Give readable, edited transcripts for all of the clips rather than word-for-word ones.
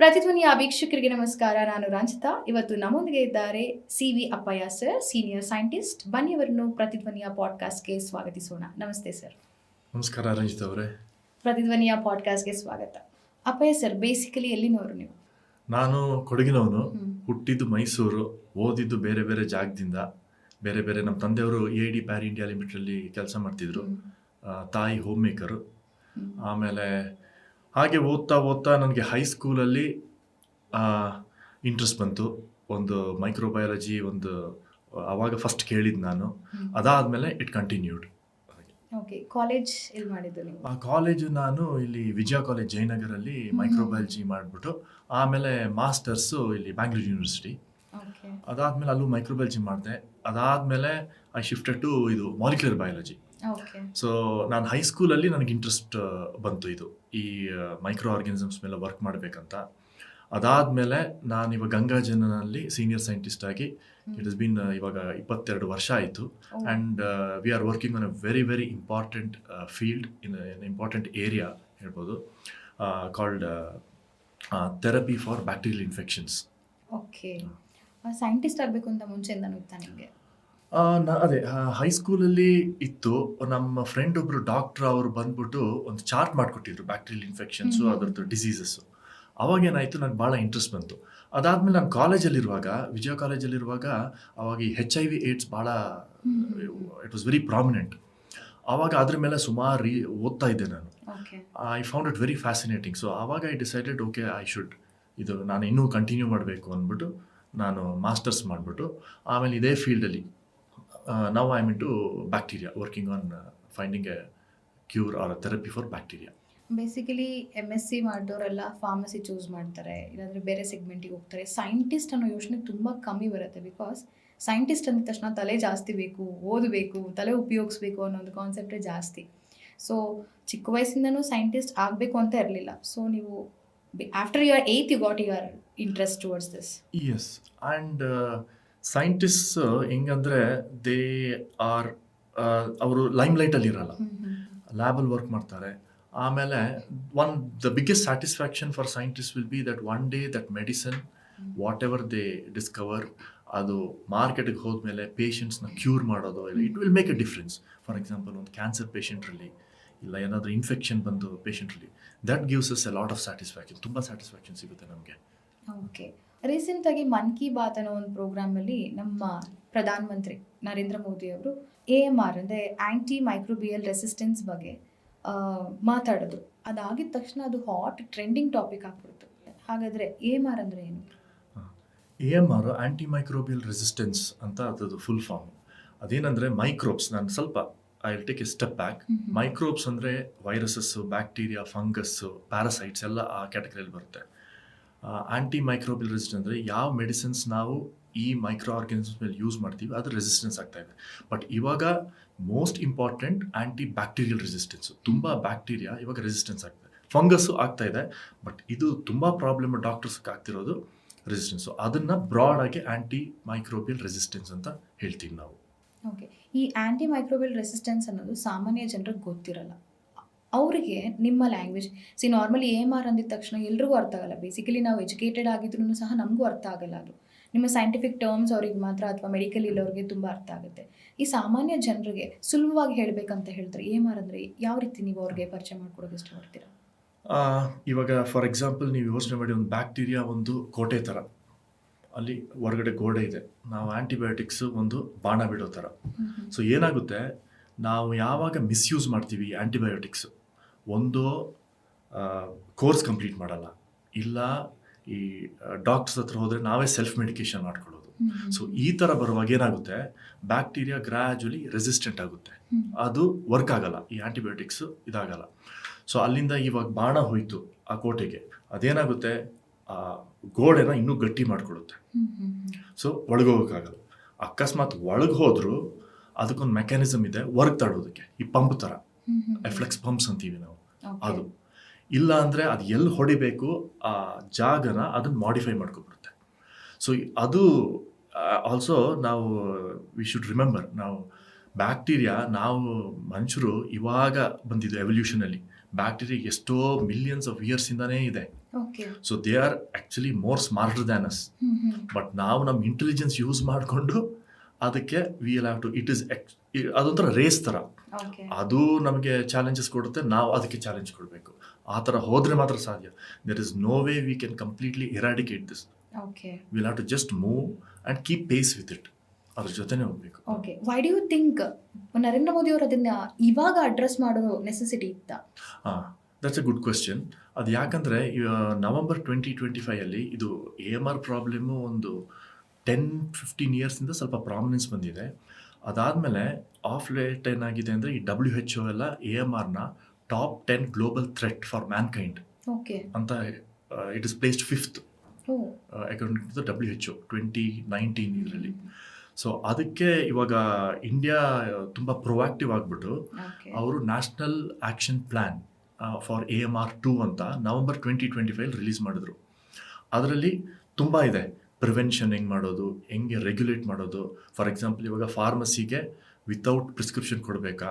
ಪ್ರತಿಧ್ವನಿಯ ವೀಕ್ಷಕರಿಗೆ ನಮಸ್ಕಾರ. ನಾನು ರಂಜಿತಾ. ಇವತ್ತು ನಮ್ಮೊಂದಿಗೆ ಇದ್ದಾರೆ ಸಿ.ವಿ. ಅಪ್ಪಯ್ಯ ಸರ್, ಸೀನಿಯರ್ ಸೈಂಟಿಸ್ಟ್. ಬನ್ನಿ ಅವರನ್ನು ಪ್ರತಿಧ್ವನಿಯ ಪಾಡ್ಕಾಸ್ಟ್ಗೆ ಸ್ವಾಗತಿಸೋಣ. ನಮಸ್ತೆ ಸರ್. ನಮಸ್ಕಾರ ರಂಜಿತ್ ಅವರೇ. ಪ್ರತಿಧ್ವನಿಯ ಪಾಡ್ಕಾಸ್ಟ್ಗೆ ಸ್ವಾಗತ. ಅಪ್ಪಯ್ಯ ಸರ್, ಬೇಸಿಕಲಿ ಎಲ್ಲಿನವರು ನೀವು? ನಾನು ಕೊಡಗಿನವನು. ಹುಟ್ಟಿದ್ದು ಮೈಸೂರು, ಓದಿದ್ದು ಬೇರೆ ಬೇರೆ ಜಾಗದಿಂದ. ಬೇರೆ ಬೇರೆ ನಮ್ಮ ತಂದೆಯವರು AD ಪ್ಯಾರ್ ಇಂಡಿಯಾ ಲಿಮಿಟೆಡಲ್ಲಿ ಕೆಲಸ ಮಾಡ್ತಿದ್ರು. ತಾಯಿ ಹೋಮ್ ಮೇಕರು. ಆಮೇಲೆ ಹಾಗೆ ಓದ್ತಾ ಓದ್ತಾ ನನಗೆ ಹೈಸ್ಕೂಲಲ್ಲಿ ಇಂಟ್ರೆಸ್ಟ್ ಬಂತು. ಒಂದು ಮೈಕ್ರೋಬಯಾಲಜಿ ಒಂದು ಆವಾಗ ಫಸ್ಟ್ ಕೇಳಿದ್ದು ನಾನು. ಅದಾದಮೇಲೆ ಇಟ್ ಕಂಟಿನ್ಯೂಡ್. ಓಕೆ, ಕಾಲೇಜ್ ಎಲ್ಲಿ ಮಾಡಿದ್ದು ನೀವು? ಆ ಕಾಲೇಜು ನಾನು ಇಲ್ಲಿ ವಿಜಯ ಕಾಲೇಜ್ ಜಯನಗರಲ್ಲಿ ಮೈಕ್ರೋಬಯಾಲಜಿ ಮಾಡಿಬಿಟ್ಟು ಆಮೇಲೆ ಮಾಸ್ಟರ್ಸು ಇಲ್ಲಿ ಬ್ಯಾಂಗ್ಳೂರ್ ಯೂನಿವರ್ಸಿಟಿ. ಓಕೆ, ಅದಾದಮೇಲೆ ಅಲ್ಲೂ ಮೈಕ್ರೋಬಯಾಲಜಿ ಮಾಡಿದೆ. ಅದಾದಮೇಲೆ ಐ ಶಿಫ್ಟೆಡ್ ಟು ಇದು ಮಾಲಿಕ್ಯುಲರ್ ಬಯಾಲಜಿ. ಓಕೆ, ಸೊ ನಾನು ಹೈಸ್ಕೂಲಲ್ಲಿ ನನಗೆ ಇಂಟ್ರೆಸ್ಟ್ ಬಂತು ಇದು ಈ ಮೈಕ್ರೋ ಆರ್ಗ್ಯಾನಿಸಮ್ಸ್ ಮೇಲೆ ವರ್ಕ್ ಮಾಡಬೇಕಂತ. ಅದಾದಮೇಲೆ ನಾನು ಇವಾಗ ಗಂಗಾಜನಲ್ಲಿ ಸೀನಿಯರ್ ಸೈಂಟಿಸ್ಟ್ ಆಗಿ ಇಟ್ ಇಸ್ ಬಿನ್ ಇವಾಗ 22 ವರ್ಷ ಆಯಿತು. And we are working on a very very important field in important area ಹೇಳ್ಬೋದು, called therapy for bacterial infections. Okay. Scientist ಆಗಬೇಕು ಅಂತ ಮುಂಚೆಯಿಂದನೂ ಇತ್ತಾ ನಿಮಗೆ? ಅದೇ ಹೈಸ್ಕೂಲಲ್ಲಿ ಇತ್ತು. ನಮ್ಮ ಫ್ರೆಂಡ್ ಒಬ್ರು ಡಾಕ್ಟ್ರ್ ಅವರು ಬಂದ್ಬಿಟ್ಟು ಒಂದು ಚಾರ್ಟ್ ಮಾಡಿಕೊಟ್ಟಿದ್ರು ಬ್ಯಾಕ್ಟೀರಿಯಲ್ ಇನ್ಫೆಕ್ಷನ್ಸು, ಅದರದ್ದು ಡಿಸೀಸಸ್ಸು. ಅವಾಗೇನಾಯಿತು, ನನಗೆ ಭಾಳ ಇಂಟ್ರೆಸ್ಟ್ ಬಂತು. ಅದಾದಮೇಲೆ ನಾನು ಕಾಲೇಜಲ್ಲಿರುವಾಗ, ವಿಜಯ ಕಾಲೇಜಲ್ಲಿರುವಾಗ ಅವಾಗ ಈ HIV ಏಡ್ಸ್ ಭಾಳ ಇಟ್ ವಾಸ್ ವೆರಿ ಪ್ರಾಮಿನೆಂಟ್. ಆವಾಗ ಅದ್ರ ಮೇಲೆ ಸುಮಾರು ಓದ್ತಾ ಇದ್ದೆ ನಾನು. I found it very fascinating. So ಆವಾಗ I decided okay I should ಇದು ನಾನು ಇನ್ನೂ ಕಂಟಿನ್ಯೂ ಮಾಡಬೇಕು ಅಂದ್ಬಿಟ್ಟು ನಾನು ಮಾಸ್ಟರ್ಸ್ ಮಾಡಿಬಿಟ್ಟು ಆಮೇಲೆ ಇದೇ ಫೀಲ್ಡಲ್ಲಿ now I am into bacteria, working on finding a cure or a therapy for bacteria. Basically MSc ಮಾಡಿದವರೆಲ್ಲ ಫಾರ್ಮಸಿ ಚೂಸ್ ಮಾಡ್ತಾರೆ, ಇಲ್ಲಾಂದರೆ ಬೇರೆ ಸೆಗ್ಮೆಂಟಿಗೆ ಹೋಗ್ತಾರೆ. ಸೈಂಟಿಸ್ಟ್ ಅನ್ನೋ ಯೋಚನೆ ತುಂಬ ಕಮ್ಮಿ ಬರುತ್ತೆ. ಬಿಕಾಸ್ ಸೈಂಟಿಸ್ಟ್ ಅಂದ ತಕ್ಷಣ ತಲೆ ಜಾಸ್ತಿ ಬೇಕು, ಓದಬೇಕು, ತಲೆ ಉಪಯೋಗಿಸ್ಬೇಕು ಅನ್ನೋ ಒಂದು ಕಾನ್ಸೆಪ್ಟೇ ಜಾಸ್ತಿ. ಸೊ ಚಿಕ್ಕ ವಯಸ್ಸಿಂದನೂ ಸೈಂಟಿಸ್ಟ್ ಆಗಬೇಕು ಅಂತ ಇರಲಿಲ್ಲ. ಸೊ ನೀವು after your 8th you got your interest towards this. Yes, and scientists ಹೆಂಗಂದರೆ ದೇ ಆರ್ ಅವರು ಲೈಮ್ಲೈಟಲ್ಲಿ ಇರಲ್ಲ, ಲ್ಯಾಬಲ್ಲಿ ವರ್ಕ್ ಮಾಡ್ತಾರೆ. ಆಮೇಲೆ the biggest satisfaction for scientist will be that one day that medicine whatever they discover ಅದು ಮಾರ್ಕೆಟಿಗೆ ಹೋದ್ಮೇಲೆ ಪೇಷಂಟ್ಸ್ನ ಕ್ಯೂರ್ ಮಾಡೋದು ಇಲ್ಲ, it will make a difference. For example ಒಂದು ಕ್ಯಾನ್ಸರ್ ಪೇಷಂಟ್ರಲ್ಲಿ ಇಲ್ಲ ಏನಾದರೂ ಇನ್ಫೆಕ್ಷನ್ ಬಂದು ಪೇಷಂಟ್ರಲ್ಲಿ, that gives us a lot of satisfaction. ತುಂಬ ಸ್ಯಾಟಿಸ್ಫ್ಯಾಕ್ಷನ್ ಸಿಗುತ್ತೆ ನಮಗೆ. ಓಕೆ, ರೀಸೆಂಟಾಗಿ ಮನ್ ಕಿ ಬಾತ್ ಅನ್ನೋ ಒಂದು ಪ್ರೋಗ್ರಾಮಲ್ಲಿ ನಮ್ಮ ಪ್ರಧಾನಮಂತ್ರಿ ನರೇಂದ್ರ ಮೋದಿ ಅವರು AMR ಅಂದರೆ ಆ್ಯಂಟಿ ಮೈಕ್ರೋಬಿಯಲ್ ರೆಸಿಸ್ಟೆನ್ಸ್ ಬಗ್ಗೆ ಮಾತಾಡೋದು. ಅದಾಗಿದ ತಕ್ಷಣ ಅದು ಹಾಟ್ ಟ್ರೆಂಡಿಂಗ್ ಟಾಪಿಕ್ ಆಗ್ಬಿಡ್ತು. ಹಾಗಾದರೆ AMR ಅಂದರೆ ಏನು? AMR ಆ್ಯಂಟಿ ಮೈಕ್ರೋಬಿಯಲ್ ರೆಸಿಸ್ಟೆನ್ಸ್ ಅಂತ ಅದರದ್ದು ಫುಲ್ ಫಾರ್ಮ್. ಅದೇನಂದರೆ ಮೈಕ್ರೋಬ್ಸ್, ನಾನು ಸ್ವಲ್ಪ I will take A step back. Microbes ಅಂದರೆ ವೈರಸಸ್ಸು, ಬ್ಯಾಕ್ಟೀರಿಯಾ, ಫಂಗಸ್ಸು, ಪ್ಯಾರಾಸೈಟ್ಸ್ ಎಲ್ಲ ಆ ಕ್ಯಾಟಗರಿಯಲ್ಲಿ ಬರುತ್ತೆ. ಆ್ಯಂಟಿ ಮೈಕ್ರೋಬಿಯಲ್ ರೆಸಿಸ್ಟೆನ್ಸ್ ಅಂದರೆ ಯಾವ ಮೆಡಿಸಿನ್ಸ್ ನಾವು ಈ ಮೈಕ್ರೋ ಆರ್ಗ್ಯಾನಿಸಮ್ಸ್ ಮೇಲೆ ಯೂಸ್ ಮಾಡ್ತೀವಿ ಅದು ರೆಸಿಸ್ಟೆನ್ಸ್ ಆಗ್ತಾಯಿದೆ. ಬಟ್ ಇವಾಗ ಮೋಸ್ಟ್ ಇಂಪಾರ್ಟೆಂಟ್ ಆ್ಯಂಟಿ ಬ್ಯಾಕ್ಟೀರಿಯಲ್ ರೆಸಿಸ್ಟೆನ್ಸು. ತುಂಬ ಬ್ಯಾಕ್ಟೀರಿಯಾ ಇವಾಗ ರೆಸಿಸ್ಟೆನ್ಸ್ ಆಗ್ತದೆ, ಫಂಗಸ್ಸು ಆಗ್ತಾಯಿದೆ. ಬಟ್ ಇದು ತುಂಬ ಪ್ರಾಬ್ಲಮ್ ಡಾಕ್ಟರ್ಸ್ಗೆ ಆಗ್ತಿರೋದು ರೆಸಿಸ್ಟೆನ್ಸು. ಅದನ್ನು ಬ್ರಾಡಾಗಿ ಆ್ಯಂಟಿ ಮೈಕ್ರೋಬಿಯಲ್ ರೆಸಿಸ್ಟೆನ್ಸ್ ಅಂತ ಹೇಳ್ತೀವಿ ನಾವು. ಓಕೆ, ಈ ಆ್ಯಂಟಿ ಮೈಕ್ರೋಬಿಯಲ್ ರೆಸಿಸ್ಟೆನ್ಸ್ ಅನ್ನೋದು ಸಾಮಾನ್ಯ ಜನರಿಗೆ ಗೊತ್ತಿರಲ್ಲ. ಅವರಿಗೆ ನಿಮ್ಮ ಲ್ಯಾಂಗ್ವೇಜ್ ನಾರ್ಮಲಿ AMR ಅಂದಿದ ತಕ್ಷಣ ಎಲ್ರಿಗೂ ಅರ್ಥ ಆಗಲ್ಲ. ಬೇಸಿಕಲಿ ನಾವು ಎಜುಕೇಟೆಡ್ ಆಗಿದ್ರೂ ಸಹ ನಮಗೂ ಅರ್ಥ ಆಗಲ್ಲ. ಅದು ನಿಮ್ಮ ಸೈಂಟಿಫಿಕ್ ಟರ್ಮ್ಸ್ ಅವ್ರಿಗೆ ಮಾತ್ರ ಅಥವಾ ಮೆಡಿಕಲ್ ಇಲ್ಲವ್ರಿಗೆ ತುಂಬ ಅರ್ಥ ಆಗುತ್ತೆ. ಈ ಸಾಮಾನ್ಯ ಜನರಿಗೆ ಸುಲಭವಾಗಿ ಹೇಳಬೇಕಂತ ಹೇಳ್ತಾರೆ AMR ಅಂದರೆ ಯಾವ ರೀತಿ ನೀವು ಅವ್ರಿಗೆ ಪರಿಚಯ ಮಾಡ್ಕೊಡೋಕೆ ಇಷ್ಟಪಡ್ತೀರಾ? ಇವಾಗ ಫಾರ್ ಎಕ್ಸಾಂಪಲ್ ನೀವು ಯೋಚನೆ ಮಾಡಿ, ಒಂದು ಬ್ಯಾಕ್ಟೀರಿಯಾ ಒಂದು ಕೋಟೆ ಥರ, ಅಲ್ಲಿ ಹೊರಗಡೆ ಗೋಡೆ ಇದೆ. ನಾವು ಆ್ಯಂಟಿಬಯೋಟಿಕ್ಸು ಒಂದು ಬಾಣ ಬಿಡೋ ಥರ. ಸೊ ಏನಾಗುತ್ತೆ, ನಾವು ಯಾವಾಗ ಮಿಸ್ಯೂಸ್ ಮಾಡ್ತೀವಿ ಆ್ಯಂಟಿಬಯೋಟಿಕ್ಸು, ಒಂದು ಕೋರ್ಸ್ ಕಂಪ್ಲೀಟ್ ಮಾಡಲ್ಲ, ಇಲ್ಲ ಈ ಡಾಕ್ಟರ್ಸ್ ಹತ್ರ ಹೋದರೆ ನಾವೇ ಸೆಲ್ಫ್ ಮೆಡಿಕೇಶನ್ ಮಾಡ್ಕೊಳ್ಳೋದು. ಸೊ ಈ ಥರ ಬರುವಾಗ ಏನಾಗುತ್ತೆ, ಬ್ಯಾಕ್ಟೀರಿಯಾ ಗ್ರ್ಯಾಜುಲಿ ರೆಸಿಸ್ಟೆಂಟ್ ಆಗುತ್ತೆ, ಅದು ವರ್ಕ್ ಆಗಲ್ಲ, ಈ ಆ್ಯಂಟಿಬಯೋಟಿಕ್ಸು ಇದಾಗಲ್ಲ. ಸೊ ಅಲ್ಲಿಂದ ಇವಾಗ ಬಾಣ ಹೋಯಿತು ಆ ಕೋಟೆಗೆ, ಅದೇನಾಗುತ್ತೆ, ಆ ಗೋಡೆನ ಇನ್ನೂ ಗಟ್ಟಿ ಮಾಡಿಕೊಡುತ್ತೆ. ಸೊ ಒಳಗೋಗೋಕ್ಕಾಗಲ್ಲ. ಅಕಸ್ಮಾತ್ ಒಳಗೆ ಹೋದರೂ ಅದಕ್ಕೊಂದು ಮೆಕ್ಯಾನಿಸಮ್ ಇದೆ ವರ್ಕ್ ತಡೋದಕ್ಕೆ, ಈ ಪಂಪ್ ಥರ, ಫ್ಲೆಕ್ಸ್ ಪಂಪ್ಸ್ ಅಂತೀವಿ ನಾವು. ಅದು ಇಲ್ಲ ಅಂದರೆ ಅದು ಎಲ್ಲಿ ಹೊಡಿಬೇಕು ಆ ಜಾಗನ ಅದನ್ನು ಮಾಡಿಫೈ ಮಾಡ್ಕೊಬಿಡುತ್ತೆ. ಸೊ ಅದು ಆಲ್ಸೋ ನಾವು ವಿ ಶುಡ್ ರಿಮೆಂಬರ್, ನಾವು ಬ್ಯಾಕ್ಟೀರಿಯಾ, ನಾವು ಮನುಷ್ಯರು ಇವಾಗ ಬಂದಿದ್ದು ಎವಲ್ಯೂಷನಲ್ಲಿ. ಬ್ಯಾಕ್ಟೀರಿಯಾ ಎಷ್ಟೋ ಮಿಲಿಯನ್ಸ್ ಆಫ್ ಇಯರ್ಸಿಂದನೇ ಇದೆ. Okay. So they are actually more smarter than us. But ನಾವು ನಮ್ಮ ಇಂಟೆಲಿಜೆನ್ಸ್ ಯೂಸ್ ಮಾಡಿಕೊಂಡು ಅದಕ್ಕೆ we will have to it is ಅದೊಂಥರ ರೇಸ್ ಥರ. ಓಕೆ. ಅದು ನಮಗೆ ಚಾಲೆಂಜಸ್ ಕೊಡುತ್ತೆ, ನಾವು ಅದಕ್ಕೆ ಚಾಲೆಂಜ್ ಕೊಡಬೇಕು. ಆ ಥರ ಹೋದರೆ ಮಾತ್ರ ಸಾಧ್ಯ. There is no way we can completely eradicate this. Okay. Will have to just move and keep pace with it. ಅದ್ರ ಜೊತೆನೇ ಹೋಗಬೇಕು. Okay. Why do you think Narendra Modi ಅವರು ಅದನ್ನ ಇವಾಗ ಅಡ್ರೆಸ್ ಮಾಡೋ ನೆಸೆಸಿಟಿ ಇತ್ತ? ಹಾಂ, ದಟ್ಸ್ ಎ ಗುಡ್ ಕ್ವೆಶ್ಚನ್. ಅದು ಯಾಕಂದರೆ ನವಂಬರ್ 2025 ಇದು AMR ಪ್ರಾಬ್ಲಮ್ಮು ಒಂದು 10-15 ಇಯರ್ಸಿಂದ ಸ್ವಲ್ಪ ಪ್ರಾಮಿನೆನ್ಸ್ ಬಂದಿದೆ. ಅದಾದಮೇಲೆ ಆಫ್ ಲೇಟ್ ಏನಾಗಿದೆ ಅಂದರೆ ಈ WHO ಎಲ್ಲ AMRನ top 10 global threat for mankind okay. ಅಂತ ಇಟ್ ಇಸ್ ಪ್ಲೇಸ್ಡ್ 5th ಓ. ಅಕಾರ್ಡಿಂಗ್ ಟು ದ WHO 2019 ಇದರಲ್ಲಿ. ಸೊ ಅದಕ್ಕೆ ಇವಾಗ ಇಂಡಿಯಾ ತುಂಬ ಪ್ರೊಆಕ್ಟಿವ್ ಆಗಿಬಿಟ್ಟು ಓಕೆ. ಅವರು national action plan for AMR 2 ಅಂತ ನವಂಬರ್ 2025 ರಿಲೀಸ್ ಮಾಡಿದ್ರು. ಅದರಲ್ಲಿ ತುಂಬ ಇದೆ. ಪ್ರಿವೆನ್ಷನ್ ಹೆಂಗೆ ಮಾಡೋದು, ಹೆಂಗೆ ರೆಗ್ಯುಲೇಟ್ ಮಾಡೋದು. ಫಾರ್ ಎಕ್ಸಾಂಪಲ್ ಇವಾಗ ಫಾರ್ಮಸಿಗೆ ವಿತೌಟ್ ಪ್ರಿಸ್ಕ್ರಿಪ್ಷನ್ ಕೊಡಬೇಕಾ,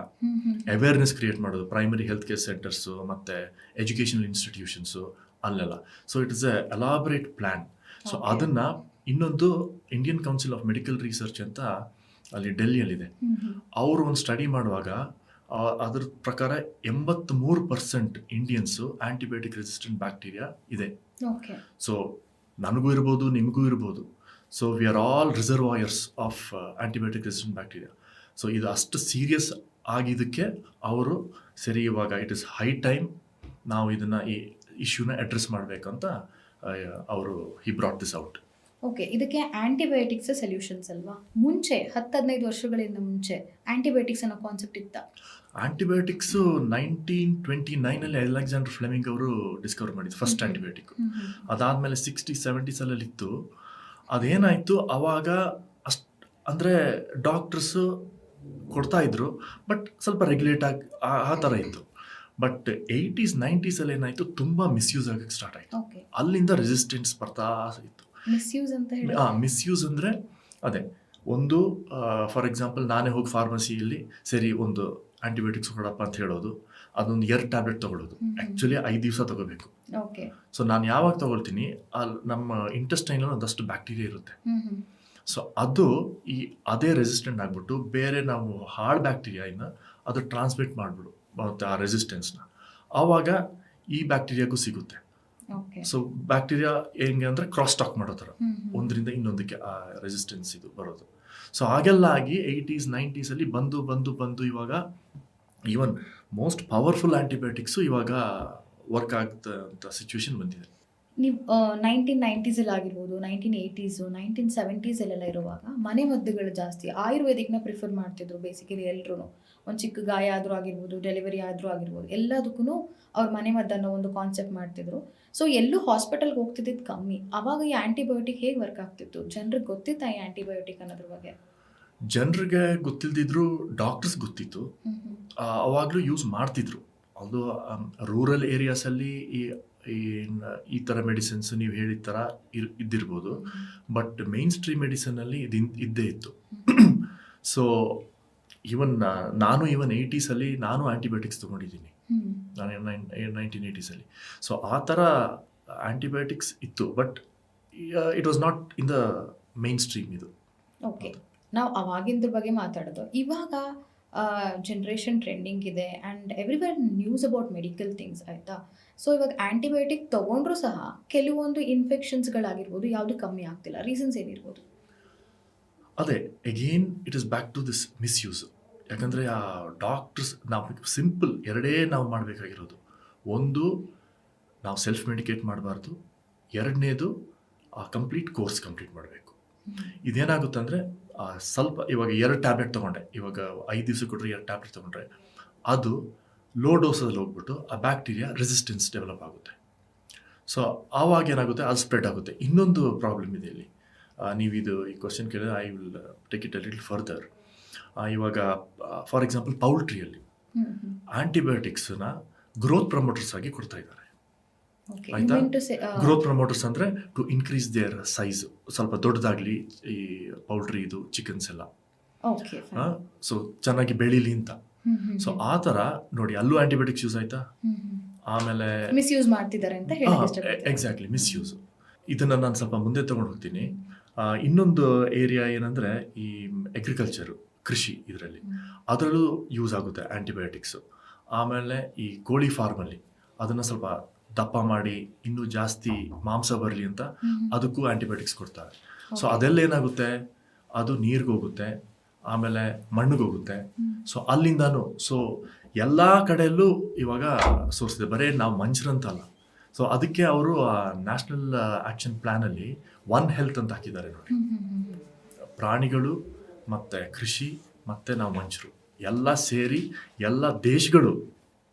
ಅವೇರ್ನೆಸ್ ಕ್ರಿಯೇಟ್ ಮಾಡೋದು ಪ್ರೈಮರಿ ಹೆಲ್ತ್ ಕೇರ್ ಸೆಂಟರ್ಸು ಮತ್ತು ಎಜುಕೇಷನಲ್ ಇನ್ಸ್ಟಿಟ್ಯೂಷನ್ಸು ಅಲ್ಲೆಲ್ಲ. So it is a elaborate plan. So Okay. ಅದನ್ನು ಇನ್ನೊಂದು Indian council of medical research ಅಂತ ಅಲ್ಲಿ ಡೆಲ್ಲಿಯಲ್ಲಿದೆ. ಅವರು ಒಂದು ಸ್ಟಡಿ ಮಾಡುವಾಗ ಅದ್ರ ಪ್ರಕಾರ 83% ಇಂಡಿಯನ್ಸು ಆ್ಯಂಟಿಬಯೋಟಿಕ್ ರೆಸಿಸ್ಟೆಂಟ್ ಬ್ಯಾಕ್ಟೀರಿಯಾ ಇದೆ. ಓಕೆ. ಸೊ ನನಗೂ ಇರ್ಬೋದು, ನಿಮಗೂ ಇರ್ಬೋದು. So we are all reservoirs of antibiotic resistant bacteria. So ಇದು ಅಷ್ಟು ಸೀರಿಯಸ್ ಆಗಿದ್ದಕ್ಕೆ ಅವರು ಸರಿ ಇವಾಗ ಇಟ್ ಇಸ್ ಹೈ ಟೈಮ್ ನಾವು ಇದನ್ನು ಈ ಇಶ್ಯೂನ ಅಡ್ರೆಸ್ ಮಾಡಬೇಕಂತ ಅವರು ಹಿ ಬ್ರಾಟ್ ದಿಸ್ ಔಟ್. ಓಕೆ. ಇದಕ್ಕೆ ಆಂಟಿಬಯೋಟಿಕ್ಸ್ ಸೊಲ್ಯೂಷನ್ಸ್ ಅಲ್ವಾ? ಮುಂಚೆ 10-15 ವರ್ಷಗಳಿಂದ ಮುಂಚೆ ಆಂಟಿಬಯೋಟಿಕ್ಸ್ ಅನ್ನೋ ಕಾನ್ಸೆಪ್ಟ್ ಇತ್ತ? ಆಂಟಿಬಯೋಟಿಕ್ಸು 1929 ಅಲೆಕ್ಸಾಂಡರ್ ಫ್ಲೆಮಿಂಗ್ ಅವರು ಡಿಸ್ಕವರ್ ಮಾಡಿದ್ದು ಫಸ್ಟ್ ಆಂಟಿಬಯೋಟಿಕ್. ಅದಾದಮೇಲೆ 60-70 ಇತ್ತು. ಅದೇನಾಯಿತು ಅವಾಗ ಅಂದರೆ ಡಾಕ್ಟರ್ಸು ಕೊಡ್ತಾ ಇದ್ರು, ಬಟ್ ಸ್ವಲ್ಪ ರೆಗ್ಯುಲೇಟ್ ಆಗಿ ಆ ಥರ ಇತ್ತು. ಬಟ್ 80s-90s ಏನಾಯಿತು ತುಂಬ ಮಿಸ್ಯೂಸ್ ಆಗಕ್ಕೆ ಸ್ಟಾರ್ಟ್ ಆಯಿತು. ಓಕೆ. ಅಲ್ಲಿಂದ ರೆಸಿಸ್ಟೆನ್ಸ್ ಬರ್ತಾ ಇತ್ತು. ಮಿಸ್ಯೂಸ್ ಅಂತ ಹೇಳಿ? ಮಿಸ್ಯೂಸ್ ಅಂದರೆ ಅದೇ ಒಂದು ಫಾರ್ ಎಕ್ಸಾಂಪಲ್ ನಾನೇ ಹೋಗಿ ಫಾರ್ಮಸಿಯಲ್ಲಿ ಸರಿ ಒಂದು ಆ್ಯಂಟಿಬಯೋಟಿಕ್ಸ್ ಕೊಡಪ್ಪ ಅಂತ ಹೇಳೋದು, ಅದೊಂದು 2 ಟ್ಯಾಬ್ಲೆಟ್ ತೊಗೊಳ್ಳೋದು. ಆ್ಯಕ್ಚುಲಿ 5 ದಿವಸ ತೊಗೋಬೇಕು. ಓಕೆ. ಸೊ ನಾನು ಯಾವಾಗ ತೊಗೊಳ್ತೀನಿ ಅಲ್ಲಿ ನಮ್ಮ ಇಂಟೆಸ್ಟೈನಲ್ಲಿ ಒಂದಷ್ಟು ಬ್ಯಾಕ್ಟೀರಿಯಾ ಇರುತ್ತೆ. ಸೊ ಅದು ಅದೇ ರೆಸಿಸ್ಟೆಂಟ್ ಆಗಿಬಿಟ್ಟು ಬೇರೆ ನಾವು ಹಾರ್ಡ್ ಬ್ಯಾಕ್ಟೀರಿಯಾಯಿಂದ ಅದು ಟ್ರಾನ್ಸ್ಮಿಟ್ ಮಾಡಿಬಿಡು ಮತ್ತು ಆ ರೆಸಿಸ್ಟೆನ್ಸ್ನ ಆವಾಗ ಈ ಬ್ಯಾಕ್ಟೀರಿಯಾಗೂ ಸಿಗುತ್ತೆ. ಓಕೆ. ಸೊ ಬ್ಯಾಕ್ಟೀರಿಯಾ ಹೆಂಗೆ ಅಂದರೆ ಕ್ರಾಸ್ ಟಾಕ್ ಮಾಡೋ ಥರ ಒಂದರಿಂದ ಇನ್ನೊಂದಕ್ಕೆ ಆ ರೆಸಿಸ್ಟೆನ್ಸ್ ಇದು ಬರೋದು. ಸೊ ಹಾಗೆಲ್ಲ ಆಗಿ 80s-90s ಬಂದು ಇವಾಗ ಈವನ್ ಮೋಸ್ಟ್ ಪವರ್ಫುಲ್ ಆ್ಯಂಟಿಬಯೋಟಿಕ್ಸು ಇವಾಗ ವರ್ಕ್ ಆಗ್ತಂಥ ಸಿಚುವೇಶನ್ ಬಂದಿದೆ. ನೀವು 1990s ಆಗಿರ್ಬೋದು, 1980s, 1970s ಇರುವಾಗ ಮನೆ ಮದ್ದುಗಳು ಜಾಸ್ತಿ ಆಯುರ್ವೇದಿಕ್ನ ಪ್ರಿಫರ್ ಮಾಡ್ತಿದ್ರು. ಬೇಸಿಕಲಿ ಎಲ್ಲರೂ ಒಂದು ಚಿಕ್ಕ ಗಾಯ ಆದರೂ ಆಗಿರ್ಬೋದು, ಡೆಲಿವರಿ ಆದರೂ ಆಗಿರ್ಬೋದು, ಎಲ್ಲದಕ್ಕೂ ಅವ್ರ ಮನೆ ಮದ್ದನ್ನು ಒಂದು ಕಾನ್ಸೆಪ್ಟ್ ಮಾಡ್ತಿದ್ರು. ಸೊ ಎಲ್ಲೂ ಹಾಸ್ಪಿಟಲ್ಗೆ ಹೋಗ್ತಿದ್ದು ಕಮ್ಮಿ. ಆವಾಗ ಈ ಆ್ಯಂಟಿಬಯೋಟಿಕ್ ಹೇಗೆ ವರ್ಕ್ ಆಗ್ತಿತ್ತು? ಜನರಿಗೆ ಗೊತ್ತಿತ್ತಾ ಈ ಆ್ಯಂಟಿಬಯೋಟಿಕ್ ಅನ್ನೋದ್ರ ಬಗ್ಗೆ? ಜನರಿಗೆ ಗೊತ್ತಿಲ್ದಿದ್ರು ಡಾಕ್ಟರ್ಸ್ ಗೊತ್ತಿತ್ತು. ಅವಾಗಲೂ ಯೂಸ್ ಮಾಡ್ತಿದ್ರು. ಅದು ರೂರಲ್ ಏರಿಯಾಸಲ್ಲಿ ಈ ಥರ ಮೆಡಿಸಿನ್ಸ್ ನೀವು ಹೇಳಿದ ಥರ ಇದ್ದಿರ್ಬೋದು. ಬಟ್ ಮೇನ್ ಸ್ಟ್ರೀಮ್ ಮೆಡಿಸಿನಲ್ಲಿ ಇದ್ದೇ ಇತ್ತು. ಸೊ ಈವನ್ ನಾನು 80s ನಾನು ಆ್ಯಂಟಿಬಯೋಟಿಕ್ಸ್ ತೊಗೊಂಡಿದ್ದೀನಿ. ನಾನು 1980s. ಸೊ ಆ ಥರ ಆ್ಯಂಟಿಬಯೋಟಿಕ್ಸ್ ಇತ್ತು, but it was not in the main stream ಇದು. ಓಕೆ. ನಾವು ಅವಾಗಿಂದ್ರ ಬಗ್ಗೆ ಮಾತಾಡೋದು. ಇವಾಗ ಜನ್ರೇಷನ್ ಟ್ರೆಂಡಿಂಗ್ ಇದೆ and everyone news about medical things, ಆಯಿತಾ? ಸೊ ಇವಾಗ ಆ್ಯಂಟಿಬಯೋಟಿಕ್ ತೊಗೊಂಡ್ರೂ ಸಹ ಕೆಲವೊಂದು ಇನ್ಫೆಕ್ಷನ್ಸ್ಗಳಾಗಿರ್ಬೋದು ಯಾವುದು ಕಮ್ಮಿ ಆಗ್ತಿಲ್ಲ. ರೀಸನ್ಸ್ ಏನಿರ್ಬೋದು? ಅದೇ again it is back to this misuse. ಯಾಕಂದರೆ ಆ ಡಾಕ್ಟರ್ಸ್ ನಾವು ಸಿಂಪಲ್ ಎರಡೇ ನಾವು ಮಾಡಬೇಕಾಗಿರೋದು. ಒಂದು, ನಾವು ಸೆಲ್ಫ್ ಮೆಡಿಕೇಟ್ ಮಾಡಬಾರ್ದು. ಎರಡನೇದು ಆ ಕಂಪ್ಲೀಟ್ ಕೋರ್ಸ್ ಕಂಪ್ಲೀಟ್ ಮಾಡಬೇಕು. ಇದೇನಾಗುತ್ತೆ ಅಂದರೆ ಸ್ವಲ್ಪ ಇವಾಗ 2 ಟ್ಯಾಬ್ಲೆಟ್ ತೊಗೊಂಡೆ, ಇವಾಗ 5 ದಿವಸ ಕೊಟ್ಟರೆ 2 ಟ್ಯಾಬ್ಲೆಟ್ ತೊಗೊಂಡ್ರೆ ಅದು ಲೋ ಡೋಸಲ್ಲಿ ಹೋಗ್ಬಿಟ್ಟು ಆ ಬ್ಯಾಕ್ಟೀರಿಯಾ ರೆಸಿಸ್ಟೆನ್ಸ್ ಡೆವಲಪ್ ಆಗುತ್ತೆ. ಸೊ ಆವಾಗ ಏನಾಗುತ್ತೆ, ಅದು ಸ್ಪ್ರೆಡ್ ಆಗುತ್ತೆ. ಇನ್ನೊಂದು ಪ್ರಾಬ್ಲಮ್ ಇದೆ ಇಲ್ಲಿ. ನೀವು ಈ ಕ್ವಶನ್ ಕೇಳಿದ್ರೆ I will take it a little further. ಇವಾಗ ಫಾರ್ ಎಕ್ಸಾಂಪಲ್ ಪೌಲ್ಟ್ರಿಯಲ್ಲಿ ಆ್ಯಂಟಿಬಯೋಟಿಕ್ಸನ್ನ ಗ್ರೋತ್ ಪ್ರಮೋಟರ್ಸ್ ಆಗಿ ಕೊಡ್ತಾ ಇದ್ದಾರೆ. ಆಯಿತಾ? ಗ್ರೋತ್ ಪ್ರಮೋಟರ್ಸ್ ಅಂದರೆ ಟು ಇನ್ಕ್ರೀಸ್ ದೇರ್ ಸೈಜ್, ಸ್ವಲ್ಪ ದೊಡ್ಡದಾಗಲಿ ಈ ಪೌಲ್ಟ್ರಿ ಇದು ಚಿಕನ್ಸ್ ಎಲ್ಲ. ಓಕೆ. ಸೊ ಚೆನ್ನಾಗಿ ಬೆಳೀಲಿ ಅಂತ. ಸೊ ಆ ಥರ ನೋಡಿ, ಅಲ್ಲೂ ಆ್ಯಂಟಿಬಯೋಟಿಕ್ಸ್ ಯೂಸ್ ಆಯಿತಾ? ಆಮೇಲೆ ಮಿಸ್ಯೂಸ್ ಮಾಡ್ತಿದ್ದಾರೆ ಅಂತ ಹೇಳಕ್ ಇಷ್ಟಪಡ್ತೀನಿ. Exactly misuse. ಇದನ್ನು ನಾನು ಸ್ವಲ್ಪ ಮುಂದೆ ತೊಗೊಂಡು ಹೋಗ್ತೀನಿ. ಇನ್ನೊಂದು ಏರಿಯಾ ಏನಂದರೆ ಈ ಅಗ್ರಿಕಲ್ಚರು, ಕೃಷಿ, ಇದರಲ್ಲಿ ಅದರಲ್ಲೂ ಯೂಸ್ ಆಗುತ್ತೆ ಆ್ಯಂಟಿಬಯೋಟಿಕ್ಸು. ಆಮೇಲೆ ಈ ಕೋಳಿ ಫಾರ್ಮಲ್ಲಿ ಅದನ್ನು ಸ್ವಲ್ಪ ದಪ್ಪ ಮಾಡಿ ಇನ್ನೂ ಜಾಸ್ತಿ ಮಾಂಸ ಬರಲಿ ಅಂತ ಅದಕ್ಕೂ ಆ್ಯಂಟಿಬಯೋಟಿಕ್ಸ್ ಕೊಡ್ತಾರೆ. ಸೊ ಅದೆಲ್ಲ ಏನಾಗುತ್ತೆ, ಅದು ನೀರಿಗೆ ಹೋಗುತ್ತೆ, ಆಮೇಲೆ ಮಣ್ಣಿಗೆ ಹೋಗುತ್ತೆ. ಸೊ ಅಲ್ಲಿಂದನೂ ಸೊ ಎಲ್ಲ ಕಡೆಯಲ್ಲೂ ಇವಾಗ ಸೋರ್ಸ್ ಇದೆ, ಬರೀ ನಾವು ಮನುಷ್ಯರಂತಲ್ಲ. ಸೊ ಅದಕ್ಕೆ ಅವರು ನ್ಯಾಷನಲ್ ಆ್ಯಕ್ಷನ್ ಪ್ಲ್ಯಾನಲ್ಲಿ ಒನ್ ಹೆಲ್ತ್ ಅಂತ ಹಾಕಿದ್ದಾರೆ ನೋಡಿ. ಪ್ರಾಣಿಗಳು ಮತ್ತು ಕೃಷಿ ಮತ್ತು ನಾವು ಮನುಷ್ಯರು ಎಲ್ಲ ಸೇರಿ ಎಲ್ಲ ದೇಶಗಳು,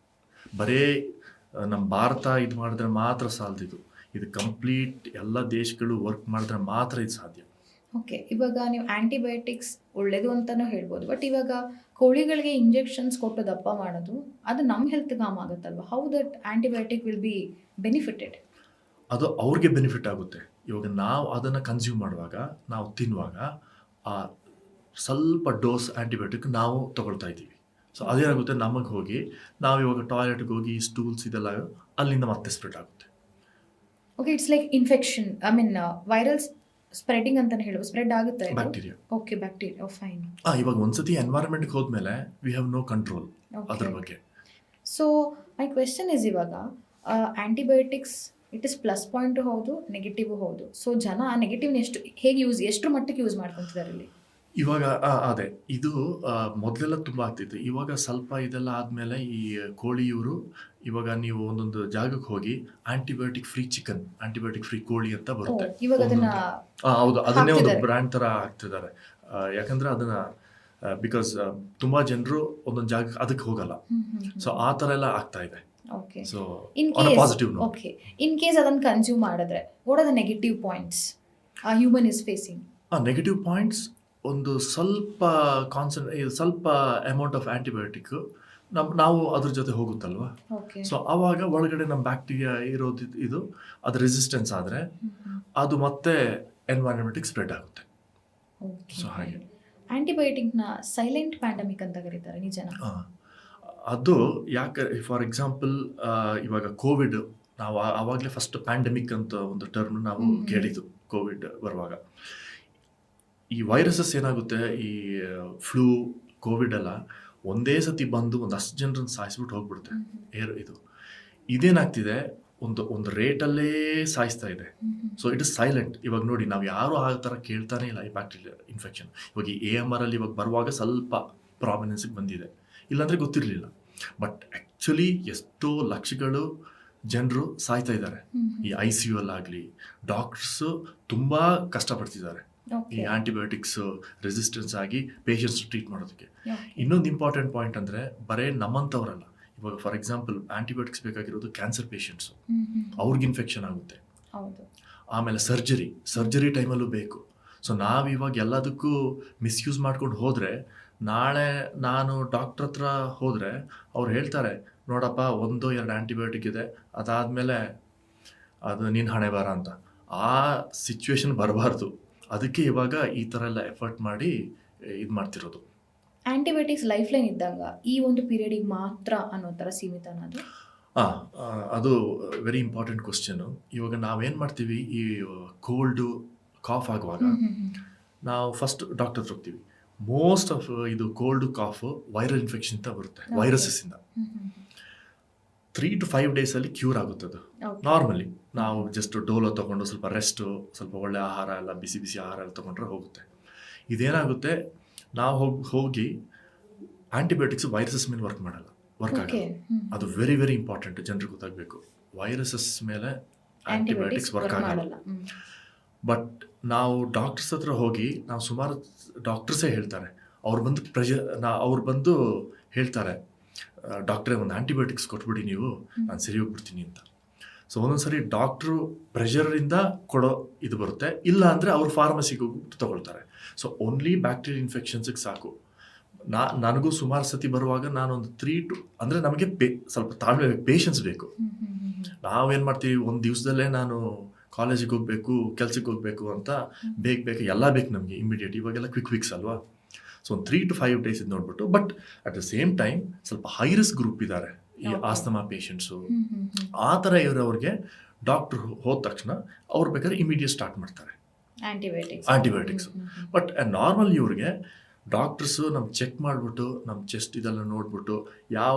ಬರೀ ನಮ್ಮ ಭಾರತ ಇದು ಮಾಡಿದ್ರೆ ಮಾತ್ರ ಸಾಲದಿದು, ಇದು ಕಂಪ್ಲೀಟ್ ಎಲ್ಲ ದೇಶಗಳು ವರ್ಕ್ ಮಾಡಿದ್ರೆ ಮಾತ್ರ ಇದು ಸಾಧ್ಯ. ಓಕೆ, ಇವಾಗ ನೀವು ಆ್ಯಂಟಿಬಯೋಟಿಕ್ಸ್ ಒಳ್ಳೇದು ಅಂತಲೂ ಹೇಳ್ಬೋದು, ಬಟ್ ಇವಾಗ ಕೋಳಿಗಳಿಗೆ ಇಂಜೆಕ್ಷನ್ಸ್ ಕೊಟ್ಟು ದಪ್ಪ ಮಾಡೋದು ಅದು ನಮ್ಮ ಹೆಲ್ತ್ಗೆ ಹಾರ್ಮ್ ಆಗುತ್ತಲ್ವ? How that antibiotic will be benefited? ಅದು ಅವ್ರಿಗೆ ಬೆನಿಫಿಟ್ ಆಗುತ್ತೆ. ಇವಾಗ ನಾವು ಅದನ್ನು ಕನ್ಸ್ಯೂಮ್ ಮಾಡುವಾಗ, ನಾವು ತಿನ್ನುವಾಗ ಆ ಸ್ವಲ್ಪ ಡೋಸ್ ಆ್ಯಂಟಿಬಯೋಟಿಕ್ ನಾವು ತೊಗೊಳ್ತಾ ಇದ್ದೀವಿ. ಸೊ ಅದೇನಾಗುತ್ತೆ, ನಮಗೆ ಹೋಗಿ ನಾವು ಇವಾಗ ಟಾಯ್ಲೆಟ್ಗೆ ಹೋಗಿ ಸ್ಟೂಲ್ಸ್ ಇದೆಲ್ಲ ಅಲ್ಲಿಂದ ಮತ್ತೆ ಸ್ಪ್ರೆಡ್ ಆಗುತ್ತೆ. Okay, it's like infection, I mean virals spreading ಅಂತಾನೆ ಹೇಳುವ, ಸ್ಪ್ರೆಡ್ ಆಗುತ್ತೆ ಬ್ಯಾಕ್ಟೀರಿಯಾ. Okay, bacteria, fine. ಇವಾಗ ಒಂದ್ಸತಿ ಎನ್ವೈರನ್ಮೆಂಟ್ಗೆ ಹೋದ್ಮೇಲೆ ವಿ ಹ್ಯಾವ್ ನೋ ಕಂಟ್ರೋಲ್ ಅದ್ರ ಬಗ್ಗೆ. ಸೊ ಮೈ ಕ್ವೆಶನ್ ಇಸ್, ಇವಾಗ antibiotics it is plus point ಹೌದು, ನೆಗೆಟಿವ್ ಹೌದು. ಸೊ ಜನ ನೆಗೆಟಿವ್ನ ಹೇಗೆ ಎಷ್ಟರ ಮಟ್ಟಕ್ಕೆ ಯೂಸ್ ಮಾಡ್ಕೊತಿದ್ದಾರೆ ಇಲ್ಲಿ? ಇವಾಗ ಅದೇ ಇದು ಮೊದಲೆಲ್ಲ ತುಂಬ ಆಗ್ತಿತ್ತು. ಇವಾಗ ಸ್ವಲ್ಪ ಇದೆಲ್ಲ ಆದಮೇಲೆ ಈ ಕೋಳಿಯವರು ಇವಾಗ ನೀವು ಒಂದೊಂದು ಜಾಗಕ್ಕೆ ಹೋಗಿ antibiotic free chicken, antibiotic free ಕೋಳಿ ಅಂತ ಬರುತ್ತೆ. ಇವಾಗ ಅದನ್ನ ಹೌದು, ಅದನ್ನೇ ಒಂದು ಹಾಕ್ತಿದ್ದಾರೆ. ಬ್ರ್ಯಾಂಡ್ ಥರ ಹಾಕ್ತಿದ್ದಾರೆ. ಯಾಕಂದ್ರೆ ಅದನ್ನ ಬಿಕಾಸ್ ತುಂಬ ಜನರು ಒಂದೊಂದು ಜಾಗಕ್ಕೆ ಅದಕ್ಕೆ ಹೋಗಲ್ಲ. ಸೊ ಆ ಥರ ಎಲ್ಲ ಆಗ್ತಾ ಇದೆ. Okay, so in on case positive note, okay, in case ಅದನ್ನು ಕನ್ಸ್ಯೂಮ್ ಮಾಡಿದ್ರೆ what are the negative points human is facing? Negative points ಒಂದು ಸ್ವಲ್ಪ ಸ್ವಲ್ಪ ಅಮೌಂಟ್ ಆಫ್ ಆ್ಯಂಟಿಬಯೋಟಿಕ್ ನಾವು ಅದ್ರ ಜೊತೆ ಹೋಗುತ್ತಲ್ವಾ. ಓಕೆ, ಸೊ ಆವಾಗ ಒಳಗಡೆ ನಮ್ಮ ಬ್ಯಾಕ್ಟೀರಿಯಾ ಇರೋದು ಇದು ಅದು ರೆಸಿಸ್ಟೆನ್ಸ್ ಆದರೆ ಅದು ಮತ್ತೆ ಎನ್ವೈರನ್ಮೆಂಟಿಗೆ ಸ್ಪ್ರೆಡ್ ಆಗುತ್ತೆ. ಸೊ ಹಾಗೆ ಆಂಟಿಬಯೋಟಿಕ್ನ ಸೈಲೆಂಟ್ ಪ್ಯಾಂಡಮಿಕ್ ಅಂತ ಕರೀತಾರೆ, ನಿಜನಾ? ಅದು ಯಾಕೆ, ಫಾರ್ ಎಕ್ಸಾಂಪಲ್ ಇವಾಗ ಕೋವಿಡ್, ನಾವು ಆವಾಗಲೇ ಫಸ್ಟ್ ಪ್ಯಾಂಡಮಿಕ್ ಅಂತ ಒಂದು ಟರ್ಮ್ ನಾವು ಕೇಳಿದ್ದು ಕೋವಿಡ್ ಬರುವಾಗ. ಈ ವೈರಸಸ್ ಏನಾಗುತ್ತೆ, ಈ ಫ್ಲೂ, ಕೋವಿಡ್ ಎಲ್ಲ ಒಂದೇ ಸತಿ ಬಂದು ಒಂದಷ್ಟು ಜನರನ್ನು ಸಾಯಿಸ್ಬಿಟ್ಟು ಹೋಗ್ಬಿಡುತ್ತೆ. ಇದೇನಾಗ್ತಿದೆ, ಒಂದು ರೇಟಲ್ಲೇ ಸಾಯಿಸ್ತಾ ಇದೆ. So it is silent. ಇವಾಗ ನೋಡಿ, ನಾವು ಯಾರು ಆ ಥರ ಕೇಳ್ತಾನೆ ಇಲ್ಲ ಈ ಬ್ಯಾಕ್ಟೀರಿಯಾ ಇನ್ಫೆಕ್ಷನ್. ಇವಾಗ ಈ AMR ಅಲ್ಲಿ ಇವಾಗ ಬರುವಾಗ ಸ್ವಲ್ಪ ಪ್ರಾಮಿನೆನ್ಸ್ಗೆ ಬಂದಿದೆ, ಇಲ್ಲಾಂದರೆ ಗೊತ್ತಿರಲಿಲ್ಲ. ಬಟ್ ಆ್ಯಕ್ಚುಲಿ ಎಷ್ಟೋ ಲಕ್ಷಗಳು ಜನರು ಸಾಯ್ತಾ ಇದ್ದಾರೆ. ಈ ICU ಅಲ್ಲಾಗಲಿ ಡಾಕ್ಟರ್ಸು ತುಂಬ ಕಷ್ಟಪಡ್ತಿದ್ದಾರೆ ಈ ಆ್ಯಂಟಿಬಯೋಟಿಕ್ಸ್ ರೆಸಿಸ್ಟೆನ್ಸ್ ಆಗಿ ಪೇಷಂಟ್ಸ್ ಟ್ರೀಟ್ ಮಾಡೋದಕ್ಕೆ. ಇನ್ನೊಂದು ಇಂಪಾರ್ಟೆಂಟ್ ಪಾಯಿಂಟ್ ಅಂದರೆ, ಬರೀ ನಮ್ಮಂಥವ್ರಲ್ಲ. ಇವಾಗ ಫಾರ್ ಎಕ್ಸಾಂಪಲ್ ಆ್ಯಂಟಿಬಯೋಟಿಕ್ಸ್ ಬೇಕಾಗಿರೋದು ಕ್ಯಾನ್ಸರ್ ಪೇಷಂಟ್ಸು, ಅವ್ರಿಗೆ ಇನ್ಫೆಕ್ಷನ್ ಆಗುತ್ತೆ. ಆಮೇಲೆ ಸರ್ಜರಿ ಟೈಮಲ್ಲೂ ಬೇಕು. ಸೊ ನಾವು ಇವಾಗ ಎಲ್ಲದಕ್ಕೂ ಮಿಸ್ಯೂಸ್ ಮಾಡ್ಕೊಂಡು ಹೋದರೆ, ನಾಳೆ ನಾನು ಡಾಕ್ಟ್ರ್ ಹತ್ರ ಹೋದರೆ ಅವ್ರು ಹೇಳ್ತಾರೆ, ನೋಡಪ್ಪ 1-2 ಆ್ಯಂಟಿಬಯೋಟಿಕ್ ಇದೆ, ಅದಾದಮೇಲೆ ಅದು ನಿನ್ನ ಹಣೆ ಬಾರ ಅಂತ. ಆ ಸಿಚುವೇಶನ್ ಬರಬಾರ್ದು. ಅದಕ್ಕೆ ಇವಾಗ ಈ ಥರ ಎಲ್ಲ ಎಫರ್ಟ್ ಮಾಡಿ ಇದು ಮಾಡ್ತಿರೋದು. ಆಂಟಿಬಯೋಟಿಕ್ಸ್ ಲೈಫ್ ಲೈನ್ ಇದ್ದಂಗ ಈ ಒಂದು ಪೀರಿಯಡಿಗೆ ಮಾತ್ರ ಅನ್ನೋ ಥರ ಸೀಮಿತ ಅನ್ನೋದು? ಅದು ವೆರಿ ಇಂಪಾರ್ಟೆಂಟ್ ಕ್ವಶನು. ಇವಾಗ ನಾವೇನು ಮಾಡ್ತೀವಿ, ಈ ಕೋಲ್ಡು ಕಾಫ್ ಆಗುವಾಗ ನಾವು ಫಸ್ಟ್ ಡಾಕ್ಟರ್ ಹತ್ರ ಹೋಗ್ತೀವಿ. ಮೋಸ್ಟ್ ಆಫ್ ಇದು ಕೋಲ್ಡು ಕಾಫು ವೈರಲ್ ಇನ್ಫೆಕ್ಷನ್ ಅಂತ ಬರುತ್ತೆ, ವೈರಸಸ್ಸಿಂದ. 3 to 5 ಡೇಸಲ್ಲಿ ಕ್ಯೂರ್ ಆಗುತ್ತದು. ನಾರ್ಮಲಿ ನಾವು ಜಸ್ಟ್ ಡೋಲೋ ತೊಗೊಂಡು ಸ್ವಲ್ಪ ರೆಸ್ಟು, ಸ್ವಲ್ಪ ಒಳ್ಳೆ ಆಹಾರ ಎಲ್ಲ, ಬಿಸಿ ಬಿಸಿ ಆಹಾರ ಎಲ್ಲ ತೊಗೊಂಡ್ರೆ ಹೋಗುತ್ತೆ. ಇದೇನಾಗುತ್ತೆ, ನಾವು ಹೋಗಿ ಆ್ಯಂಟಿಬಯೋಟಿಕ್ಸ್ ವೈರಸಸ್ ಮೇಲೆ ವರ್ಕ್ ಆಗಲ್ಲ. ಅದು ವೆರಿ ವೆರಿ ಇಂಪಾರ್ಟೆಂಟ್, ಜನರಿಗೆ ಗೊತ್ತಾಗಬೇಕು. ವೈರಸಸ್ ಮೇಲೆ ಆ್ಯಂಟಿಬಯೋಟಿಕ್ಸ್ ವರ್ಕ್ ಆಗಲ್ಲ. ಬಟ್ ನಾವು ಡಾಕ್ಟರ್ಸ್ ಹತ್ರ ಹೋಗಿ, ನಾವು ಸುಮಾರು ಡಾಕ್ಟರ್ಸೇ ಹೇಳ್ತಾರೆ, ಅವ್ರು ಬಂದು ಹೇಳ್ತಾರೆ, ಡಾಕ್ಟ್ರೇ ಒಂದು ಆ್ಯಂಟಿಬಯೋಟಿಕ್ಸ್ ಕೊಟ್ಬಿಡಿ ನೀವು, ನಾನು ಸರಿ ಹೋಗ್ಬಿಡ್ತೀನಿ ಅಂತ. ಸೊ ಒಂದೊಂದ್ಸರಿ ಡಾಕ್ಟ್ರು ಪ್ರೆಷರಿಂದ ಕೊಡೋ ಇದು ಬರುತ್ತೆ, ಇಲ್ಲ ಅಂದರೆ ಅವ್ರು ಫಾರ್ಮಸಿಗೆ ಹೋಗ್ಬಿಟ್ಟು ತೊಗೊಳ್ತಾರೆ. ಸೊ ಓನ್ಲಿ ಬ್ಯಾಕ್ಟೀರಿಯಲ್ ಇನ್ಫೆಕ್ಷನ್ಸಿಗೆ ಸಾಕು. ನನಗೂ ಸುಮಾರು ಸತಿ ಬರುವಾಗ ನಾನೊಂದು 3 to ಅಂದರೆ ನಮಗೆ ಸ್ವಲ್ಪ ತಾಳ್ಮೆ ಬೇಕು, ಪೇಷನ್ಸ್ ಬೇಕು. ನಾವೇನು ಮಾಡ್ತೀವಿ, ಒಂದು ದಿವಸದಲ್ಲೇ ನಾನು ಕಾಲೇಜಿಗೆ ಹೋಗಬೇಕು, ಕೆಲ್ಸಕ್ಕೆ ಹೋಗಬೇಕು ಅಂತ ಬೇಕು ಎಲ್ಲ ಬೇಕು ನಮಗೆ ಇಮಿಡಿಯೇಟ್. ಇವಾಗೆಲ್ಲ ಕ್ವಿಕ್ಸ್ ಅಲ್ವಾ. ಸೊ ಒಂದು 3 to 5 ಡೇಸ್ ಇದು ನೋಡ್ಬಿಟ್ಟು, but at the same time ಸ್ವಲ್ಪ ಹೈ ರಿಸ್ಕ್ ಗ್ರೂಪ್ ಇದ್ದಾರೆ ಈ Okay. ಆಸ್ತಮಾ ಪೇಷಂಟ್ಸು ಹ್ಮ್. ಆ ಥರ ಇರೋರಿಗೆ ಡಾಕ್ಟ್ರು ಹೋದ ತಕ್ಷಣ ಅವ್ರು ಬೇಕಾದ್ರೆ ಇಮಿಡಿಯೇಟ್ ಸ್ಟಾರ್ಟ್ ಮಾಡ್ತಾರೆ ಆಂಟಿಬಯೋಟಿಕ್ಸ್. ಆಂಟಿಬಯೋಟಿಕ್ಸ್. ಬಟ್ ನಾರ್ಮಲ್ ಇವ್ರಿಗೆ ಡಾಕ್ಟರ್ಸು ನಮ್ಗೆ ಚೆಕ್ ಮಾಡಿಬಿಟ್ಟು ನಮ್ಮ ಚೆಸ್ಟ್ ಇದೆಲ್ಲ ನೋಡ್ಬಿಟ್ಟು ಯಾವ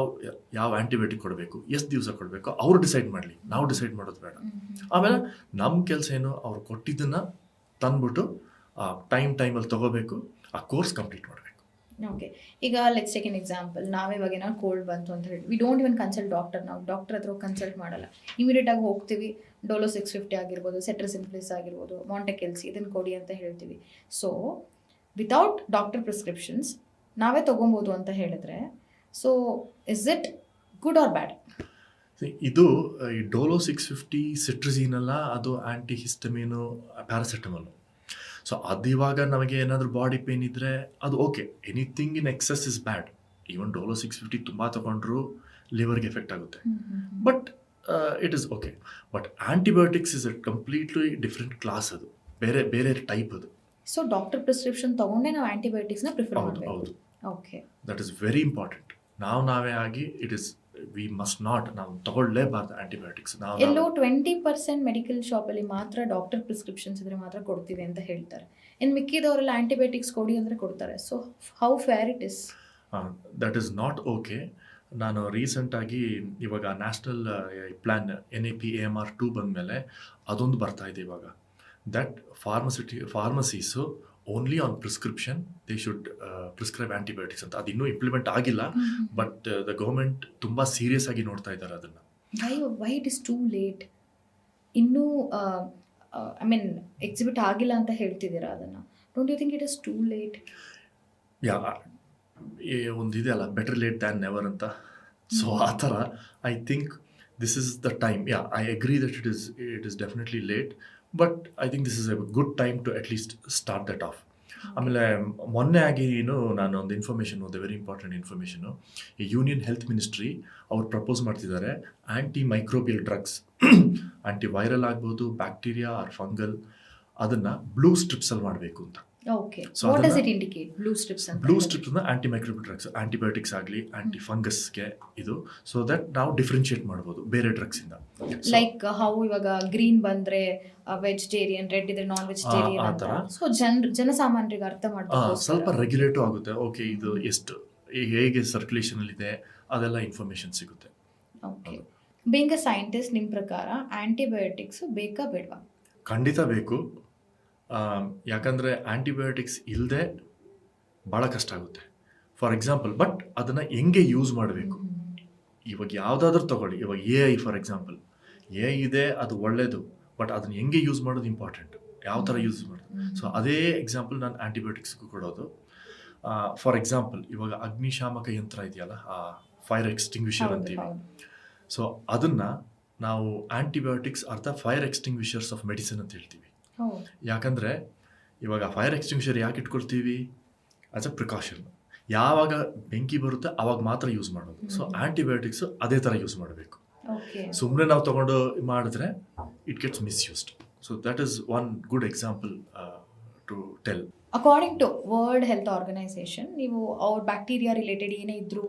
ಯಾವ ಆಂಟಿಬಯೋಟಿಕ್ ಕೊಡಬೇಕು, ಎಷ್ಟು ದಿವಸ ಕೊಡಬೇಕು ಅವ್ರು ಡಿಸೈಡ್ ಮಾಡಲಿ, ನಾವು ಡಿಸೈಡ್ ಮಾಡೋದು ಬೇಡ. ಆಮೇಲೆ ನಮ್ಮ ಕೆಲಸ ಏನು, ಅವ್ರು ಕೊಟ್ಟಿದ್ದನ್ನು ತಂದ್ಬಿಟ್ಟು ಟೈಮಲ್ಲಿ ತೊಗೋಬೇಕು, ಆ ಕೋರ್ಸ್ ಕಂಪ್ಲೀಟ್ ಮಾಡಬೇಕು. ಓಕೆ. ಈಗ ಲೆಟ್ಸ್ ಟೇಕ್ ಎನ್ ಎಕ್ಸಾಂಪಲ್. ನಾವೇ ಇವಾಗ ಏನೋ ಕೋಲ್ಡ್ ಬಂತು ಅಂತ ಹೇಳಿ we don't even consult doctor. ನಾವು ಡಾಕ್ಟರ್ ಹತ್ರ ಕನ್ಸಲ್ಟ್ ಮಾಡಲ್ಲ, ಇಮಿಡಿಯೇಟ್ ಆಗಿ ಹೋಗ್ತೀವಿ. ಡೋಲೋ 650 ಆಗಿರ್ಬೋದು, ಸೆಟ್ರಸಿನ್ಫ್ಲಿಸ್ ಆಗಿರ್ಬೋದು, ಮಾಂಟೆಕೆಲ್ಸಿ ಇದನ್ನು ಕೊಡಿ ಅಂತ ಹೇಳ್ತೀವಿ. ಸೊ ವಿತೌಟ್ ಡಾಕ್ಟರ್ ಪ್ರಿಸ್ಕ್ರಿಪ್ಷನ್ಸ್ ನಾವೇ ತೊಗೊಬೋದು ಅಂತ ಹೇಳಿದ್ರೆ, so is it good or bad? ಇದು ಈ ಡೋಲೋ 650 ಸಿಟ್ರಜಿನೆಲ್ಲ ಅದು ಆ್ಯಂಟಿ ಹಿಸ್ಟಮೀನು, ಪ್ಯಾರಾಸೆಟಮಲ್. ಸೊ ಅದು ಇವಾಗ ನಮಗೆ ಏನಾದರೂ ಬಾಡಿ ಪೇನ್ ಇದ್ದರೆ ಅದು okay. Anything in excess is bad. Even Dolo 650 ತುಂಬ ತೊಗೊಂಡ್ರು ಲಿವರ್ಗೆ ಎಫೆಕ್ಟ್ ಆಗುತ್ತೆ. But it is okay. But antibiotics is a completely different class. ಅದು ಬೇರೆ ಬೇರೆ ಟೈಪ್. ಅದು ಸೊ ಡಾಕ್ಟರ್ ಪ್ರಿಸ್ಕ್ರಿಪ್ಷನ್ ತೊಗೊಂಡೇ ನಾವು ಆಂಟಿಬಯೋಟಿಕ್ಸ್ನ ಪ್ರಿಫರ್ ಹೌದು ಮಾಡಬೇಕು. ಹೌದು, okay. That is very important. ನಾವೇ ಆಗಿ it is we must not, ನಾವು ತಗೊಳ್ಳೇಬಾರ್ದು ಆಂಟಿಬಯೋಟಿಕ್ಸ್. ಎಲ್ಲೋ 20% ಮೆಡಿಕಲ್ ಶಾಪಲ್ಲಿ ಮಾತ್ರ ಡಾಕ್ಟರ್ ಪ್ರಿಸ್ಕ್ರಿಪ್ಷನ್ಸ್ ಇದ್ರೆ ಮಾತ್ರ ಕೊಡ್ತೀವಿ ಅಂತ ಹೇಳ್ತಾರೆ. ಇನ್ನು ಮಿಕ್ಕಿದವರೆಲ್ಲ ಆಂಟಿಬಯೋಟಿಕ್ಸ್ ಕೊಡಿ ಅಂದರೆ ಕೊಡ್ತಾರೆ. So how fair it is? That is not okay. ನಾನು ರೀಸೆಂಟಾಗಿ ಇವಾಗ ನ್ಯಾಷನಲ್ ಪ್ಲ್ಯಾನ್ NAP AMR 2 ಬಂದಮೇಲೆ ಅದೊಂದು ಬರ್ತಾ ಇದೆ ಇವಾಗ, that pharmacies only on prescription they should prescribe antibiotics ಅಂತ. ಅದು ಇನ್ನೂ ಇಂಪ್ಲಿಮೆಂಟ್ ಆಗಿಲ್ಲ, ಬಟ್ ದ ಗೌರ್ಮೆಂಟ್ ತುಂಬ ಸೀರಿಯಸ್ ಆಗಿ ನೋಡ್ತಾ ಇದ್ದಾರೆ ಅದನ್ನು. Why it is too late? ಇನ್ನೂ ಐ ಮೀನ್ ಎಕ್ಸಿಬಿಟ್ ಆಗಿಲ್ಲ ಅಂತ ಹೇಳ್ತಿದ್ದೀರಾ ಅದನ್ನು. Don't you think it is too late? Yeah, ಒಂದಿದೆ ಅಲ್ಲ, ಬೆಟರ್ ಲೇಟ್ ದ್ಯಾನ್ ನೆವರ್ ಅಂತ. ಸೊ ಆ ಥರ I think this is the time. Yeah, I agree that it is definitely late, but I think this is a good time to at least start that off. ಆಮೇಲೆ ಮೊನ್ನೆ ಆಗಿ ನಾನು ಒಂದು information ಓದಿದೆ, very important information. ಈ union health ministry ಅವ್ರು propose ಮಾಡ್ತಿದ್ದಾರೆ anti microbial drugs, anti viral ಆಗ್ಬೋದು, ಬ್ಯಾಕ್ಟೀರಿಯಾ ಆರ್ ಫಂಗಲ್, ಅದನ್ನು ಬ್ಲೂ ಸ್ಟ್ರಿಪ್ಸಲ್ಲಿ ಮಾಡಬೇಕು ಅಂತ. ಓಕೆ. So ವಾಟ್ ಡಸ್ ಅದನ್ನ- ಇಟ್ ಇಂಡಿಕೇಟ್ ಬ್ಲೂ ಸ್ಟ್ರಿಪ್ಸ್ ಅಂತ? ಬ್ಲೂ ಸ್ಟ್ರಿಪ್ಸ್ ಅಂದರೆ ಆ್ಯಂಟಿ ಮೈಕ್ರೋಬಿಯಲ್ ಡ್ರಗ್ಸ್, ಆ್ಯಂಟಿಬಯೋಟಿಕ್ಸ್ ಆಗಲಿ ಆ್ಯಂಟಿ ಫಂಗಸ್ಗೆ ಇದು, ಸೊ ದಟ್ ನಾವು ಡಿಫ್ರೆನ್ಶಿಯೇಟ್ ಮಾಡ್ಬೋದು ಬೇರೆ ಡ್ರಗ್ಸಿಂದ. ಲೈಕ್ ಹೌ ಇವಾಗ ಗ್ರೀನ್ ಬಂದ್ರೆ ವೆಜಿಟೇರಿಯನ್, ರೆಡ್ ಇದ್ರೆ ನಾನ್ ವೆಜಿಟೇರಿಯನ್ ಆ ಅಂತ. ಥರ. ಸೊ ಜನಸಾಮಾನ್ಯರಿಗೆ ಅರ್ಥ ಮಾಡ್ಬೇಕು. ಸ್ವಲ್ಪ ರೆಗ್ಯುಲೇಟು ಆಗುತ್ತೆ. ಓಕೆ, ಇದು ಎಷ್ಟು ಹೇಗೆ ಸರ್ಕ್ಯುಲೇಷನಲ್ಲಿದೆ ಅದೆಲ್ಲ ಇನ್ಫಾರ್ಮೇಷನ್ ಸಿಗುತ್ತೆ. ಓಕೆ. ಬೀಂಗ್ ಅ ಸೈಂಟಿಸ್ಟ್, ನಿಮ್ಮ ಪ್ರಕಾರ ಆಂಟಿಬಯೋಟಿಕ್ಸ್ ಬೇಕಾ ಬೇಡವಾ? ಖಂಡಿತ ಬೇಕು. ಯಾಕಂದರೆ ಆ್ಯಂಟಿಬಯೋಟಿಕ್ಸ್ ಇಲ್ಲದೆ ಭಾಳ ಕಷ್ಟ ಆಗುತ್ತೆ. ಫಾರ್ ಎಕ್ಸಾಂಪಲ್, ಬಟ್ ಅದನ್ನು ಹೆಂಗೆ ಯೂಸ್ ಮಾಡಬೇಕು. ಇವಾಗ ಯಾವುದಾದ್ರೂ ತಗೊಳ್ಳಿ, ಇವಾಗ AI ಫಾರ್ ಎಕ್ಸಾಂಪಲ್, AI ಇದೆ, ಅದು ಒಳ್ಳೆಯದು, ಬಟ್ ಅದನ್ನು ಹೆಂಗೆ ಯೂಸ್ ಮಾಡೋದು ಇಂಪಾರ್ಟೆಂಟ್, ಯಾವ ಥರ ಯೂಸ್ ಮಾಡೋದು. ಸೊ ಅದೇ ಎಕ್ಸಾಂಪಲ್ ನಾನು ಆ್ಯಂಟಿಬಯೋಟಿಕ್ಸ್ಗೂ ಕೊಡೋದು. ಫಾರ್ ಎಕ್ಸಾಂಪಲ್, ಇವಾಗ ಅಗ್ನಿಶಾಮಕ ಯಂತ್ರ ಇದೆಯಲ್ಲ, ಫೈರ್ ಎಕ್ಸ್ಟಿಂಗ್ವಿಷರ್ ಅಂತೀವಿ. ಸೊ ಅದನ್ನು ನಾವು ಆ್ಯಂಟಿಬಯೋಟಿಕ್ಸ್ ಅರ್ಥ ಫೈರ್ ಎಕ್ಸ್ಟಿಂಗ್ವಿಷರ್ಸ್ ಆಫ್ ಮೆಡಿಸಿನ್ ಅಂತ ಹೇಳ್ತೀವಿ. ಯಾಕಂದರೆ ಇವಾಗ ಫೈರ್ ಎಕ್ಸ್ಟಿಂಗ್ವಿಷರ್ ಯಾಕೆ ಇಟ್ಕೊಳ್ತೀವಿ? As a precaution. ಯಾವಾಗ ಬೆಂಕಿ ಬರುತ್ತೆ ಆವಾಗ ಮಾತ್ರ ಯೂಸ್ ಮಾಡೋದು. ಸೊ ಆ್ಯಂಟಿಬಯೋಟಿಕ್ಸು ಅದೇ ಥರ ಯೂಸ್ ಮಾಡಬೇಕು. ಓಕೆ. ಸುಮ್ಮನೆ ನಾವು ತೊಗೊಂಡು ಮಾಡಿದ್ರೆ it gets misused. So that is one good example to tell. According to World Health Organisation, ನೀವು ಅವ್ರ ಬ್ಯಾಕ್ಟೀರಿಯಾ ರಿಲೇಟೆಡ್ ಏನೇ ಇದ್ರೂ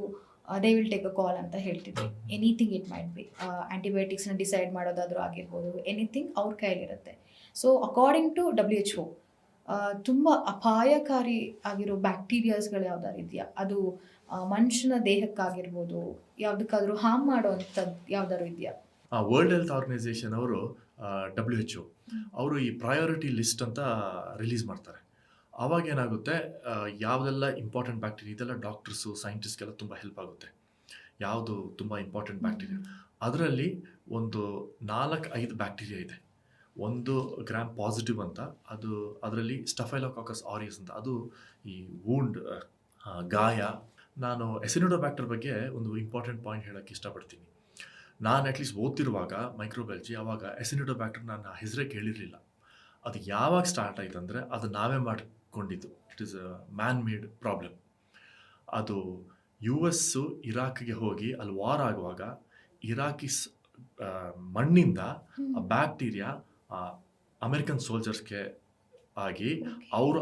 they will take a call ಅಂತ ಹೇಳ್ತಿದ್ವಿ. ಎನಿಥಿಂಗ್ ಇಟ್ ಮೈಟ್ ಬಿ, ಆಂಟಿಬಯೋಟಿಕ್ಸ್ನ ಡಿಸೈಡ್ ಮಾಡೋದಾದರೂ ಆಗಿರ್ಬೋದು, ಎನಿಥಿಂಗ್ ಅವ್ರ ಕೈಲಿರುತ್ತೆ. ಸೊ ಅಕಾರ್ಡಿಂಗ್ ಟು WHO ತುಂಬ ಅಪಾಯಕಾರಿ ಆಗಿರೋ ಬ್ಯಾಕ್ಟೀರಿಯಾಸ್ಗಳು ಯಾವ್ದಾರು ಇದೆಯಾ? ಅದು ಮನುಷ್ಯನ ದೇಹಕ್ಕಾಗಿರ್ಬೋದು, ಯಾವುದಕ್ಕಾದ್ರೂ ಹಾರ್ಮ್ ಮಾಡೋವಂಥದ್ದು ಯಾವ್ದಾದ್ರು ಇದೆಯಾ? ವರ್ಲ್ಡ್ ಹೆಲ್ತ್ ಆರ್ಗನೈಸೇಷನ್ ಅವರು WHO ಅವರು ಈ ಪ್ರಯಾರಿಟಿ ಲಿಸ್ಟ್ ಅಂತ ರಿಲೀಸ್ ಮಾಡ್ತಾರೆ. ಆವಾಗ ಏನಾಗುತ್ತೆ, ಯಾವುದೆಲ್ಲ ಇಂಪಾರ್ಟೆಂಟ್ ಬ್ಯಾಕ್ಟೀರಿಯಾ ಇದೆಲ್ಲ ಡಾಕ್ಟರ್ಸು ಸೈಂಟಿಸ್ಟ್ಗೆಲ್ಲ ತುಂಬ ಹೆಲ್ಪ್ ಆಗುತ್ತೆ. ಯಾವುದು ತುಂಬ ಇಂಪಾರ್ಟೆಂಟ್ ಬ್ಯಾಕ್ಟೀರಿಯಾ, ಅದರಲ್ಲಿ ಒಂದು 4-5 ಬ್ಯಾಕ್ಟೀರಿಯಾ ಇದೆ. ಒಂದು ಗ್ರಾಮ್ ಪಾಸಿಟಿವ್ ಅಂತ, ಅದರಲ್ಲಿ ಸ್ಟಫೈಲೋಕಾಕಸ್ ಆರಿಯಸ್ ಅಂತ, ಅದು ಈ ವೂಂಡ್, ಗಾಯ. ನಾನು ಎಸಿನೋಡೋಬ್ಯಾಕ್ಟರ್ ಬಗ್ಗೆ ಒಂದು ಇಂಪಾರ್ಟೆಂಟ್ ಪಾಯಿಂಟ್ ಹೇಳೋಕ್ಕೆ ಇಷ್ಟಪಡ್ತೀನಿ. ನಾನು ಅಟ್ಲೀಸ್ಟ್ ಓದ್ತಿರುವಾಗ ಮೈಕ್ರೋಬಯಾಲಜಿ, ಆವಾಗ ಎಸಿನೋಡೋಬ್ಯಾಕ್ಟರ್ ನಾನು ಹೆಸರೇ ಕೇಳಿರಲಿಲ್ಲ. ಅದು ಯಾವಾಗ ಸ್ಟಾರ್ಟ್ ಆಯ್ತು ಅಂದರೆ ಅದು ನಾವೇ ಮಾಡಿಕೊಂಡಿದ್ದು. It is a man made problem. ಅದು US ಇರಾಕ್ಗೆ ಹೋಗಿ ಅಲ್ಲಿ ವಾರ್ ಆಗುವಾಗ ಇರಾಕಿಸ್ ಮಣ್ಣಿಂದ ಆ ಬ್ಯಾಕ್ಟೀರಿಯಾ ಅಮೆರಿಕನ್ ಸೋಲ್ಜರ್ಸ್ಗೆ ಆಗಿ ಅವರು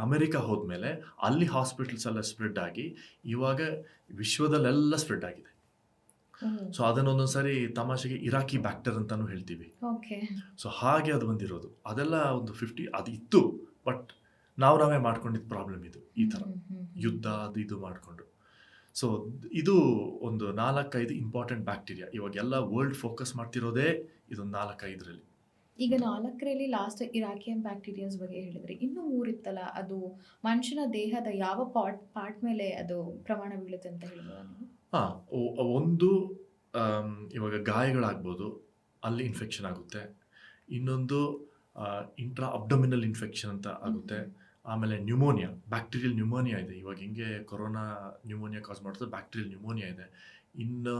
ಅಮೆರಿಕ ಹೋದ್ಮೇಲೆ ಅಲ್ಲಿ ಹಾಸ್ಪಿಟಲ್ಸ್ ಎಲ್ಲ ಸ್ಪ್ರೆಡ್ ಆಗಿ ಇವಾಗ ವಿಶ್ವದಲ್ಲೆಲ್ಲ ಸ್ಪ್ರೆಡ್ ಆಗಿದೆ. ಸೊ ಅದನ್ನ ಒಂದೊಂದು ಸಾರಿ ತಮಾಷೆಗೆ ಇರಾಕಿ ಬ್ಯಾಕ್ಟರ್ ಅಂತಾನು ಹೇಳ್ತೀವಿ. ಓಕೆ. ಸೊ ಹಾಗೆ ಅದು ಬಂದಿರೋದು. ಅದೆಲ್ಲ ಒಂದು 50 ಅದು ಇತ್ತು. ಬಟ್ ನಾವೇ ಮಾಡ್ಕೊಂಡಿದ್ದ ಪ್ರಾಬ್ಲಮ್ ಇದು. ಈ ಥರ ಯುದ್ಧ ಅದು ಇದು ಮಾಡಿಕೊಂಡು. ಸೊ ಇದು ಒಂದು 4-5 ಇಂಪಾರ್ಟೆಂಟ್ ಬ್ಯಾಕ್ಟೀರಿಯಾ. ಇವಾಗೆಲ್ಲ ವರ್ಲ್ಡ್ ಫೋಕಸ್ ಮಾಡ್ತಿರೋದೇ ಇದೊಂದು 4-5ರಲ್ಲಿ. ಈಗ 4ರಲ್ಲಿ ಲಾಸ್ಟ್ ಇರಾಕಿಯನ್ ಬ್ಯಾಕ್ಟೀರಿಯಾಸ್ ಬಗ್ಗೆ ಹೇಳಿದ್ರಿ. ಇನ್ನೂ 3 ಇತ್ತಲ್ಲ, ಅದು ಮನುಷ್ಯನ ದೇಹದ ಯಾವ ಪಾರ್ಟ್ ಮೇಲೆ ಅದು ಪ್ರಮಾಣ ಬೀಳುತ್ತೆ ಅಂತ ಹೇಳ್ಬೋದಾ ನೀವು? ಹಾಂ, ಒಂದು ಇವಾಗ ಗಾಯಗಳಾಗ್ಬೋದು, ಅಲ್ಲಿ ಇನ್ಫೆಕ್ಷನ್ ಆಗುತ್ತೆ. ಇನ್ನೊಂದು ಇಂಟ್ರಾ ಅಬ್ಡಮಿನಲ್ ಇನ್ಫೆಕ್ಷನ್ ಅಂತ ಆಗುತ್ತೆ. ಆಮೇಲೆ ನ್ಯೂಮೋನಿಯಾ, ಬ್ಯಾಕ್ಟೀರಿಯಲ್ ನ್ಯೂಮೋನಿಯಾ ಇದೆ. ಇವಾಗ ಹಿಂಗೆ ಕೊರೋನಾ ನ್ಯೂಮೋನಿಯಾ ಕಾಸ್ ಮಾಡ್ತದೆ, ಬ್ಯಾಕ್ಟೀರಿಯಲ್ ನ್ಯೂಮೋನಿಯಾ ಇದೆ. ಇನ್ನು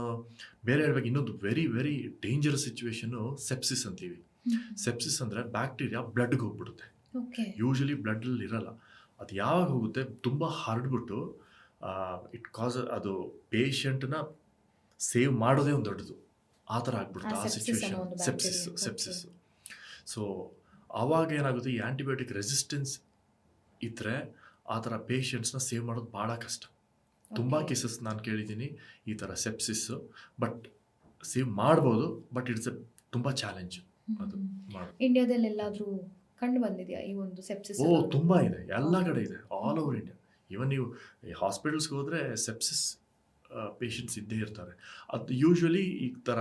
ಬೇರೆ ಹೇಳ್ಬೇಕು, ಇನ್ನೊಂದು very very dangerous situation sepsis ಅಂತೀವಿ. ಸೆಪ್ಸಿಸ್ ಅಂದರೆ ಬ್ಯಾಕ್ಟೀರಿಯಾ ಬ್ಲಡ್ಗೆ ಹೋಗ್ಬಿಡುತ್ತೆ. ಓಕೆ. ಯೂಶಲಿ ಬ್ಲಡ್ಡಲ್ಲಿ ಇರಲ್ಲ. ಅದು ಯಾವಾಗ ಹೋಗುತ್ತೆ, ತುಂಬ ಹರಡ್ಬಿಟ್ಟು ಅದು ಪೇಷಂಟ್ನ ಸೇವ್ ಮಾಡೋದೇ ಒಂದು ದೊಡ್ಡದು. ಆ ಥರ ಆಗ್ಬಿಡುತ್ತೆ ಆ ಸಿಚುವೇಶನ್. ಸೆಪ್ಸಿಸ್. ಸೊ ಆವಾಗ ಏನಾಗುತ್ತೆ, ಈ ಆ್ಯಂಟಿಬಯೋಟಿಕ್ ರೆಸಿಸ್ಟೆನ್ಸ್ ಇದ್ದರೆ ಆ ಥರ ಪೇಷಂಟ್ಸ್ನ ಸೇವ್ ಮಾಡೋದು ಭಾಳ ಕಷ್ಟ. ತುಂಬ ಕೇಸಸ್ ನಾನು ಕೇಳಿದ್ದೀನಿ ಈ ಥರ ಸೆಪ್ಸಿಸ್ಸು. ಬಟ್ ಸೇವ್ ಮಾಡ್ಬೋದು, ಬಟ್ ಇಟ್ಸ್ ತುಂಬ ಚಾಲೆಂಜ್ ಅದು ಮಾಡೋದು. ಇಂಡಿಯಾದಲ್ಲಿ ಎಲ್ಲಾದರೂ ಕಂಡು ಬಂದಿದೆಯಾ ಈ ಒಂದು ಸೆಪ್ಸಿಸ್? ತುಂಬ ಇದೆ, ಎಲ್ಲ ಕಡೆ ಇದೆ, ಆಲ್ ಓವರ್ ಇಂಡಿಯಾ. ಈವನ್ ನೀವು ಹಾಸ್ಪಿಟಲ್ಸ್ಗೆ ಹೋದರೆ ಸೆಪ್ಸಿಸ್ ಪೇಷಂಟ್ಸ್ ಇದ್ದೇ ಇರ್ತಾರೆ. ಅದು ಯೂಶ್ವಲಿ ಈ ಥರ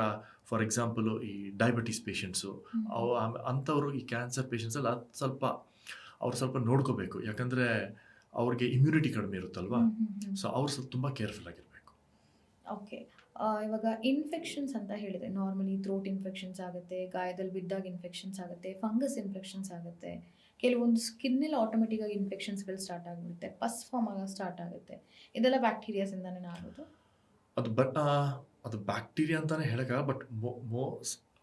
ಫಾರ್ ಎಕ್ಸಾಂಪಲು ಈ ಡಯಾಬಿಟಿಸ್ ಪೇಷಂಟ್ಸು ಅಂಥವ್ರು, ಈ ಕ್ಯಾನ್ಸರ್ ಪೇಷಂಟ್ಸಲ್ಲಿ ಅದು ಅವ್ರು ಸ್ವಲ್ಪ ನೋಡ್ಕೋಬೇಕು. ಯಾಕಂದರೆ ಅವ್ರಿಗೆ ಇಮ್ಯುನಿಟಿ ಕಡಿಮೆ ಇರುತ್ತಲ್ವಾ. ಸೊ ಅವ್ರು ಸ್ವಲ್ಪ ತುಂಬ ಕೇರ್ಫುಲ್ ಆಗಿರಬೇಕು. ಓಕೆ. ಇವಾಗ ಇನ್ಫೆಕ್ಷನ್ಸ್ ಅಂತ ಹೇಳಿದೆ, ನಾರ್ಮಲಿ ಥ್ರೋಟ್ ಇನ್ಫೆಕ್ಷನ್ಸ್ ಆಗುತ್ತೆ, ಗಾಯದಲ್ಲಿ ಬಿದ್ದಾಗ ಇನ್ಫೆಕ್ಷನ್ಸ್ ಆಗುತ್ತೆ, ಫಂಗಸ್ ಇನ್ಫೆಕ್ಷನ್ಸ್ ಆಗುತ್ತೆ, ಕೆಲವೊಂದು ಸ್ಕಿನ್ನಲ್ಲಿ ಆಟೋಮೆಟಿಕ್ಕಾಗಿ ಇನ್ಫೆಕ್ಷನ್ಸ್ಗಳು ಸ್ಟಾರ್ಟ್ ಆಗಿಬಿಡುತ್ತೆ, ಪಸ್ ಫಾರ್ಮ್ ಆಗ ಸ್ಟಾರ್ಟ್ ಆಗುತ್ತೆ. ಇದೆಲ್ಲ ಬ್ಯಾಕ್ಟೀರಿಯಾಸಿಂದನೇ ಆಗೋದು. ಅದು ಬ್ಯಾಕ್ಟೀರಿಯಾ ಅಂತಲೇ ಹೇಳೋಕ್ಕಾಗ. ಬಟ್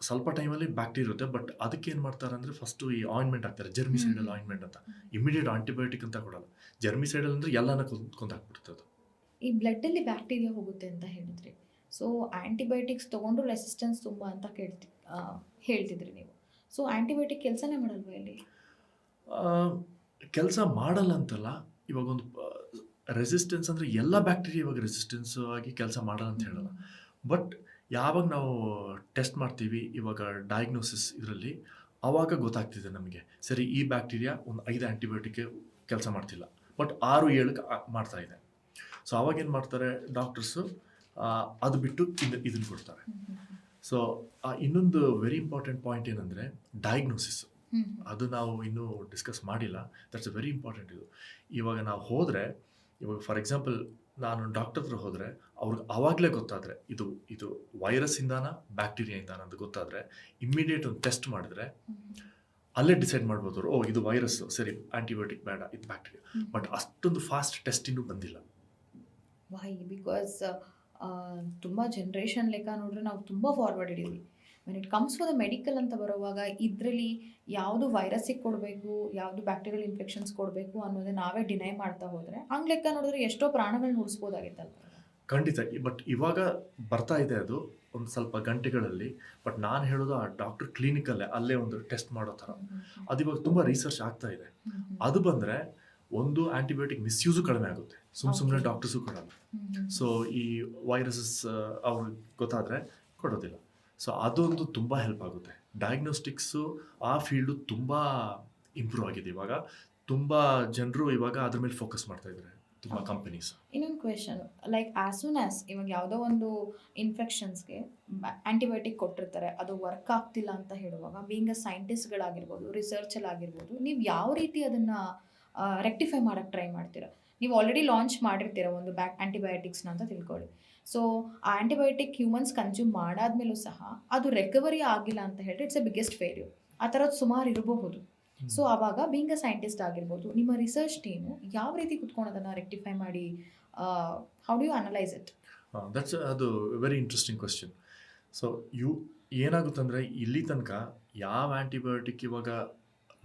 ಸ್ವಲ್ಪ ಟೈಮಲ್ಲಿ ಬ್ಯಾಕ್ಟೀರಿಯಾ ಇರುತ್ತೆ. ಬಟ್ ಅದಕ್ಕೆ ಏನು ಮಾಡ್ತಾರೆ ಅಂದರೆ, ಫಸ್ಟು ಈ ಆಯಿಂಟ್ಮೆಂಟ್ ಹಾಕ್ತಾರೆ, ಜರ್ಮಿಸೈಡಲ್ ಆಯಿಂಟ್ಮೆಂಟ್ ಅಂತ. ಇಮಿಡಿಯೇಟ್ ಆಂಟಿಬಯೋಟಿಕ್ ಅಂತ ಕೊಡಲ್ಲ. ಜರ್ಮಿಸೈಡಲ್ ಅಂದರೆ ಎಲ್ಲನ ಕೊಂದಾಕ್ಬಿಡುತ್ತೆ ಅದು. ಈ ಬ್ಲಡ್ಡಲ್ಲಿ ಬ್ಯಾಕ್ಟೀರಿಯಾ ಹೋಗುತ್ತೆ ಅಂತ ಹೇಳಿದ್ರಿ. ಸೊ ಆ್ಯಂಟಿಬಯೋಟಿಕ್ಸ್ ತೊಗೊಂಡು ರೆಸಿಸ್ಟೆನ್ಸ್ ತುಂಬ ಅಂತ ಹೇಳ್ತಿದ್ರಿ ನೀವು. ಸೊ ಆ್ಯಂಟಿಬಯೋಟಿಕ್ ಕೆಲಸನೇ ಮಾಡಲ್ವಾ ಇಲ್ಲಿ? ಕೆಲಸ ಮಾಡಲ್ಲ ಅಂತಲ್ಲ. ಇವಾಗ ಒಂದು ರೆಸಿಸ್ಟೆನ್ಸ್ ಅಂದರೆ ಎಲ್ಲ ಬ್ಯಾಕ್ಟೀರಿಯಾ ಇವಾಗ ರೆಸಿಸ್ಟೆನ್ಸ್ ಆಗಿ ಕೆಲಸ ಮಾಡಲ್ಲ ಅಂತ ಹೇಳಲ್ಲ. ಬಟ್ ಯಾವಾಗ ನಾವು ಟೆಸ್ಟ್ ಮಾಡ್ತೀವಿ, ಇವಾಗ ಡಯಾಗ್ನೋಸಿಸ್ ಇದರಲ್ಲಿ, ಆವಾಗ ಗೊತ್ತಾಗ್ತಿದೆ ನಮಗೆ, ಸರಿ ಈ ಬ್ಯಾಕ್ಟೀರಿಯಾ ಒಂದು 5 ಆ್ಯಂಟಿಬಯೋಟಿಕ್ಗೆ ಕೆಲಸ ಮಾಡ್ತಿಲ್ಲ, ಬಟ್ 6-7 ಮಾಡ್ತಾ ಇದೆ. ಸೊ ಅವಾಗೇನು ಮಾಡ್ತಾರೆ ಡಾಕ್ಟರ್ಸು, ಅದು ಬಿಟ್ಟು ಇದನ್ನು ಕೊಡ್ತಾರೆ. ಸೊ ಇನ್ನೊಂದು ವೆರಿ ಇಂಪಾರ್ಟೆಂಟ್ ಪಾಯಿಂಟ್ ಏನಂದರೆ ಡಯಾಗ್ನೋಸಿಸ್. ಅದು ನಾವು ಇನ್ನೂ ಡಿಸ್ಕಸ್ ಮಾಡಿಲ್ಲ. That's very important. ಇವಾಗ ನಾವು ಹೋದರೆ, ಇವಾಗ ಫಾರ್ ಎಕ್ಸಾಂಪಲ್ ನಾನು ಡಾಕ್ಟರ್ ಹತ್ರ ಹೋದರೆ ಅವ್ರಿಗೆ ಆವಾಗಲೇ ಗೊತ್ತಾದರೆ ಇದು ವೈರಸ್ಸಿಂದಾನ ಬ್ಯಾಕ್ಟೀರಿಯಾಯಿಂದಾನ ಅಂತ ಗೊತ್ತಾದರೆ, ಇಮ್ಮಿಡಿಯೇಟ್ ಒಂದು ಟೆಸ್ಟ್ ಮಾಡಿದ್ರೆ ಅಲ್ಲೇ ಡಿಸೈಡ್ ಮಾಡ್ಬೋದು ಅವರು, ಇದು ವೈರಸ್ಸು, ಸರಿ ಆ್ಯಂಟಿಬಯೋಟಿಕ್ ಬೇಡ, ಇದು ಬ್ಯಾಕ್ಟೀರಿಯಾ. ಬಟ್ ಅಷ್ಟೊಂದು ಫಾಸ್ಟ್ ಟೆಸ್ಟ್ ಇನ್ನೂ ಬಂದಿಲ್ಲ. ವೈ? ಬಿಕಾಸ್ ತುಂಬ ಜನ್ರೇಷನ್ ಲೆಕ್ಕ ನೋಡಿದ್ರೆ ನಾವು ತುಂಬ ಫಾರ್ವರ್ಡ್ ಇದ್ದೀವಿ. When it comes for the medical ಅಂತ ಬರುವಾಗ ಇದರಲ್ಲಿ ಯಾವುದು ವೈರಸ್ಸಿಗೆ ಕೊಡಬೇಕು, ಯಾವುದು ಬ್ಯಾಕ್ಟೀರಿಯಲ್ ಇನ್ಫೆಕ್ಷನ್ಸ್ ಕೊಡಬೇಕು ಅನ್ನೋದೇ ನಾವೇ ಡಿನೈ ಮಾಡ್ತಾ ಹೋದರೆ, ಹಂಗೆ ಲೆಕ್ಕ ನೋಡಿದ್ರೆ ಎಷ್ಟೋ ಪ್ರಾಣಗಳನ್ನ ಉಳಿಸ್ಬೋದಾಗಿತ್ತಲ್ಲ. ಖಂಡಿತ. ಬಟ್ ಇವಾಗ ಬರ್ತಾ ಇದೆ ಅದು ಒಂದು ಸ್ವಲ್ಪ ಗಂಟೆಗಳಲ್ಲಿ. ಬಟ್ ನಾನು ಹೇಳೋದು ಆ ಡಾಕ್ಟರ್ ಕ್ಲಿನಿಕಲ್ಲೇ ಅಲ್ಲೇ ಒಂದು ಟೆಸ್ಟ್ ಮಾಡೋ ಥರ ಅದು ಇವಾಗ ತುಂಬ ರಿಸರ್ಚ್ ಆಗ್ತಾ ಇದೆ. ಅದು ಬಂದರೆ ಒಂದು ಆ್ಯಂಟಿಬಯೋಟಿಕ್ ಮಿಸ್ಯೂಸು ಕಡಿಮೆ ಆಗುತ್ತೆ, ಸುಮ್ಮನೆ ಡಾಕ್ಟರ್ಸು ಕೊಡಲ್ಲ. ಸೊ ಈ ವೈರಸಸ್ ಅವ್ರಿಗೆ ಗೊತ್ತಾದರೆ ಕೊಡೋದಿಲ್ಲ. ಸೊ ಅದೊಂದು ತುಂಬ ಹೆಲ್ಪ್ ಆಗುತ್ತೆ. ಡಯಾಗ್ನೋಸ್ಟಿಕ್ಸು ಆ ಫೀಲ್ಡು ತುಂಬ ಇಂಪ್ರೂವ್ ಆಗಿದೆ. ಇವಾಗ ತುಂಬ ಜನರು ಇವಾಗ ಅದ್ರ ಮೇಲೆ ಫೋಕಸ್ ಮಾಡ್ತಾ ಇದ್ದಾರೆ, ತುಂಬ ಕಂಪನೀಸ್. ಇನ್ನೊಂದು question, like as soon as ಇವಾಗ ಯಾವುದೋ ಒಂದು ಇನ್ಫೆಕ್ಷನ್ಸ್ಗೆ ಆ್ಯಂಟಿಬಯೋಟಿಕ್ ಕೊಟ್ಟಿರ್ತಾರೆ, ಅದು ವರ್ಕ್ ಆಗ್ತಿಲ್ಲ ಅಂತ ಹೇಳುವಾಗ, ಬೀಯಿಂಗ್ ಅ ಸೈಂಟಿಸ್ಟ್ಗಳಾಗಿರ್ಬೋದು, ರಿಸರ್ಚಲ್ಲಿ ಆಗಿರ್ಬೋದು, ನೀವು ಯಾವ ರೀತಿ ಅದನ್ನು ರೆಕ್ಟಿಫೈ ಮಾಡೋಕ್ಕೆ ಟ್ರೈ ಮಾಡ್ತೀರಾ? ನೀವು ಆಲ್ರೆಡಿ ಲಾಂಚ್ ಮಾಡಿರ್ತೀರ ಒಂದು ಆ್ಯಂಟಿಬಯೋಟಿಕ್ಸ್ನ ಅಂತ ತಿಳ್ಕೊಳ್ಳಿ. ಸೊ ಆ ಆ್ಯಂಟಿಬಯೋಟಿಕ್ ಹ್ಯೂಮನ್ಸ್ ಕನ್ಸ್ಯೂಮ್ ಮಾಡಾದ್ಮೇಲೂ ಸಹ ಅದು ರಿಕವರಿ ಆಗಿಲ್ಲ ಅಂತ ಹೇಳಿದ್ರೆ ಇಟ್ಸ್ ಎ ಬಿಗ್ಗೆಸ್ಟ್ ಫೇಲ್ಯೂರ್. ಆ ಥರದ್ದು ಸುಮಾರು ಇರಬಹುದು. ಸೊ ಆವಾಗ ಬೀಯಿಂಗ್ ಅ ಸೈಂಟಿಸ್ಟ್ ಆಗಿರ್ಬೋದು, ನಿಮ್ಮ ರಿಸರ್ಚ್ ಟೀಮು ಯಾವ ರೀತಿ ಕುತ್ಕೊಂಡು ಅದನ್ನು ರೆಕ್ಟಿಫೈ ಮಾಡಿ, how do you analyse it? ಅದು ವೆರಿ ಇಂಟ್ರೆಸ್ಟಿಂಗ್ ಕ್ವಶನ್. ಸೊ ಏನಾಗುತ್ತಂದರೆ, ಇಲ್ಲಿ ತನಕ ಯಾವ ಆ್ಯಂಟಿಬಯೋಟಿಕ್ ಇವಾಗ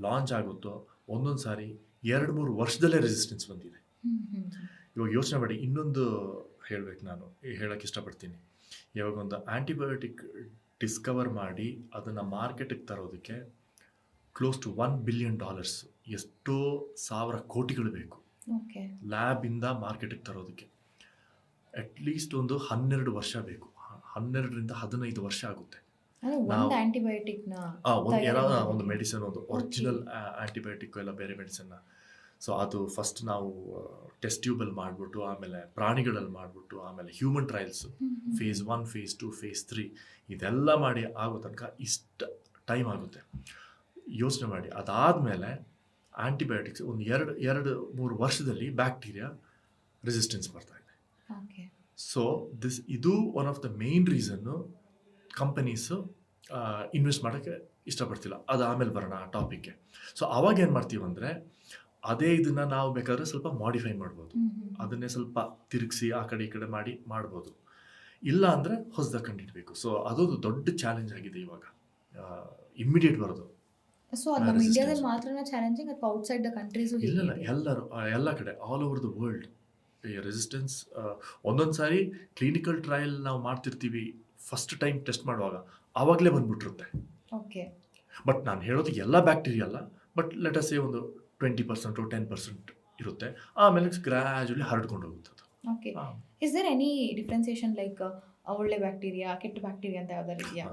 ಲಾಂಚ್ ಆಗುತ್ತೋ ಒಂದೊಂದು ಸಾರಿ 2-3 ವರ್ಷದಲ್ಲೇ ರೆಸಿಸ್ಟೆನ್ಸ್ ಬಂದಿದೆ. ಇವಾಗ ಯೋಚನೆ ಮಾಡಿ, ಇನ್ನೊಂದು ಹೇಳಬೇಕು, ನಾನು ಹೇಳೋಕ್ಕೆ ಇಷ್ಟಪಡ್ತೀನಿ. ಇವಾಗ ಒಂದು ಆ್ಯಂಟಿಬಯೋಟಿಕ್ ಡಿಸ್ಕವರ್ ಮಾಡಿ ಅದನ್ನು ಮಾರ್ಕೆಟಿಗೆ ತರೋದಕ್ಕೆ ಕ್ಲೋಸ್ ಟು $1 billion, ಎಷ್ಟೋ ಸಾವಿರ ಕೋಟಿಗಳು ಬೇಕು ಲ್ಯಾಬಿಂದ ಮಾರ್ಕೆಟಿಗೆ ತರೋದಕ್ಕೆ. ಅಟ್ಲೀಸ್ಟ್ ಒಂದು 12 ವರ್ಷ ಬೇಕು. 12ರಿಂದ 15 ವರ್ಷ ಆಗುತ್ತೆ. ಅಂದ್ರೆ ಒಂದು ನಾವು ಆಂಟಿಬಯೋಟಿಕ್‌ನ ಒಂದು ತಯಾರಿ ಒಂದು ಮಾಡೋದಕ್ಕೆ. ಮೆಡಿಸಿನ್, ಒಂದು ಓಕೆ. ಒರಿಜಿನಲ್ ಆಂಟಿಬಯೋಟಿಕ್ ಎಲ್ಲ ಬೇರೆ ಮೆಡಿಸಿನ್ನ. ಸೊ ಅದು ಫಸ್ಟ್ ನಾವು ಟೆಸ್ಟ್ ಟ್ಯೂಬಲ್ಲಿ ಮಾಡಿಬಿಟ್ಟು, ಆಮೇಲೆ ಪ್ರಾಣಿಗಳಲ್ಲಿ ಮಾಡಿಬಿಟ್ಟು, ಆಮೇಲೆ human trials phase 1, phase 2, phase 3 ಇದೆಲ್ಲ ಮಾಡಿ ಆಗೋ ತನಕ ಇಷ್ಟು ಟೈಮ್ ಆಗುತ್ತೆ. ಯೋಚನೆ ಮಾಡಿ, ಅದಾದಮೇಲೆ ಆಂಟಿಬಯೋಟಿಕ್ಸ್ ಒಂದು 2-3 ವರ್ಷದಲ್ಲಿ ಬ್ಯಾಕ್ಟೀರಿಯಾ ರೆಸಿಸ್ಟೆನ್ಸ್ ಬರ್ತಾ ಇದೆ. ಓಕೆ. ಸೊ ಇದು one of the main reason companies invest ಮಾಡೋಕ್ಕೆ ಇಷ್ಟಪಡ್ತಿಲ್ಲ. ಅದು ಆಮೇಲೆ ಬರೋಣ ಆ ಟಾಪಿಕ್ಗೆ. ಸೊ ಅವಾಗ ಏನು ಮಾಡ್ತೀವಿ ಅಂದರೆ, ಅದೇ ಇದನ್ನು ನಾವು ಬೇಕಾದ್ರೆ ಸ್ವಲ್ಪ ಮಾಡಿಫೈ ಮಾಡ್ಬೋದು, ಅದನ್ನೇ ಸ್ವಲ್ಪ ತಿರುಗಿಸಿ ಆ ಕಡೆ ಈ ಕಡೆ ಮಾಡ್ಬೋದು. ಇಲ್ಲ ಅಂದರೆ ಹೊಸದಾಗಿ ಕಂಡಿಡ್ಬೇಕು. ಸೊ ಅದೊಂದು ದೊಡ್ಡ ಚಾಲೆಂಜ್ ಆಗಿದೆ ಇವಾಗ, ಇಮ್ಮಿಡಿಯೇಟ್ ಬರೋದು. ಸೊ ಅದು ನಮ್ಮ resistance. ಇಂಡಿಯಾದಲ್ಲಿ ಮಾತ್ರನಾ ಚಾಲೆಂಜಿಂಗ್ ಅಥವಾ ಔಟ್ಸೈಡ್ ದ ಕಂಟ್ರೀಸು ಇಲ್ಲ ಎಲ್ಲರೂ ಎಲ್ಲ ಕಡೆ ಆಲ್ ಓವರ್ ದ ವರ್ಲ್ಡ್ ಈ ರೆಸಿಸ್ಟೆನ್ಸ್. ಒಂದೊಂದು ಸಾರಿ ಕ್ಲಿನಿಕಲ್ ಟ್ರಯಲ್ ನಾವು ಮಾಡ್ತಿರ್ತೀವಿ, ಫಸ್ಟ್ ಟೈಮ್ ಟೆಸ್ಟ್ ಮಾಡುವಾಗ ಆವಾಗಲೇ ಬಂದ್ಬಿಟ್ಟಿರುತ್ತೆ. ಓಕೆ. ಬಟ್ ನಾನು ಹೇಳೋದು ಎಲ್ಲ ಬ್ಯಾಕ್ಟೀರಿಯಾ ಅಲ್ಲ, ಬಟ್ ಲೆಟಸ್ ಒಂದು 20% 10% ಇರುತ್ತೆ, ಆಮೇಲೆ ಗ್ರ್ಯಾಜುಲಿ ಹರಡ್ಕೊಂಡು ಹೋಗುತ್ತೆ ಅದು. Okay. Is there any differentiation like ಒಳ್ಳೆ ಬ್ಯಾಕ್ಟೀರಿಯಾ ಕೆಟ್ಟ ಬ್ಯಾಕ್ಟೀರಿಯಾ ಅಂತ ಯಾವ್ದಾರು ಇದೆಯಾ?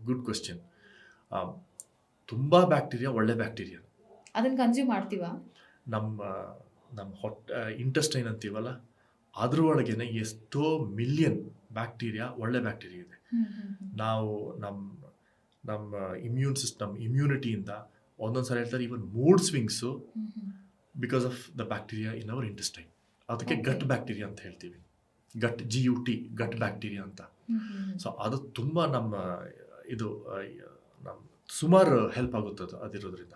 Good question. ತುಂಬ ಬ್ಯಾಕ್ಟೀರಿಯಾ ಒಳ್ಳೆ ಬ್ಯಾಕ್ಟೀರಿಯಾ. ಅದನ್ನ ಕನ್ಸ್ಯೂಮ್ ಮಾಡ್ತೀವಾ? ನಮ್ಮ ಹೊಟ್ಟೆ ಇಂಟೆಸ್ಟೈನ್ ಅಂತೀವಲ್ಲ, ಅದ್ರ ಒಳಗೇನೆ ಎಷ್ಟೋ ಮಿಲಿಯನ್ ಬ್ಯಾಕ್ಟೀರಿಯಾ ಒಳ್ಳೆ ಬ್ಯಾಕ್ಟೀರಿಯಾ ಇದೆ. ನಾವು ನಮ್ಮ ಇಮ್ಯೂನ್ ಸಿಸ್ಟಮ್ ಇಮ್ಯುನಿಟಿಯಿಂದ ಒಂದೊಂದು ಸಲ ಹೇಳ್ತಾರೆ even mood swings because of the bacteria in our intestine. ಅದಕ್ಕೆ Okay. ಗಟ್ ಬ್ಯಾಕ್ಟೀರಿಯಾ ಅಂತ ಹೇಳ್ತೀವಿ. GUT ಗಟ್ ಬ್ಯಾಕ್ಟೀರಿಯಾ ಅಂತ. ಸೊ ಅದು ತುಂಬ ನಮ್ಮ ಸುಮಾರು ಹೆಲ್ಪ್ ಆಗುತ್ತೆ ಅದಿರೋದ್ರಿಂದ.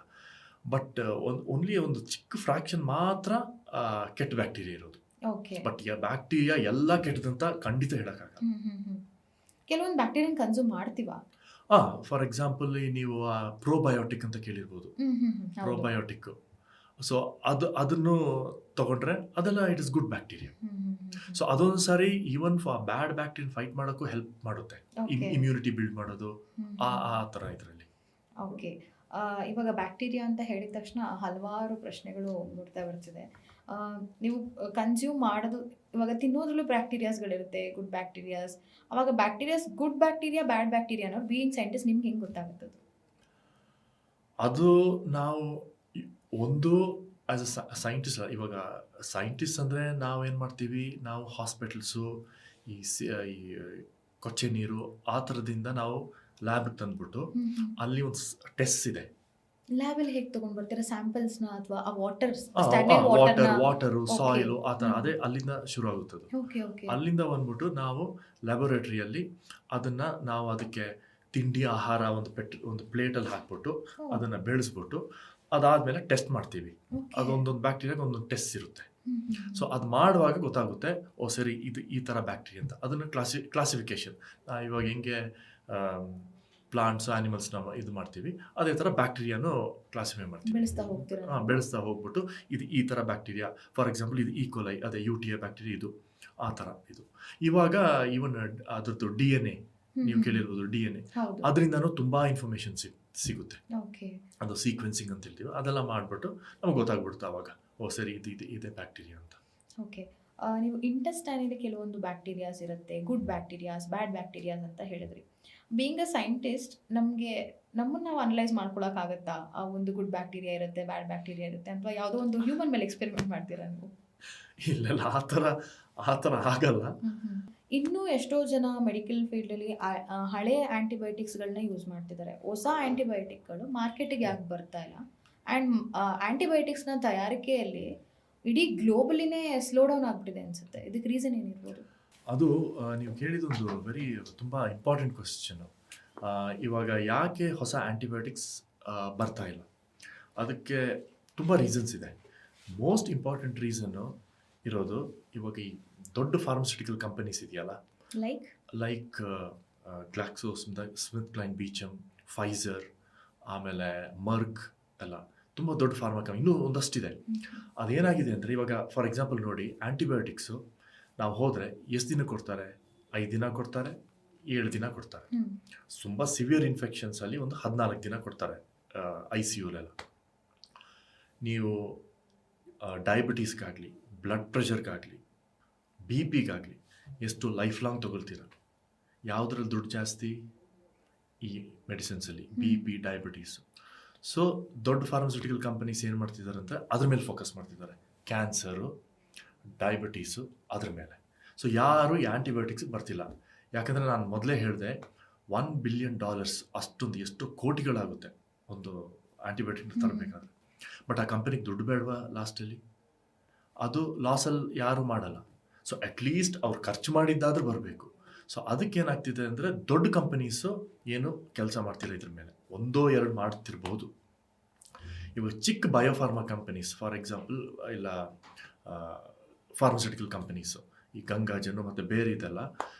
ಬಟ್ ಓನ್ಲಿ ಒಂದು ಚಿಕ್ಕ ಫ್ರಾಕ್ಷನ್ ಮಾತ್ರ ಕೆಟ್ಟ ಬ್ಯಾಕ್ಟೀರಿಯಾ ಇರೋದು. ಓಕೆ. ಬಟ್ ಬ್ಯಾಕ್ಟೀರಿಯಾ ಎಲ್ಲ ಕೆಟ್ಟದಂತ ಖಂಡಿತ ಹೇಳೋಕ್ಕಾಗಲ್ಲ. ಕೆಲವೊಂದು ಬ್ಯಾಕ್ಟೀರಿಯನ್ ಕನ್ಸ್ಯೂಮ್ ಮಾಡ್ತೀವಾ? ಫಾರ್ ಎಕ್ಸಾಂಪಲ್ ನೀವು ಪ್ರೋಬಯೋಟಿಕ್ ಅಂತ ಕೇಳಿರ್ಬೋದು. ಪ್ರೋಬಯೋಟಿಕ್, ಸೊ ಅದನ್ನು ತಗೊಂಡ್ರೆ ಅದೆಲ್ಲ it is good bacteria. So ಅದೊಂದು ಸಾರಿ ಈವನ್ ಬ್ಯಾಡ್ ಬ್ಯಾಕ್ಟೀರಿಯಾ ಫೈಟ್ ಮಾಡೋಕ್ಕೂ ಹೆಲ್ಪ್ ಮಾಡುತ್ತೆ, Okay. ಇಮ್ಯುನಿಟಿ ಬಿಲ್ಡ್ ಮಾಡೋದು ಆ ಥರ ಇದರಲ್ಲಿ. ಓಕೆ. ಇವಾಗ ಬ್ಯಾಕ್ಟೀರಿಯಾ ಅಂತ ಹೇಳಿದ ತಕ್ಷಣ ಹಲವಾರು ಪ್ರಶ್ನೆಗಳು ಮೂಡ್ತಾ ಬರ್ತಿದೆ. ನೀವು ಕನ್ಸ್ಯೂಮ್ ಮಾಡೋದು, ಇವಾಗ ತಿನ್ನೋದ್ರಲ್ಲೂ ಬ್ಯಾಕ್ಟೀರಿಯಾಸ್ಗಳಿರುತ್ತೆ, ಗುಡ್ ಬ್ಯಾಕ್ಟೀರಿಯಾಸ್. ಅವಾಗ ಬ್ಯಾಕ್ಟೀರಿಯಾಸ್ ಗುಡ್ ಬ್ಯಾಕ್ಟೀರಿಯಾ ಬ್ಯಾಡ್ ಬ್ಯಾಕ್ಟೀರಿಯಾ ಅನ್ನೋದು ಬೀಯಿಂಗ್ ಸೈಂಟಿಸ್ಟ್ ನಿಮ್ಗೆ ಹೆಂಗೆ ಗೊತ್ತಾಗುತ್ತದೆ? ಅದು ನಾವು ಒಂದು ಆ್ಯಸ್ ಅ ಸೈಂಟಿಸ್ಟ್, ಇವಾಗ ಸೈಂಟಿಸ್ಟ್ ಅಂದರೆ ನಾವೇನು ಮಾಡ್ತೀವಿ, ನಾವು ಹಾಸ್ಪಿಟಲ್ಸು ಈ ಕೊಚ್ಚೆ ನೀರು ಆ ಥರದಿಂದ ನಾವು ಲ್ಯಾಬ್ಗೆ ತಂದ್ಬಿಟ್ಟು ಅಲ್ಲಿ ಒಂದು ಟೆಸ್ಟ್ ಇದೆ. ಲ್ಯಾಬಲ್ಲಿ ಹೇಗೆ ತೊಗೊಂಡು ಬರ್ತೀರಾ ಸ್ಯಾಂಪಲ್ಸ್ನ, ಅಥವಾ ಆ ವಾಟರ್ ವಾಟರು Okay. ಸಾಯಿಲು ಆ ಥರ, ಅದೇ ಅಲ್ಲಿಂದ ಶುರು ಆಗುತ್ತದೆ. ಓಕೆ. ಓಕೆ. ಅಲ್ಲಿಂದ ಬಂದ್ಬಿಟ್ಟು ನಾವು ಲ್ಯಾಬೊರೇಟ್ರಿಯಲ್ಲಿ ನಾವು ಅದಕ್ಕೆ ತಿಂಡಿ ಆಹಾರ ಒಂದು ಪ್ಲೇಟಲ್ಲಿ ಹಾಕ್ಬಿಟ್ಟು ಅದನ್ನು ಬೆಳೆಸ್ಬಿಟ್ಟು ಅದಾದಮೇಲೆ ಟೆಸ್ಟ್ ಮಾಡ್ತೀವಿ. ಅದೊಂದೊಂದು ಬ್ಯಾಕ್ಟೀರಿಯಾಗೆ ಒಂದೊಂದು ಟೆಸ್ಟ್ ಇರುತ್ತೆ. ಸೊ ಅದು ಮಾಡುವಾಗ ಗೊತ್ತಾಗುತ್ತೆ, ಓ ಸರಿ ಇದು ಈ ಥರ ಬ್ಯಾಕ್ಟೀರಿಯಾ ಅಂತ. ಅದನ್ನು ಕ್ಲಾಸಿಫಿಕೇಶನ್ ಇವಾಗ ಹೆಂಗೆ ಪ್ಲಾಂಟ್ಸ್ ಆ್ಯನಿಮಲ್ಸ್ನ ಇದು ಮಾಡ್ತೀವಿ, ಅದೇ ಥರ ಬ್ಯಾಕ್ಟೀರಿಯಾನು ಕ್ಲಾಸಿಫೈ ಮಾಡ್ತೀವಿ. ಬೆಳೆಸ್ತಾ ಹೋಗ್ಬಿಟ್ಟು ಇದು ಈ ಥರ ಬ್ಯಾಕ್ಟೀರಿಯಾ, ಫಾರ್ ಎಕ್ಸಾಂಪಲ್ ಇದು ಈಕೋಲೈ, ಅದೇ UTI ಬ್ಯಾಕ್ಟೀರಿಯಾ, ಇದು ಆ ಥರ ಇದು. ಇವಾಗ ಈವನ್ ಅದ್ರದ್ದು DNA ನೀವು ಕೇಳಿರ್ಬೋದು, DNA ಅದರಿಂದನೂ ತುಂಬ ಇನ್ಫಾರ್ಮೇಷನ್ ಸಿಗುತ್ತೆ. ಓಕೆ. ಅದು ಸೀಕ್ವೆನ್ಸಿಂಗ್ ಅಂತ ಹೇಳ್ತೀವಿ, ಅದೆಲ್ಲ ಮಾಡಿಬಿಟ್ಟು ನಮ್ಗೆ ಗೊತ್ತಾಗ್ಬಿಡುತ್ತೆ ಅವಾಗ, ಓ ಸರಿ ಇದೇ ಬ್ಯಾಕ್ಟೀರಿಯಾ ಅಂತ. ಓಕೆ. ನೀವು ಇಂಟೆಸ್ಟೈನಲ್ಲಿ ಕೆಲವೊಂದು ಬ್ಯಾಕ್ಟೀರಿಯಾಸ್ ಇರುತ್ತೆ, ಗುಡ್ ಬ್ಯಾಕ್ಟೀರಿಯಾಸ್ ಬ್ಯಾಡ್ ಬ್ಯಾಕ್ಟೀರಿಯಾಸ್ ಅಂತ ಹೇಳಿದ್ರಿ. ಬೀಯಿಂಗ್ ಅ ಸೈಂಟಿಸ್ಟ್ ನಮ್ಮನ್ನು ನಾವು ಅನಲೈಸ್ ಮಾಡ್ಕೊಳಕ್ಕಾಗತ್ತಾ? ಆ ಒಂದು ಗುಡ್ ಬ್ಯಾಕ್ಟೀರಿಯಾ ಇರುತ್ತೆ, ಬ್ಯಾಡ್ ಬ್ಯಾಕ್ಟೀರಿಯಾ ಇರುತ್ತೆ, ಅಥವಾ ಯಾವುದೋ ಒಂದು ಹ್ಯೂಮನ್ ಮೇಲೆ ಎಕ್ಸ್ಪೆರಿಮೆಂಟ್ ಮಾಡ್ತೀರಾ ನೀವು? ಇಲ್ಲ, ಆ ಥರ ಆಗಲ್ಲ. ಇನ್ನೂ ಎಷ್ಟೋ ಜನ ಮೆಡಿಕಲ್ ಫೀಲ್ಡಲ್ಲಿ ಹಳೆ ಆ್ಯಂಟಿಬಯೋಟಿಕ್ಸ್ಗಳನ್ನ ಯೂಸ್ ಮಾಡ್ತಿದ್ದಾರೆ. ಹೊಸ ಆ್ಯಂಟಿಬಯೋಟಿಕ್ಗಳು ಮಾರ್ಕೆಟಿಗೆ ಯಾಕೆ ಬರ್ತಾ ಇಲ್ಲ? ಆ್ಯಂಡ್ ಆ್ಯಂಟಿಬಯೋಟಿಕ್ಸ್ನ ತಯಾರಿಕೆಯಲ್ಲಿ ಇಡೀ ಗ್ಲೋಬಲಿನೇ ಸ್ಲೋ ಡೌನ್ ಆಗ್ಬಿಟ್ಟಿದೆ ಅನಿಸುತ್ತೆ. ಇದಕ್ಕೆ ರೀಸನ್ ಏನಿರ್ಬೋದು? ಅದು ನೀವು ಕೇಳಿದೊಂದು ತುಂಬ ಇಂಪಾರ್ಟೆಂಟ್ ಕ್ವಶನ್ನು. ಇವಾಗ ಯಾಕೆ ಹೊಸ ಆ್ಯಂಟಿಬಯೋಟಿಕ್ಸ್ ಬರ್ತಾ ಇಲ್ಲ? ಅದಕ್ಕೆ ತುಂಬ ರೀಸನ್ಸ್ ಇದೆ. ಮೋಸ್ಟ್ ಇಂಪಾರ್ಟೆಂಟ್ ರೀಸನ್ನು ಇರೋದು, ಇವಾಗ ಈ ದೊಡ್ಡ ಫಾರ್ಮಸ್ಯೂಟಿಕಲ್ ಕಂಪನೀಸ್ ಇದೆಯಲ್ಲ, ಲೈಕ್ ಗ್ಲಾಕ್ಸೋ ಸ್ಮಿತ್ ಕ್ಲೈನ್ ಬೀಚಮ್, ಫೈಸರ್, ಆಮೇಲೆ ಮರ್ಕ್ ಎಲ್ಲ ತುಂಬ ದೊಡ್ಡ ಫಾರ್ಮಾ ಕಂಪನಿ, ಇನ್ನೂ ಒಂದಷ್ಟಿದೆ. ಅದೇನಾಗಿದೆ ಅಂದರೆ, ಇವಾಗ ಫಾರ್ ಎಕ್ಸಾಂಪಲ್ ನೋಡಿ, ಆ್ಯಂಟಿಬಯೋಟಿಕ್ಸು ನಾವು ಹೋದರೆ ಎಷ್ಟು ದಿನ ಕೊಡ್ತಾರೆ? 5 ದಿನ ಕೊಡ್ತಾರೆ, 7 ದಿನ ಕೊಡ್ತಾರೆ. ತುಂಬ ಸಿವಿಯರ್ ಇನ್ಫೆಕ್ಷನ್ಸಲ್ಲಿ ಒಂದು 14 ದಿನ ಕೊಡ್ತಾರೆ ICUಲೆಲ್ಲ. ನೀವು ಡಯಾಬಿಟೀಸ್ಗಾಗಲಿ, ಬ್ಲಡ್ ಪ್ರೆಷರ್ಗಾಗಲಿ, BP ಗಾಗಲಿ ಎಷ್ಟು ಲೈಫ್ ಲಾಂಗ್ ತೊಗೊಳ್ತೀರ. ಯಾವುದ್ರಲ್ಲಿ ದುಡ್ಡು ಜಾಸ್ತಿ? ಈ ಮೆಡಿಸಿನ್ಸಲ್ಲಿ ಹ್ಮ್. BP, diabetes. ಸೊ ದೊಡ್ಡ ಫಾರ್ಮಸ್ಯೂಟಿಕಲ್ ಕಂಪನೀಸ್ ಏನು ಮಾಡ್ತಿದ್ದಾರೆ ಅಂದರೆ ಅದ್ರ ಮೇಲೆ ಫೋಕಸ್ ಮಾಡ್ತಿದ್ದಾರೆ. ಕ್ಯಾನ್ಸರು, ಡಯಾಬಿಟೀಸು ಅದ್ರ ಮೇಲೆ. ಸೊ ಯಾರು ಈ ಆ್ಯಂಟಿಬಯೋಟಿಕ್ಸ್ ಬರ್ತಿಲ್ಲ. ಯಾಕಂದರೆ ನಾನು ಮೊದಲೇ ಹೇಳಿದೆ, $1 ಬಿಲಿಯನ್ ಅಷ್ಟೊಂದು ಎಷ್ಟು ಕೋಟಿಗಳಾಗುತ್ತೆ ಒಂದು ಆ್ಯಂಟಿಬಯೋಟಿಕ್ ತರಬೇಕಾದ್ರೆ. ಬಟ್ ಆ ಕಂಪನಿಗೆ ದುಡ್ಡು ಬೇಡವಾ ಲಾಸ್ಟಲ್ಲಿ? ಅದು ಲಾಸಲ್ಲಿ ಯಾರು ಮಾಡಲ್ಲ. ಸೊ ಅಟ್ಲೀಸ್ಟ್ ಅವ್ರು ಖರ್ಚು ಮಾಡಿದ್ದಾದ್ರೂ ಬರಬೇಕು. ಸೊ ಅದಕ್ಕೇನಾಗ್ತಿದೆ ಅಂದರೆ ದೊಡ್ಡ ಕಂಪನೀಸು ಏನು ಕೆಲಸ ಮಾಡ್ತಿಲ್ಲ ಇದ್ರ ಮೇಲೆ. 1-2 ಮಾಡ್ತಿರ್ಬೋದು. ಇವಾಗ ಚಿಕ್ಕ ಬಯೋಫಾರ್ಮಾ ಕಂಪನೀಸ್ ಫಾರ್ ಎಕ್ಸಾಂಪಲ್, ಇಲ್ಲ ಫಾರ್ಮಸ್ಯೂಟಿಕಲ್ ಕಂಪನೀಸು, ಈ ಗಂಗಾಜನ್ನು ಮತ್ತು ಬೇರೆ ಇದೆಲ್ಲ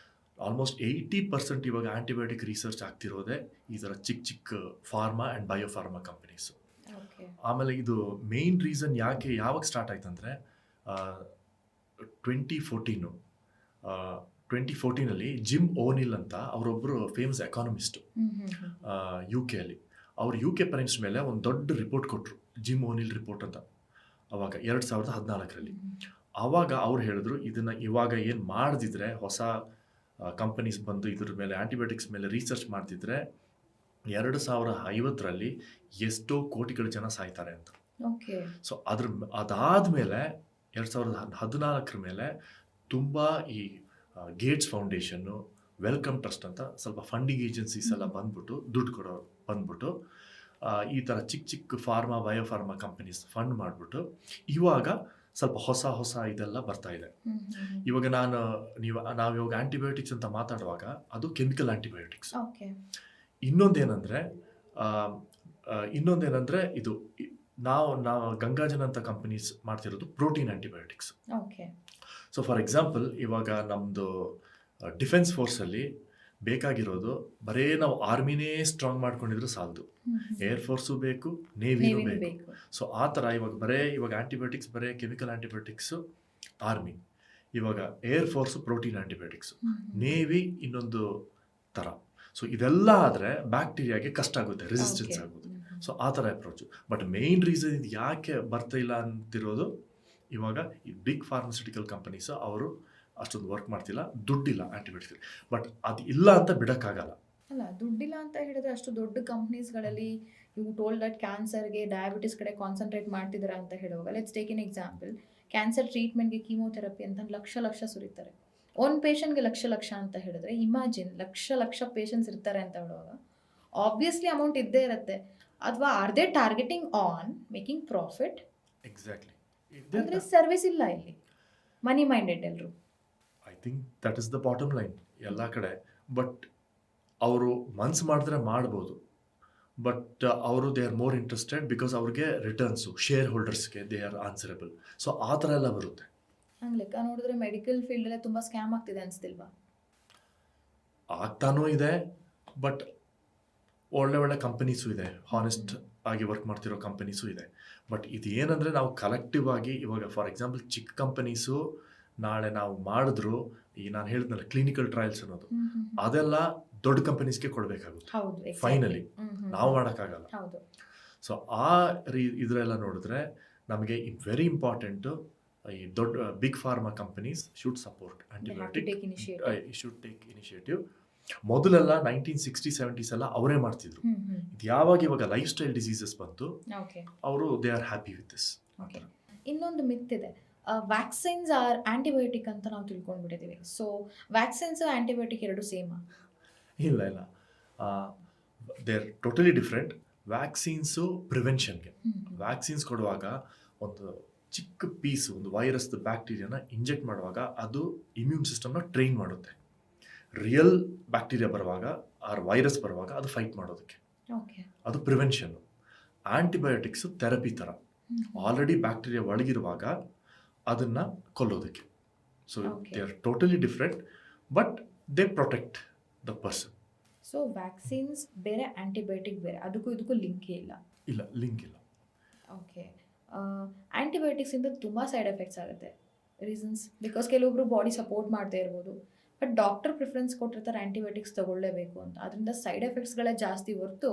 ಆಲ್ಮೋಸ್ಟ್ 80% ಇವಾಗ ಆ್ಯಂಟಿಬಯೋಟಿಕ್ ರಿಸರ್ಚ್ ಆಗ್ತಿರೋದೇ ಈ ಥರ ಚಿಕ್ಕ ಫಾರ್ಮಾ ಆ್ಯಂಡ್ ಬಯೋಫಾರ್ಮಾ ಕಂಪನೀಸು. ಓಕೆ. ಆಮೇಲೆ ಇದು ಮೇನ್ ರೀಸನ್ ಯಾವಾಗ ಸ್ಟಾರ್ಟ್ ಆಯ್ತಂದರೆ 2014 ಜಿಮ್ ಓನಿಲ್ ಅಂತ ಅವರೊಬ್ಬರು ಫೇಮಸ್ ಎಕಾನಮಿಸ್ಟು UK ಅಲ್ಲಿ. ಅವ್ರು UK ಪ್ರೈಮ್ಸ್ ಮೇಲೆ ಒಂದು ದೊಡ್ಡ ರಿಪೋರ್ಟ್ ಕೊಟ್ಟರು, ಜಿಮ್ ಓನಿಲ್ ರಿಪೋರ್ಟ್ ಅಂತ, ಅವಾಗ 2014. ಆವಾಗ ಅವ್ರು ಹೇಳಿದ್ರು, ಇದನ್ನು ಇವಾಗ ಏನು ಮಾಡದಿದ್ರೆ, ಹೊಸ ಕಂಪನೀಸ್ ಬಂದು ಇದ್ರ ಮೇಲೆ ಆ್ಯಂಟಿಬಯೋಟಿಕ್ಸ್ ಮೇಲೆ ರಿಸರ್ಚ್ ಮಾಡ್ತಿದ್ರೆ 2050 ಎಷ್ಟೋ ಕೋಟಿಗಳ ಜನ ಸಾಯ್ತಾರೆ ಅಂತ. ಓಕೆ. ಸೊ ಅದಾದಮೇಲೆ 2014 ಮೇಲೆ ತುಂಬ ಈ ಗೇಟ್ಸ್ ಫೌಂಡೇಶನ್ನು, ವೆಲ್ಕಮ್ ಟ್ರಸ್ಟ್ ಅಂತ ಸ್ವಲ್ಪ ಫಂಡಿಂಗ್ ಏಜೆನ್ಸೀಸ್ ಎಲ್ಲ ಬಂದ್ಬಿಟ್ಟು, ದುಡ್ಡು ಕೊಡೋರು ಬಂದ್ಬಿಟ್ಟು ಈ ಥರ ಚಿಕ್ಕ ಫಾರ್ಮಾ ಬಯೋಫಾರ್ಮಾ ಕಂಪನೀಸ್ ಫಂಡ್ ಮಾಡಿಬಿಟ್ಟು ಇವಾಗ ಸ್ವಲ್ಪ ಹೊಸ ಇದೆಲ್ಲ ಬರ್ತಾ ಇದೆ. ಇವಾಗ ನಾವು ಇವಾಗ ಆ್ಯಂಟಿಬಯೋಟಿಕ್ಸ್ ಅಂತ ಮಾತಾಡುವಾಗ ಅದು ಕೆಮಿಕಲ್ ಆ್ಯಂಟಿಬಯೋಟಿಕ್ಸ್. ಓಕೆ. ಇನ್ನೊಂದೇನೆಂದರೆ ಇದು ನಾವು ಗಂಗಾಜನ್ ಅಂತ ಕಂಪನೀಸ್ ಮಾಡ್ತಿರೋದು protein antibiotics. Okay. So for example, ಇವಾಗ ನಮ್ಮದು ಡಿಫೆನ್ಸ್ ಫೋರ್ಸಲ್ಲಿ ಬೇಕಾಗಿರೋದು ಬರೀ ನಾವು ಆರ್ಮಿನೇ ಸ್ಟ್ರಾಂಗ್ ಮಾಡ್ಕೊಂಡಿದ್ರೆ ಸಾಲದು, ಏರ್ ಫೋರ್ಸು ಬೇಕು, ನೇವಿನೂ ಬೇಕು. ಸೊ ಆ ಥರ ಇವಾಗ ಆ್ಯಂಟಿಬಯೋಟಿಕ್ಸ್ ಬರೀ ಕೆಮಿಕಲ್ ಆ್ಯಂಟಿಬಯೋಟಿಕ್ಸು ಆರ್ಮಿ, ಇವಾಗ air force protein antibiotics, navy ಇನ್ನೊಂದು ಥರ. ಸೊ ಇದೆಲ್ಲ ಆದರೆ ಬ್ಯಾಕ್ಟೀರಿಯಾಗೆ ಕಷ್ಟ ಆಗುತ್ತೆ, ರೆಸಿಸ್ಟೆನ್ಸ್ ಆಗುತ್ತೆ. ಸೊ ಆ ಥರ ಅಪ್ರೋಚು. ಬಟ್ ಮೇಯ್ನ್ ರೀಸನ್ ಇದು ಯಾಕೆ ಬರ್ತಾ ಇಲ್ಲ ಅಂತಿರೋದು, ಇವಾಗ ಈ ಬಿಗ್ ಫಾರ್ಮಸ್ಯೂಟಿಕಲ್ ಕಂಪನೀಸು ಅವರು ಅಷ್ಟೊಂದು ವರ್ಕ್ ಮಾಡ್ತಿಲ್ಲ, ದುಡ್ಡಿಲ್ಲ ಆ್ಯಂಟಿಬಯೋಟಿಕ್ಸ್. ಬಟ್ ಅದು ಇಲ್ಲ ಅಂತ ಬಿಡೋಕ್ಕಾಗಲ್ಲ. ಅಲ್ಲ, ದುಡ್ಡಿಲ್ಲ ಅಂತ ಹೇಳಿದ್ರೆ ಅಷ್ಟು ದೊಡ್ಡ ಕಂಪ್ನೀಸ್ಗಳಲ್ಲಿ ಯು ಟೋಲ್ಡ್ ದಟ್ ಕ್ಯಾನ್ಸರ್ಗೆ, ಡಯಾಬಿಟಿಸ್ ಕಡೆ ಕಾನ್ಸಂಟ್ರೇಟ್ ಮಾಡ್ತಿದ್ದಾರೆ ಅಂತ ಹೇಳುವಾಗ, let's take an example, cancer ಟ್ರೀಟ್ಮೆಂಟ್ಗೆ ಕೀಮೋಥೆರಪಿ ಅಂತ ಲಕ್ಷ ಸುರಿತಾರೆ. ಒಂದು ಪೇಷಂಟ್ಗೆ ಲಕ್ಷ ಅಂತ ಹೇಳಿದ್ರೆ ಇಮ್ಯಾಜಿನ್ ಲಕ್ಷ ಪೇಷಂಟ್ಸ್ ಇರ್ತಾರೆ ಅಂತ ಹೇಳುವಾಗ ಆಬ್ವಿಯಸ್ಲಿ ಅಮೌಂಟ್ ಇದ್ದೇ ಇರುತ್ತೆ. ಅಥವಾ are they targeting on making profit? Exactly. ಅಂದರೆ ಸರ್ವಿಸ್ ಇಲ್ಲ ಇಲ್ಲಿ, ಮನಿ ಮೈಂಡೆಡ್ ಎಲ್ಲರೂ. I think that is the bottom line ಎಲ್ಲ ಕಡೆ. ಬಟ್ ಅವರು ಮನ್ಸು ಮಾಡಿದ್ರೆ ಮಾಡ್ಬೋದು. ಬಟ್ ಅವರು they are more interested because ಅವ್ರಿಗೆ ರಿಟರ್ನ್ಸು, ಶೇರ್ ಹೋಲ್ಡರ್ಸ್ಗೆ ದೇ ಆರ್ ಆನ್ಸರಬಲ್. ಸೊ ಆ ಥರ ಎಲ್ಲ ಬರುತ್ತೆ. ಹಂಗೆ ಲೆಕ್ಕ ನೋಡಿದ್ರೆ ಮೆಡಿಕಲ್ ಫೀಲ್ಡಲ್ಲೇ ತುಂಬ ಸ್ಕ್ಯಾಮ್ ಆಗ್ತಿದೆ ಅನಿಸ್ತಿಲ್ವಾ? ಆಗ್ತಾನೂ ಇದೆ, ಬಟ್ ಒಳ್ಳೆ ಕಂಪನೀಸು ಇದೆ, ಹಾನೆಸ್ಟ್ ಆಗಿ ವರ್ಕ್ ಮಾಡ್ತಿರೋ ಕಂಪನೀಸು ಇದೆ. ಬಟ್ ಇದು ಏನಂದರೆ ನಾವು ಕಲೆಕ್ಟಿವ್ ಆಗಿ ಇವಾಗ ಫಾರ್ ಎಕ್ಸಾಂಪಲ್ ಚಿಕ್ಕ ಕಂಪನೀಸು ನಾಳೆ ನಾವು ಮಾಡಿದ್ರು, ಈ ನಾನು ಹೇಳಿದ್ನಲ್ಲ ಕ್ಲಿನಿಕಲ್ ಟ್ರಯಲ್ಸ್ ಅನ್ನೋದು, ಅದೆಲ್ಲ ದೊಡ್ಡ ಕಂಪನೀಸ್ಗೆ ಕೊಡಬೇಕಾಗುತ್ತೆ ಫೈನಲಿ, ನಾವು ಮಾಡೋಕ್ಕಾಗಲ್ಲ. ಸೊ ಆ ಇದರೆಲ್ಲ ನೋಡಿದ್ರೆ ನಮಗೆ ವೆರಿ ಇಂಪಾರ್ಟೆಂಟು, ಈ ದೊಡ್ಡ big pharma companies should support antibiotic, should take initiative. ಮೊದಲೆಲ್ಲ 1960s 70s ಎಲ್ಲ ಅವರೇ ಮಾಡ್ತಿದ್ರು. ಇದು ಇವಾಗ ಲೈಫ್ ಸ್ಟೈಲ್ ಡಿಸೀಸಸ್ ಬಂತು, ಅವರು they are happy with this. ಇನ್ನೊಂದು ಮಿತ್ ಇದೆ, ವ್ಯಾಕ್ಸಿನ್ಸ್ ಆರ್ ಆಂಟಿಬಯೋಟಿಕ್ ಅಂತ ನಾವು ತಿಳ್ಕೊಂಡ್ಬಿಟ್ಟಿದ್ದೀವಿ. ಸೊ ವ್ಯಾಕ್ಸಿನ್ಸ್ ಆಂಟಿಬಯೋಟಿಕ್ ಎರಡು ಸೇಮಾ? ಇಲ್ಲ, they are totally different. Vaccines ಪ್ರಿವೆನ್ಷನ್ಗೆ, ವ್ಯಾಕ್ಸಿನ್ಸ್ ಕೊಡುವಾಗ ಒಂದು ಚಿಕ್ಕ ಪೀಸು, ಒಂದು ವೈರಸ್ ಬ್ಯಾಕ್ಟೀರಿಯಾನ ಇಂಜೆಕ್ಟ್ ಮಾಡುವಾಗ ಅದು ಇಮ್ಯೂನ್ ಸಿಸ್ಟಮ್ನ ಟ್ರೈನ್ ಮಾಡುತ್ತೆ. ರಿಯಲ್ ಬ್ಯಾಕ್ಟೀರಿಯಾ ಬರುವಾಗ ಆರ್ ವೈರಸ್ ಬರುವಾಗ ಅದು ಫೈಟ್ ಮಾಡೋದಕ್ಕೆ, ಅದು ಪ್ರಿವೆನ್ಷನ್ನು. ಆ್ಯಂಟಿಬಯೋಟಿಕ್ಸು ಥೆರಪಿ ಥರ, ಆಲ್ರೆಡಿ ಬ್ಯಾಕ್ಟೀರಿಯಾ ಒಳಗಿರುವಾಗ ಅದನ್ನು ಕೊಲ್ಲೋದಕ್ಕೆ. So they are totally different, but they protect the person. So vaccines ಬೇರೆ, ಆಂಟಿಬಯೋಟಿಕ್ ಬೇರೆ, ಅದಕ್ಕೂ ಇದಕ್ಕೂ ಲಿಂಕೇ ಇಲ್ಲ? ಇಲ್ಲ, ಲಿಂಕ್ ಇಲ್ಲ. ಓಕೆ. ಆ್ಯಂಟಿಬಯೋಟಿಕ್ಸಿಂದ ತುಂಬ ಸೈಡ್ ಎಫೆಕ್ಟ್ಸ್ ಆಗುತ್ತೆ. ರೀಸನ್ಸ್ ಬಿಕಾಸ್ ಕೆಲವೊಬ್ರು ಬಾಡಿ ಸಪೋರ್ಟ್ ಮಾಡದೇ ಇರ್ಬೋದು, ಬಟ್ ಡಾಕ್ಟರ್ ಪ್ರಿಫರೆನ್ಸ್ ಕೊಟ್ಟಿರ್ತಾರೆ ಆ್ಯಂಟಿಬಯೋಟಿಕ್ಸ್ ತಗೊಳ್ಳೇಬೇಕು ಅಂತ. ಅದರಿಂದ ಸೈಡ್ ಎಫೆಕ್ಟ್ಸ್ಗಳೇ ಜಾಸ್ತಿ ಹೊರತು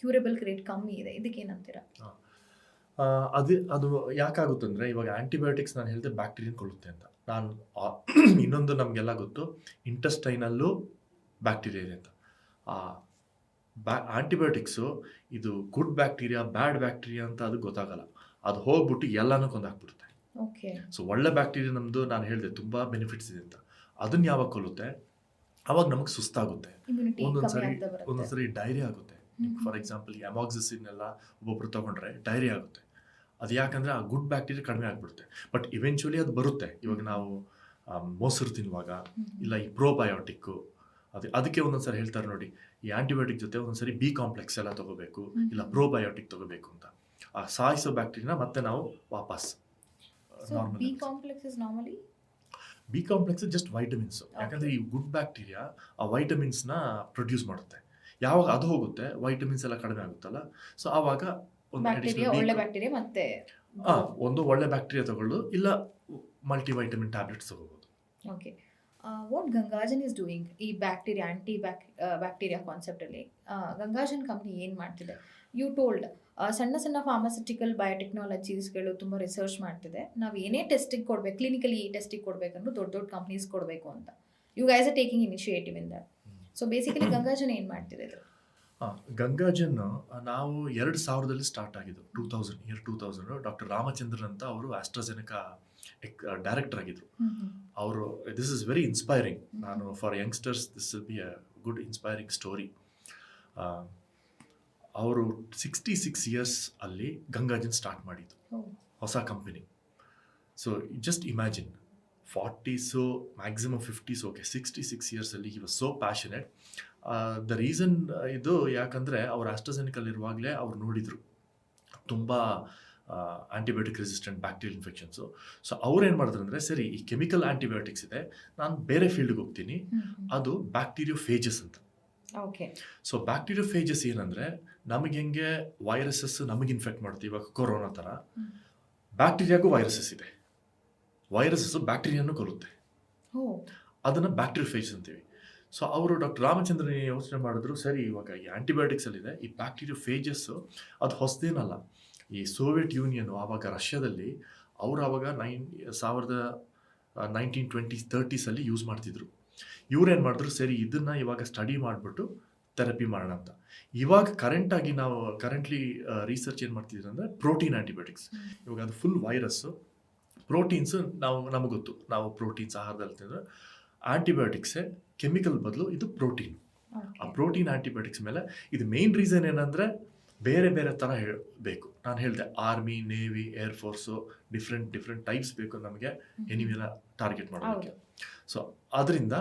ಕ್ಯೂರೇಬಲ್ ರೇಟ್ ಕಮ್ಮಿ ಇದೆ. ಇದಕ್ಕೇನಂತೀರ? ಅದು ಯಾಕಾಗುತ್ತೆ ಅಂದರೆ, ಇವಾಗ ಆ್ಯಂಟಿಬಯೋಟಿಕ್ಸ್ ನಾನು ಹೇಳಿದೆ ಬ್ಯಾಕ್ಟೀರಿಯನ್ ಕೊಲ್ಲುತ್ತೆ ಅಂತ. ಇನ್ನೊಂದು ನಮಗೆಲ್ಲ ಗೊತ್ತು, ಇಂಟೆಸ್ಟೈನಲ್ಲೂ ಬ್ಯಾಕ್ಟೀರಿಯಾ ಇದೆ ಅಂತ. ಆ ಆಂಟಿಬಯೋಟಿಕ್ಸು ಇದು ಗುಡ್ ಬ್ಯಾಕ್ಟೀರಿಯಾ ಬ್ಯಾಡ್ ಬ್ಯಾಕ್ಟೀರಿಯಾ ಅಂತ ಅದು ಗೊತ್ತಾಗಲ್ಲ. ಅದು ಹೋಗ್ಬಿಟ್ಟು ಎಲ್ಲನೂ ಕೊಂದಾಕ್ಬಿಡುತ್ತೆ. ಓಕೆ. ಸೊ ಒಳ್ಳೆ ಬ್ಯಾಕ್ಟೀರಿಯಾ ನಮ್ಮದು ನಾನು ಹೇಳಿದೆ ತುಂಬ ಬೆನಿಫಿಟ್ಸ್ ಇದೆ ಅಂತ. ಅದನ್ನು ಯಾವಾಗ ಕೊಲ್ಲುತ್ತೆ ಅವಾಗ ನಮಗೆ ಸುಸ್ತಾಗುತ್ತೆ, ಇಮ್ಯುನಿಟಿ ಕಮ್ಮಿ ಒಂದೊಂದ್ಸರಿ ಆಗ್ತಾ ಬರುತ್ತೆ. ಒಂದೊಂದ್ಸರಿ ಡೈರಿಯಾ ಆಗುತ್ತೆ. ಫಾರ್ ಎಕ್ಸಾಂಪಲ್ ಈ ಅಮಾಕ್ಸಿಸಿನ್ ಎಲ್ಲ ಒಬ್ಬೊಬ್ರು ತಗೊಂಡ್ರೆ ಡೈರಿಯಾ ಆಗುತ್ತೆ. ಅದು ಯಾಕಂದರೆ ಆ ಗುಡ್ ಬ್ಯಾಕ್ಟೀರಿಯಾ ಕಡಿಮೆ ಆಗಿಬಿಡುತ್ತೆ. ಬಟ್ ಇವೆಂಚುಲಿ ಅದು ಬರುತ್ತೆ. ಇವಾಗ ನಾವು ಮೊಸರು ತಿನ್ನುವಾಗ ಇಲ್ಲ ಈ ಪ್ರೋಬಯೋಟಿಕ್ಕು ಅದಕ್ಕೆ ಒಂದೊಂದ್ಸರಿ ಹೇಳ್ತಾರೆ ನೋಡಿ, ಈ ಆಂಟಿಬಯೋಟಿಕ್ ಜೊತೆ ಒಂದೊಂದ್ಸರಿ ಬಿ ಕಾಂಪ್ಲೆಕ್ಸ್ ಎಲ್ಲ ತಗೋಬೇಕು, ಇಲ್ಲ ಪ್ರೋಬಯೋಟಿಕ್ ತಗೋಬೇಕು ಅಂತ. ಆ ಸಾಯಿಸೋ ಬ್ಯಾಕ್ಟೀರಿಯಾನ ಮತ್ತೆ ನಾವು ವಾಪಸ್ so B complex is normally B complex just vitamins. ಯಾಕಂದ್ರೆ ಈ ಗುಡ್ ಬ್ಯಾಕ್ಟೀರಿಯಾ ಆ ವೈಟಮಿನ್ಸ್ನ ಪ್ರೊಡ್ಯೂಸ್ ಮಾಡುತ್ತೆ. ಯಾವಾಗ ಅದು ಹೋಗುತ್ತೆ ವೈಟಮಿನ್ಸ್ ಎಲ್ಲ ಕಡಿಮೆ ಆಗುತ್ತಲ್ಲ, ಸೊ ಆವಾಗ ಒಂದು ಬ್ಯಾಕ್ಟೀರಿಯಾ ಒಳ್ಳೆ ಬ್ಯಾಕ್ಟೀರಿಯಾ ಮತ್ತೆ ಒಂದು ಒಳ್ಳೆ ಬ್ಯಾಕ್ಟೀರಿಯಾ ತಗೊಳ್ಳೋದು, ಇಲ್ಲ ಮಲ್ಟಿ ವೈಟಮಿನ್ ಟ್ಯಾಬ್ಲೆಟ್ಸ್ ತಗೋಬಹುದು. ಓಕೆ. ವಾಟ್ ಗಂಗಾಜನ್ ಇಸ್ ಡೂಯಿಂಗ್ ಈ ಬ್ಯಾಕ್ಟೀರಿಯಾ ಬ್ಯಾಕ್ಟೀರಿಯಾ ಕಾನ್ಸೆಪ್ಟಲ್ಲಿ ಗಂಗಾಜನ್ ಕಂಪ್ನಿ ಏನು ಮಾಡ್ತಿದೆ? ಯು ಟೋಲ್ಡ್ ಸಣ್ಣ ಸಣ್ಣ ಫಾರ್ಮಾಸ್ಯೂಟಿಕಲ್ ಬಯೋಟೆಕ್ನಾಲಜೀಸ್ಗಳು ತುಂಬ ರಿಸರ್ಚ್ ಮಾಡ್ತಿದೆ. ನಾವು ಏನೇ ಟೆಸ್ಟಿಗೆ ಕೊಡಬೇಕು, ಕ್ಲಿನಿಕಲಿ ಟೆಸ್ಟಿಗೆ ಕೊಡಬೇಕಂದ್ರೂ ದೊಡ್ಡ ದೊಡ್ಡ ಕಂಪ್ನೀಸ್ ಕೊಡಬೇಕು ಅಂತ. You guys are taking initiative in that. So basically GangaGen ಏನು ಮಾಡ್ತಿದೆ ಇದು? ಗಂಗಾಜನ್ ನಾವು 2000 ಸ್ಟಾರ್ಟ್ ಆಗಿದ್ದು. 2000 ಡಾಕ್ಟರ್ ರಾಮಚಂದ್ರನ್ ಅಂತ ಅವರು ಆಸ್ಟ್ರಾಜೆನೆಕಾ ಡೈರೆಕ್ಟರ್ ಆಗಿದ್ರು. ಅವರು ದಿಸ್ ಇಸ್ ವೆರಿ ಇನ್ಸ್ಪೈರಿಂಗ್. ನಾನು for youngsters this will be a good inspiring story. ಅವರು 66 ಇಯರ್ಸ್ ಅಲ್ಲಿ ಗಂಗಾಜನ್ ಸ್ಟಾರ್ಟ್ ಮಾಡಿದ್ದು, ಹೊಸ company. So just imagine 40s maximum 50s, okay 66 ಇಯರ್ಸಲ್ಲಿ he was so passionate. The reason ಇದು ಯಾಕಂದರೆ ಅವ್ರು ಆಸ್ಟ್ರಾಜೆನಿಕಲ್ಲಿರುವಾಗಲೇ ಅವ್ರು ನೋಡಿದರು ತುಂಬ antibiotic resistant bacterial infections. So ಅವ್ರೇನು ಮಾಡಿದ್ರು ಅಂದರೆ, ಸರಿ ಈ ಕೆಮಿಕಲ್ ಆಂಟಿಬಯೋಟಿಕ್ಸ್ ಇದೆ, ನಾನು ಬೇರೆ ಫೀಲ್ಡ್ಗೆ ಹೋಗ್ತೀನಿ, ಅದು ಬ್ಯಾಕ್ಟೀರಿಯೋಫೇಜಸ್ ಅಂತ. ಓಕೆ. ಸೊ ಬ್ಯಾಕ್ಟೀರಿಯೋಫೇಜಸ್ ಏನಂದರೆ, ನಮಗೆ ಹೆಂಗೆ ವೈರಸಸ್ ನಮಗೆ ಇನ್ಫೆಕ್ಟ್ ಮಾಡುತ್ತೆ, ಇವಾಗ ಕೊರೋನಾ ಥರ ಬ್ಯಾಕ್ಟೀರಿಯಾಗೂ ವೈರಸಸ್ ಇದೆ. ವೈರಸಸ್ಸು ಬ್ಯಾಕ್ಟೀರಿಯಾನು ಕೊಲ್ಲುತ್ತೆ, ಅದನ್ನು ಬ್ಯಾಕ್ಟೀರಿಯೋಫೇಜಸ್ ಅಂತೀವಿ. ಸೊ ಅವರು ಡಾಕ್ಟರ್ ರಾಮಚಂದ್ರನ್ ಯೋಚನೆ ಮಾಡಿದ್ರು, ಸರಿ ಇವಾಗ ಈ ಆಂಟಿಬಯೋಟಿಕ್ಸಲ್ಲಿದೆ ಈ ಬ್ಯಾಕ್ಟೀರಿಯೋಫೇಜಸ್ಸು, ಅದು ಹೊಸದೇನಲ್ಲ. ಈ ಸೋವಿಯತ್ ಯೂನಿಯನ್ ಆವಾಗ ರಷ್ಯಾದಲ್ಲಿ ಅವರು ಆವಾಗ 1920s-30s ಯೂಸ್ ಮಾಡ್ತಿದ್ರು. ಇವ್ರೇನು ಮಾಡಿದ್ರು, ಸರಿ ಇದನ್ನು ಇವಾಗ ಸ್ಟಡಿ ಮಾಡಿಬಿಟ್ಟು ಥೆರಪಿ ಮಾಡೋಣ ಅಂತ. ಇವಾಗ ಕರೆಂಟ್ಲಿ ರಿಸರ್ಚ್ ಏನು ಮಾಡ್ತಿದ್ರು ಅಂದರೆ ಪ್ರೋಟೀನ್ ಆಂಟಿಬಯೋಟಿಕ್ಸ್. ಇವಾಗ ಅದು ಫುಲ್ ವೈರಸ್ಸು, ಪ್ರೋಟೀನ್ಸು ನಮಗೆ ಗೊತ್ತು, ನಾವು ಪ್ರೋಟೀನ್ಸ್ ಆಹಾರದಲ್ಲಿ ತಿಂದರೆ. ಆಂಟಿಬಯೋಟಿಕ್ಸೇ ಕೆಮಿಕಲ್ ಬದಲು ಇದು ಪ್ರೋಟೀನ್. ಆ ಪ್ರೋಟೀನ್ ಆಂಟಿಬಯೋಟಿಕ್ಸ್ ಮೇಲೆ ಇದು ಮೇನ್ ರೀಸನ್ ಏನಂದರೆ ಬೇರೆ ಬೇರೆ ಥರ ಬೇಕು. ನಾನು ಹೇಳಿದೆ army, navy, air force, different types ಬೇಕು ನಮಗೆ ಎನಿಮಿನ ಟಾರ್ಗೆಟ್ ಮಾಡೋದಕ್ಕೆ. ಸೊ ಅದರಿಂದ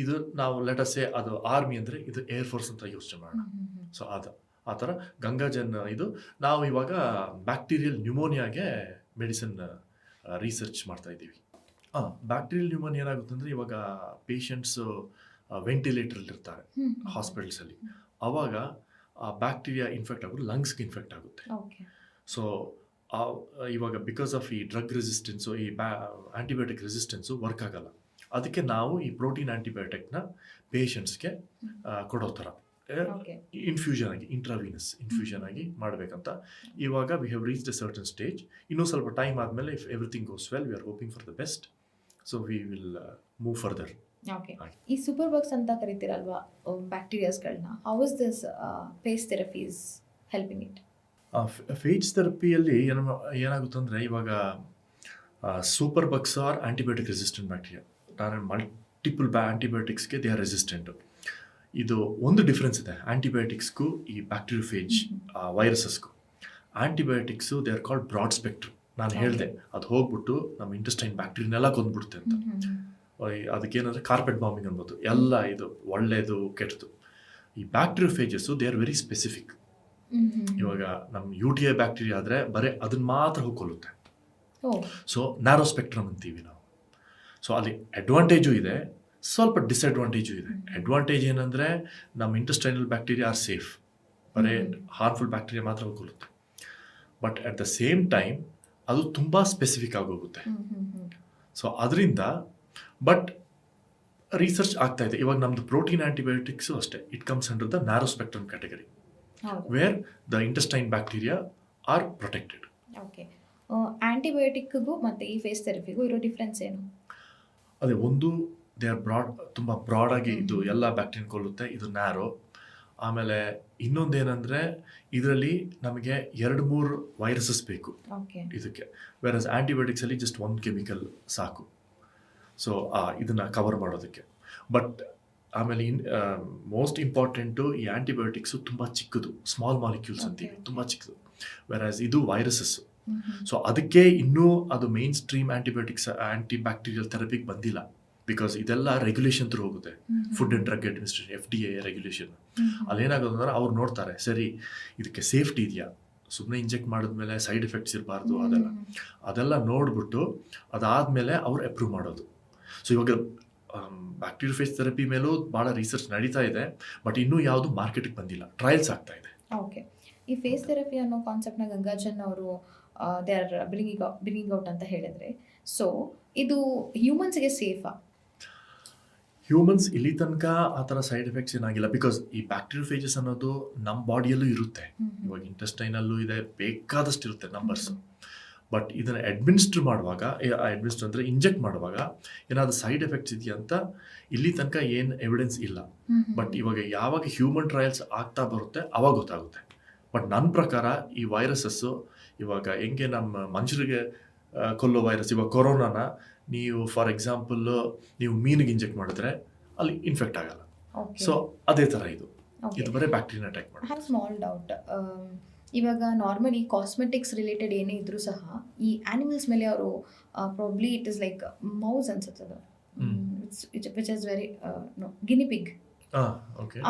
ಇದು ನಾವು ಲೆಟಸೇ ಅದು ಆರ್ಮಿ ಅಂದರೆ ಇದು ಏರ್ಫೋರ್ಸ್ ಅಂತ ಯೋಚನೆ ಮಾಡೋಣ. ಸೊ ಆ ಥರ ಗಂಗಾಜನ್ ಇದು ನಾವು ಇವಾಗ ಬ್ಯಾಕ್ಟೀರಿಯಲ್ ನ್ಯೂಮೋನಿಯಾಗೆ ಮೆಡಿಸಿನ್ ರಿಸರ್ಚ್ ಮಾಡ್ತಾ ಇದ್ದೀವಿ. ಬ್ಯಾಕ್ಟೀರಿಯಲ್ ನ್ಯೂಮೋನಿಯಾ ಏನಾಗುತ್ತೆ ಅಂದರೆ, ಇವಾಗ ಪೇಷಂಟ್ಸು ವೆಂಟಿಲೇಟರಲ್ಲಿರ್ತಾರೆ ಹಾಸ್ಪಿಟಲ್ಸಲ್ಲಿ, ಆವಾಗ ಆ ಬ್ಯಾಕ್ಟೀರಿಯಾ ಇನ್ಫೆಕ್ಟ್ ಆಗೋದು ಲಂಗ್ಸ್ಗೆ ಇನ್ಫೆಕ್ಟ್ ಆಗುತ್ತೆ. ಸೊ ಇವಾಗ ಬಿಕಾಸ್ ಆಫ್ ಈ ಡ್ರಗ್ ರೆಸಿಸ್ಟೆನ್ಸು, ಈ ಆಂಟಿಬಯೋಟಿಕ್ ರೆಸಿಸ್ಟೆನ್ಸು ವರ್ಕ್ ಆಗಲ್ಲ. ಅದಕ್ಕೆ ನಾವು ಈ ಪ್ರೋಟೀನ್ ಆಂಟಿಬಯೋಟಿಕ್ನ ಪೇಷಂಟ್ಸ್ಗೆ ಕೊಡೋ ಥರ ಇನ್ಫ್ಯೂಷನ್ ಆಗಿ, ಇಂಟ್ರಾವೀನಸ್ ಇನ್ಫ್ಯೂಷನ್ ಆಗಿ ಮಾಡಬೇಕಂತ. ಇವಾಗ we have reached a certain stage. ಇನ್ನೂ ಸ್ವಲ್ಪ ಟೈಮ್ ಆದಮೇಲೆ if everything goes well, we are hoping for the best. So we will move further. Okay. ಈ ಸೂಪರ್ ಬಗ್ಸ್ ಅಂತ ಕರಿತೀರಲ್ವಾ ಬ್ಯಾಕ್ಟೀರಿಯಾಸ್ಗಳನ್ನ, how is this phage therapies helping it? Phage ಥೆರಪಿಯಲ್ಲಿ ಏನಾಗುತ್ತೆ ಅಂದರೆ, ಇವಾಗ super bugs are antibiotic resistant bacteria. ನಾನು multiple ಆಂಟಿಬಯೋಟಿಕ್ಸ್ಗೆ ದೇ ಆರ್ ರೆಸಿಸ್ಟೆಂಟು. ಇದು ಒಂದು ಡಿಫ್ರೆನ್ಸ್ ಇದೆ ಆಂಟಿಬಯೋಟಿಕ್ಸ್ಗೂ ಈ ಬ್ಯಾಕ್ಟೀರಿಯೋಫೇಜ್ ವೈರಸಸ್ಗೂ. Antibiotics they are called broad spectrum. ನಾನು ಹೇಳಿದೆ ಅದು ಹೋಗ್ಬಿಟ್ಟು ನಮ್ಮ ಇಂಟೆಸ್ಟೈನ್ ಬ್ಯಾಕ್ಟೀರಿಯನ್ನೆಲ್ಲ ಕೊಂದ್ಬಿಡುತ್ತೆ ಅಂತ. ಅದಕ್ಕೇನಂದರೆ ಕಾರ್ಪೆಟ್ ಬಾಂಬಿಂಗ್ ಅನ್ಬೋದು, ಎಲ್ಲ ಇದು ಒಳ್ಳೆಯದು ಕೆಟ್ಟದು. ಈ ಬ್ಯಾಕ್ಟೀರಿಯೋಫೇಜಸ್ಸು ದೇ ಆರ್ ವೆರಿ ಸ್ಪೆಸಿಫಿಕ್. ಇವಾಗ ನಮ್ಮ UTI ಬ್ಯಾಕ್ಟೀರಿಯಾ ಆದರೆ ಬರೀ ಅದನ್ನು ಮಾತ್ರ ಹೋಗ್ಕೊಳ್ಳುತ್ತೆ. ಸೊ ನ್ಯಾರೋ ಸ್ಪೆಕ್ಟ್ರಮ್ ಅಂತೀವಿ ನಾವು. ಸೊ ಅಲ್ಲಿ ಅಡ್ವಾಂಟೇಜು ಇದೆ, ಸ್ವಲ್ಪ ಡಿಸ್ಅಡ್ವಾಂಟೇಜು ಇದೆ. ಅಡ್ವಾಂಟೇಜ್ ಏನಂದರೆ ನಮ್ಮ ಇಂಟೆಸ್ಟೈನಲ್ ಬ್ಯಾಕ್ಟೀರಿಯಾ ಆರ್ ಸೇಫ್, ಬರೀ ಹಾರ್ಮ್ಫುಲ್ ಬ್ಯಾಕ್ಟೀರಿಯಾ ಮಾತ್ರ ಹೋಗ್ಕೊಳ್ಳುತ್ತೆ. But at the same time ಅದು ತುಂಬ ಸ್ಪೆಸಿಫಿಕ್ ಆಗೋಗುತ್ತೆ. ಸೊ ಅದರಿಂದ ಬಟ್ ರಿಸರ್ಚ್ ಆಗ್ತಾ ಇದೆ. ಇವಾಗ ನಮ್ಮದು ಪ್ರೋಟೀನ್ ಆಂಟಿಬಯೋಟಿಕ್ಸು ಅಷ್ಟೇ, it comes under the narrow spectrum category where the intestine bacteria are protected. Okay. ಆಂಟಿಬಯೋಟಿಕ್ಗೂ ಮತ್ತು ಈ ಫೇಸ್ ಥೆರಪಿಗೂ ಇರೋ ಡಿಫ್ರೆನ್ಸ್ ಏನು? ಅದೇ ಒಂದು ದೇ ಆರ್ ಬ್ರಾಡ್, ತುಂಬ ಬ್ರಾಡಾಗಿ ಇದು ಎಲ್ಲ ಬ್ಯಾಕ್ಟೀರಿಯನ್ ಕೊಲ್ಲುತ್ತೆ, ಇದು ನ್ಯಾರೋ. ಆಮೇಲೆ ಇನ್ನೊಂದೇನೆಂದರೆ ಇದರಲ್ಲಿ ನಮಗೆ 2-3 ವೈರಸಸ್ ಬೇಕು ಓಕೆ. ಇದಕ್ಕೆ, ವೆರಸ್ ಆ್ಯಂಟಿಬಯೋಟಿಕ್ಸಲ್ಲಿ ಜಸ್ಟ್ ಒಂದು ಕೆಮಿಕಲ್ ಸಾಕು. ಸೊ ಇದನ್ನು ಕವರ್ ಮಾಡೋದಕ್ಕೆ. ಬಟ್ ಆಮೇಲೆ ಮೋಸ್ಟ್ ಇಂಪಾರ್ಟೆಂಟು, ಈ ಆ್ಯಂಟಿಬಯೋಟಿಕ್ಸು ತುಂಬ ಚಿಕ್ಕದು, ಸ್ಮಾಲ್ ಮಾಲಿಕ್ಯೂಲ್ಸ್ ಅಂತೀವಿ, ತುಂಬ ಚಿಕ್ಕದು. ವೆರಸ್ ಇದು ವೈರಸಸ್ಸು. ಸೊ ಅದಕ್ಕೆ ಇನ್ನೂ ಅದು main stream antibiotics antibacterial ಥೆರಪಿಗೆ ಬಂದಿಲ್ಲ. ಬಿಕಾಸ್ ಇದೆಲ್ಲ ರೆಗ್ಯುಲೇಷನ್ ಥ್ರೂ ಹೋಗುತ್ತೆ, food and drug administration, FDA regulation. ಅಲ್ಲೇನಾಗೋದು ಅಂದರೆ ಅವ್ರು ನೋಡ್ತಾರೆ, ಸರಿ ಇದಕ್ಕೆ ಸೇಫ್ಟಿ ಇದೆಯಾ, ಸುಮ್ಮನೆ ಇಂಜೆಕ್ಟ್ ಮಾಡಿದ್ಮೇಲೆ ಸೈಡ್ ಎಫೆಕ್ಟ್ಸ್ ಇರಬಾರ್ದು, ಅದೆಲ್ಲ ನೋಡಿಬಿಟ್ಟು ಅದಾದಮೇಲೆ ಅವ್ರು ಅಪ್ರೂವ್ ಮಾಡೋದು. ಸೊ ಇವಾಗ ಬ್ಯಾಕ್ಟೀರಿಯೋಫೇಜ್ ಥೆರಪಿ ಮೇಲೂ ಭಾಳ ರಿಸರ್ಚ್ ನಡೀತಾ ಇದೆ, ಬಟ್ ಇನ್ನೂ ಯಾವುದು ಮಾರ್ಕೆಟಿಗೆ ಬಂದಿಲ್ಲ, ಟ್ರಯಲ್ಸ್ ಆಗ್ತಾ ಇದೆ. ಓಕೆ. ಈ ಫೇಸ್ ಥೆರಪಿ ಅನ್ನೋ ಕಾನ್ಸೆಪ್ಟ್ನ ಗಂಗಾಜನ್ ಅವರು ದೇ ಆರ್ ಬ್ರಿಂಗಿಂಗ್ ಔಟ್ ಅಂತ ಹೇಳಿದ್ರೆ, ಸೊ ಇದು ಹ್ಯೂಮನ್ಸ್ಗೆ ಸೇಫಾ? ಹ್ಯೂಮನ್ಸ್ ಇಲ್ಲಿ ತನಕ ಆ ಥರ ಸೈಡ್ ಎಫೆಕ್ಟ್ಸ್ ಏನಾಗಿಲ್ಲ, ಬಿಕಾಸ್ ಈ ಬ್ಯಾಕ್ಟೀರಿಯೋಫೇಜಸ್ ಅನ್ನೋದು ನಮ್ಮ ಬಾಡಿಯಲ್ಲೂ ಇರುತ್ತೆ. ಇವಾಗ ಇಂಟೆಸ್ಟೈನಲ್ಲೂ ಇದೆ, ಬೇಕಾದಷ್ಟು ಇರುತ್ತೆ ನಂಬರ್ಸ್. ಬಟ್ ಇದನ್ನು ಅಡ್ಮಿನಿಸ್ಟ್ರ್ ಮಾಡುವಾಗ, ಅಡ್ಮಿನಿಸ್ಟ್ರ್ ಅಂದರೆ ಇಂಜೆಕ್ಟ್ ಮಾಡುವಾಗ ಏನಾದರೂ ಸೈಡ್ ಎಫೆಕ್ಟ್ಸ್ ಇದೆಯಾ ಅಂತ ಇಲ್ಲಿ ತನಕ ಏನು ಎವಿಡೆನ್ಸ್ ಇಲ್ಲ. ಬಟ್ ಇವಾಗ ಯಾವಾಗ ಹ್ಯೂಮನ್ ಟ್ರಯಲ್ಸ್ ಆಗ್ತಾ ಬರುತ್ತೆ ಅವಾಗ ಗೊತ್ತಾಗುತ್ತೆ. ಬಟ್ ನನ್ನ ಪ್ರಕಾರ ಈ ವೈರಸಸ್ಸು ಇವಾಗ ಹೆಂಗೆ ನಮ್ಮ ಮನುಷ್ಯರಿಗೆ ಕೊಲ್ಲೋ ವೈರಸ್, ಇವಾಗ ಕೊರೋನಾನ ನೀವು ಫಾರ್ ಎಕ್ಸಾಂಪಲ್ಲು ನೀವು ಮೀನಿಗೆ ಇಂಜೆಕ್ಟ್ ಮಾಡಿದ್ರೆ ಅಲ್ಲಿ ಇನ್ಫೆಕ್ಟ್ ಆಗಲ್ಲ. ಸೊ ಅದೇ ಥರ ಇದು ಬರೀ ಬ್ಯಾಕ್ಟೀರಿಯಾ ಅಟ್ಯಾಕ್ ಮಾಡಿ. Have small doubt. ಇವಾಗ ನಾರ್ಮಲಿ ಕಾಸ್ಮೆಟಿಕ್ಸ್ ರಿಲೇಟೆಡ್ ಏನೇ ಇದ್ರೂ ಸಹ ಈ ಆ್ಯನಿಮಲ್ಸ್ ಮೇಲೆ ಅವರು probably it is like mouse ಅನ್ಸುತ್ತದು, ವಿಚ್ ಇಸ್ ವೆರಿ ಗಿನಿಪಿಗ್,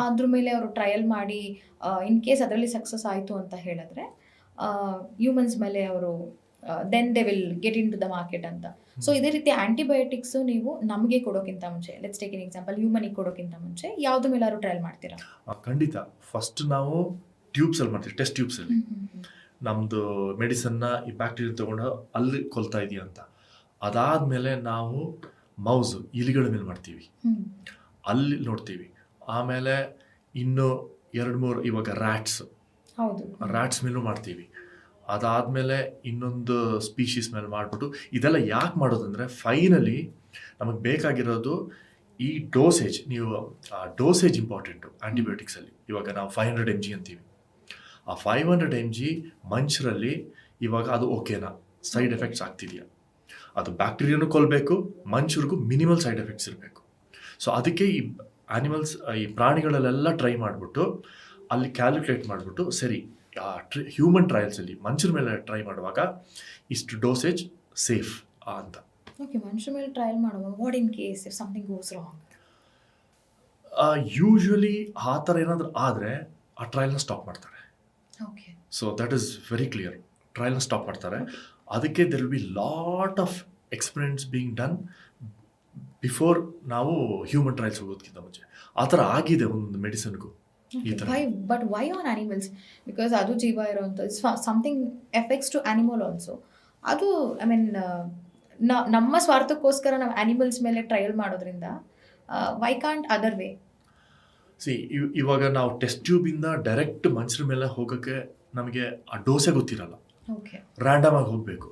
ಅದ್ರ ಮೇಲೆ ಅವರು ಟ್ರಯಲ್ ಮಾಡಿ ಇನ್ ಕೇಸ್ ಅದರಲ್ಲಿ ಸಕ್ಸಸ್ ಆಯಿತು ಅಂತ ಹೇಳಿದ್ರೆ ಹ್ಯೂಮನ್ಸ್ ಮೇಲೆ ಅವರು then they will get into the market ಅಂತ. ಸೊ ಇದೇ ರೀತಿ ಆ್ಯಂಟಿಬಯೋಟಿಕ್ಸು ನೀವು ನಮಗೆ ಕೊಡೋಕ್ಕಿಂತ ಮುಂಚೆ, ಲೆಟ್ಸ್ ಟೇಕ್ ಎನ್ ಎಕ್ಸಾಂಪಲ್, ಹ್ಯೂಮನಿಗೆ ಕೊಡೋಕ್ಕಿಂತ ಮುಂಚೆ ಯಾವ್ದು ಮೇಲಾದ್ರು ಟ್ರಯಲ್ ಮಾಡ್ತೀರಾ? ಖಂಡಿತ. ಫಸ್ಟ್ ನಾವು ಟ್ಯೂಬ್ಸಲ್ಲಿ ಮಾಡ್ತೀವಿ, ಟೆಸ್ಟ್ ಟ್ಯೂಬ್ಸಲ್ಲಿ ನಮ್ಮದು ಮೆಡಿಸನ್ನ ಈ ಬ್ಯಾಕ್ಟೀರಿಯಾ ತೊಗೊಂಡು ಅಲ್ಲಿ ಕೊಲ್ತಾ ಇದೆಯಾ ಅಂತ. ಅದಾದಮೇಲೆ ನಾವು ಮೌಸು ಇಲಿಗಳ ಮೇಲೆ ಮಾಡ್ತೀವಿ, ಅಲ್ಲಿ ನೋಡ್ತೀವಿ. ಆಮೇಲೆ ಇನ್ನು 2-3 ಇವಾಗ ರ್ಯಾಟ್ಸ್ ಮೇಲೂ ಮಾಡ್ತೀವಿ. ಅದಾದಮೇಲೆ ಇನ್ನೊಂದು ಸ್ಪೀಶೀಸ್ ಮೇಲೆ ಮಾಡಿಬಿಟ್ಟು ಇದೆಲ್ಲ ಯಾಕೆ ಮಾಡೋದಂದರೆ ಫೈನಲಿ ನಮಗೆ ಬೇಕಾಗಿರೋದು ಈ ಡೋಸೇಜ್. ನೀವು ಆ ಡೋಸೇಜ್ ಇಂಪಾರ್ಟೆಂಟು ಆ್ಯಂಟಿಬಯೋಟಿಕ್ಸಲ್ಲಿ. ಇವಾಗ ನಾವು 500 mg ಅಂತೀವಿ. ಆ 500 mg ಮನುಷ್ಯರಲ್ಲಿ ಇವಾಗ ಅದು ಓಕೆನಾ, ಸೈಡ್ ಎಫೆಕ್ಟ್ಸ್ ಆಗ್ತಿದೆಯಾ? ಅದು ಬ್ಯಾಕ್ಟೀರಿಯಾನು ಕೊಲ್ಲಬೇಕು, ಮನುಷ್ಯರಿಗೂ ಮಿನಿಮಲ್ ಸೈಡ್ ಎಫೆಕ್ಟ್ಸ್ ಇರಬೇಕು. ಸೊ ಅದಕ್ಕೆ ಈ ಈ ಪ್ರಾಣಿಗಳಲ್ಲೆಲ್ಲ ಟ್ರೈ ಮಾಡಿಬಿಟ್ಟು ಅಲ್ಲಿ ಕ್ಯಾಲ್ಕುಲೇಟ್ ಮಾಡಿಬಿಟ್ಟು, ಸರಿ ಹ್ಯೂಮನ್ ಟ್ರಯಲ್ಸಲ್ಲಿ ಮನುಷ್ಯರ ಮೇಲೆ ಟ್ರೈ ಮಾಡುವಾಗ ಇಷ್ಟು ಡೋಸೇಜ್ ಸೇಫ್ ಅಂತ. ಓಕೆ. ಮನುಷ್ಯರ ಮೇಲೆ ಟ್ರಯಲ್ ಮಾಡುವಾಗ what in case if something goes wrong? Usually ಆ ಥರ ಏನಾದರೂ ಆದರೆ ಆ ಟ್ರಯಲ್ನ ಸ್ಟಾಪ್ ಮಾಡ್ತಾರೆ. Okay. So that is very clear, ಟ್ರಯಲ್ನ ಸ್ಟಾಪ್ ಮಾಡ್ತಾರೆ. ಅದಕ್ಕೆ there will be lot of experiments being done before ನಾವು ಹ್ಯೂಮನ್ ಟ್ರಯಲ್ಸ್ ಹೋಗೋದಕ್ಕಿಂತ ಮುಂಚೆ. ಆ ಥರ ಆಗಿದೆ ಒಂದು ಮೆಡಿಸಿನ್ಗೂ ಈ ಥರ. But why on animals? Because ಅದು ಜೀವ ಇರೋವಂಥದ್ದು, something effects to animal also. ಅದು ಐ ಮೀನ್ ನಮ್ಮ ಸ್ವಾರ್ಥಕ್ಕೋಸ್ಕರ ನಾವು ಆನಿಮಲ್ಸ್ ಮೇಲೆ ಟ್ರಯಲ್ ಮಾಡೋದ್ರಿಂದ ವೈ ಕಾಂಟ್ ಅದರ್ ವೇ? ಇವಾಗ ನಾವು ಟೆಸ್ಟ್ ಟ್ಯೂಬಿಂದ ಡೈರೆಕ್ಟ್ ಮನುಷ್ಯರ ಮೇಲೆ ಹೋಗೋಕ್ಕೆ ನಮಗೆ ಆ ಡೋಸೇ ಗೊತ್ತಿರಲ್ಲ, ರ್ಯಾಂಡಮ್ ಆಗಿ ಹೋಗಬೇಕು.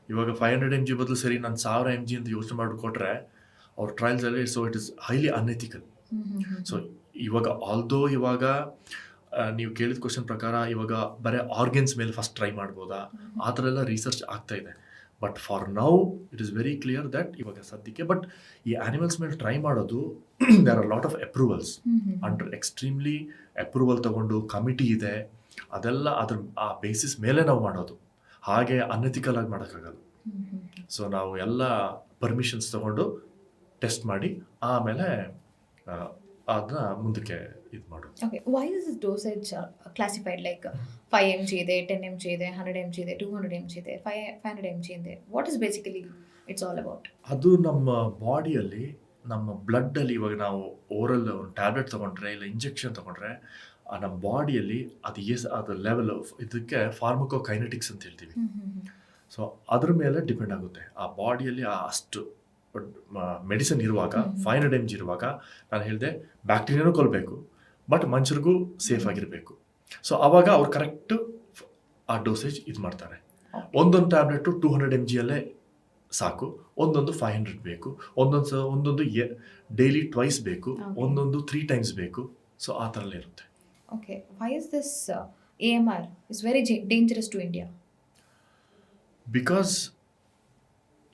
ಇವಾಗ 500 mg ಬದಲು ಸರಿ ನಾನು 1000 mg ಅಂತ ಯೋಚನೆ ಮಾಡಿಕೊಟ್ರೆ ಅವ್ರ ಟ್ರಯಲ್ಸಲ್ಲಿ, so it is highly unethical. So ಇವಾಗ ಇವಾಗ ನೀವು ಕೇಳಿದ ಕ್ವಶನ್ ಪ್ರಕಾರ ಇವಾಗ ಬರೀ ಆರ್ಗನ್ಸ್ ಮೇಲೆ ಫಸ್ಟ್ ಟ್ರೈ ಮಾಡ್ಬೋದಾ, ಆ ಥರ ಎಲ್ಲ ರಿಸರ್ಚ್ ಆಗ್ತಾ ಇದೆ. But for now it is very clear that ಇವಾಗ ಸದ್ಯಕ್ಕೆ. ಬಟ್ ಈ ಆ್ಯನಿಮಲ್ಸ್ ಮೇಲೆ ಟ್ರೈ ಮಾಡೋದು there are lot of approvals, under extremely approval ತಗೊಂಡು ಕಮಿಟಿ ಇದೆ, ಅದೆಲ್ಲ ಅದ್ರ ಆ ಬೇಸಿಸ್ ಮೇಲೆ ನಾವು ಮಾಡೋದು. ಹಾಗೆ ಅನ್ಎಥಿಕಲ್ ಆಗಿ ಮಾಡೋಕ್ಕಾಗಲ್ಲ. ಸೊ ನಾವು ಎಲ್ಲ ಪರ್ಮಿಷನ್ಸ್ ತಗೊಂಡು ಟೆಸ್ಟ್ ಮಾಡಿ ಆಮೇಲೆ ಅದನ್ನ ಮುಂದಕ್ಕೆ ಇದು ಮಾಡೋದು. Okay. Why is this dosage classified like 5 mg ಇದೆ, 10 mg ಇದೆ, 100 mg ಇದೆ, 200 mg ಇದೆ, 500 mg ಇದೆ? What is basically it's all about? ಅದು ನಮ್ಮ ಬಾಡಿಯಲ್ಲಿ, ನಮ್ಮ ಬ್ಲಡ್ಡಲ್ಲಿ ಇವಾಗ ನಾವು ಓರಲ್ ಒಂದು ಟ್ಯಾಬ್ಲೆಟ್ ತೊಗೊಂಡ್ರೆ ಇಲ್ಲ ಇಂಜೆಕ್ಷನ್ ತೊಗೊಂಡ್ರೆ ನಮ್ಮ ಬಾಡಿಯಲ್ಲಿ ಅದು ಲೆವೆಲ್ ಇದಕ್ಕೆ ಫಾರ್ಮಕೋಕೈನೆಟಿಕ್ಸ್ ಅಂತ ಹೇಳ್ತೀವಿ. ಸೊ ಅದ್ರ ಮೇಲೆ ಡಿಪೆಂಡ್ ಆಗುತ್ತೆ. ಆ ಬಾಡಿಯಲ್ಲಿ ಅಷ್ಟು ಮೆಡಿಸಿನ್ ಇರುವಾಗ 500 mg ಇರುವಾಗ ನಾನು ಹೇಳಿದೆ ಬ್ಯಾಕ್ಟೀರಿಯಾನೂ ಕೊಲ್ಲಬೇಕು, ಬಟ್ ಮನುಷ್ಯರಿಗೂ ಸೇಫ್ ಆಗಿರಬೇಕು. ಸೊ ಆವಾಗ ಅವ್ರು ಕರೆಕ್ಟು ಆ ಡೋಸೇಜ್ ಇದು ಮಾಡ್ತಾರೆ. ಒಂದೊಂದು ಟ್ಯಾಬ್ಲೆಟು 200 mg ಅಲ್ಲೇ ಸಾಕು, ಒಂದೊಂದು 500 ಬೇಕು, ಒಂದೊಂದು ಡೈಲಿ ಟ್ವೈಸ್ ಬೇಕು, Okay. ಒಂದೊಂದು 3 ಟೈಮ್ಸ್ ಬೇಕು. ಸೊ ಆ ಥರ ಎಲ್ಲ ಇರುತ್ತೆ. Okay. Why is this AMR is very dangerous to India? Because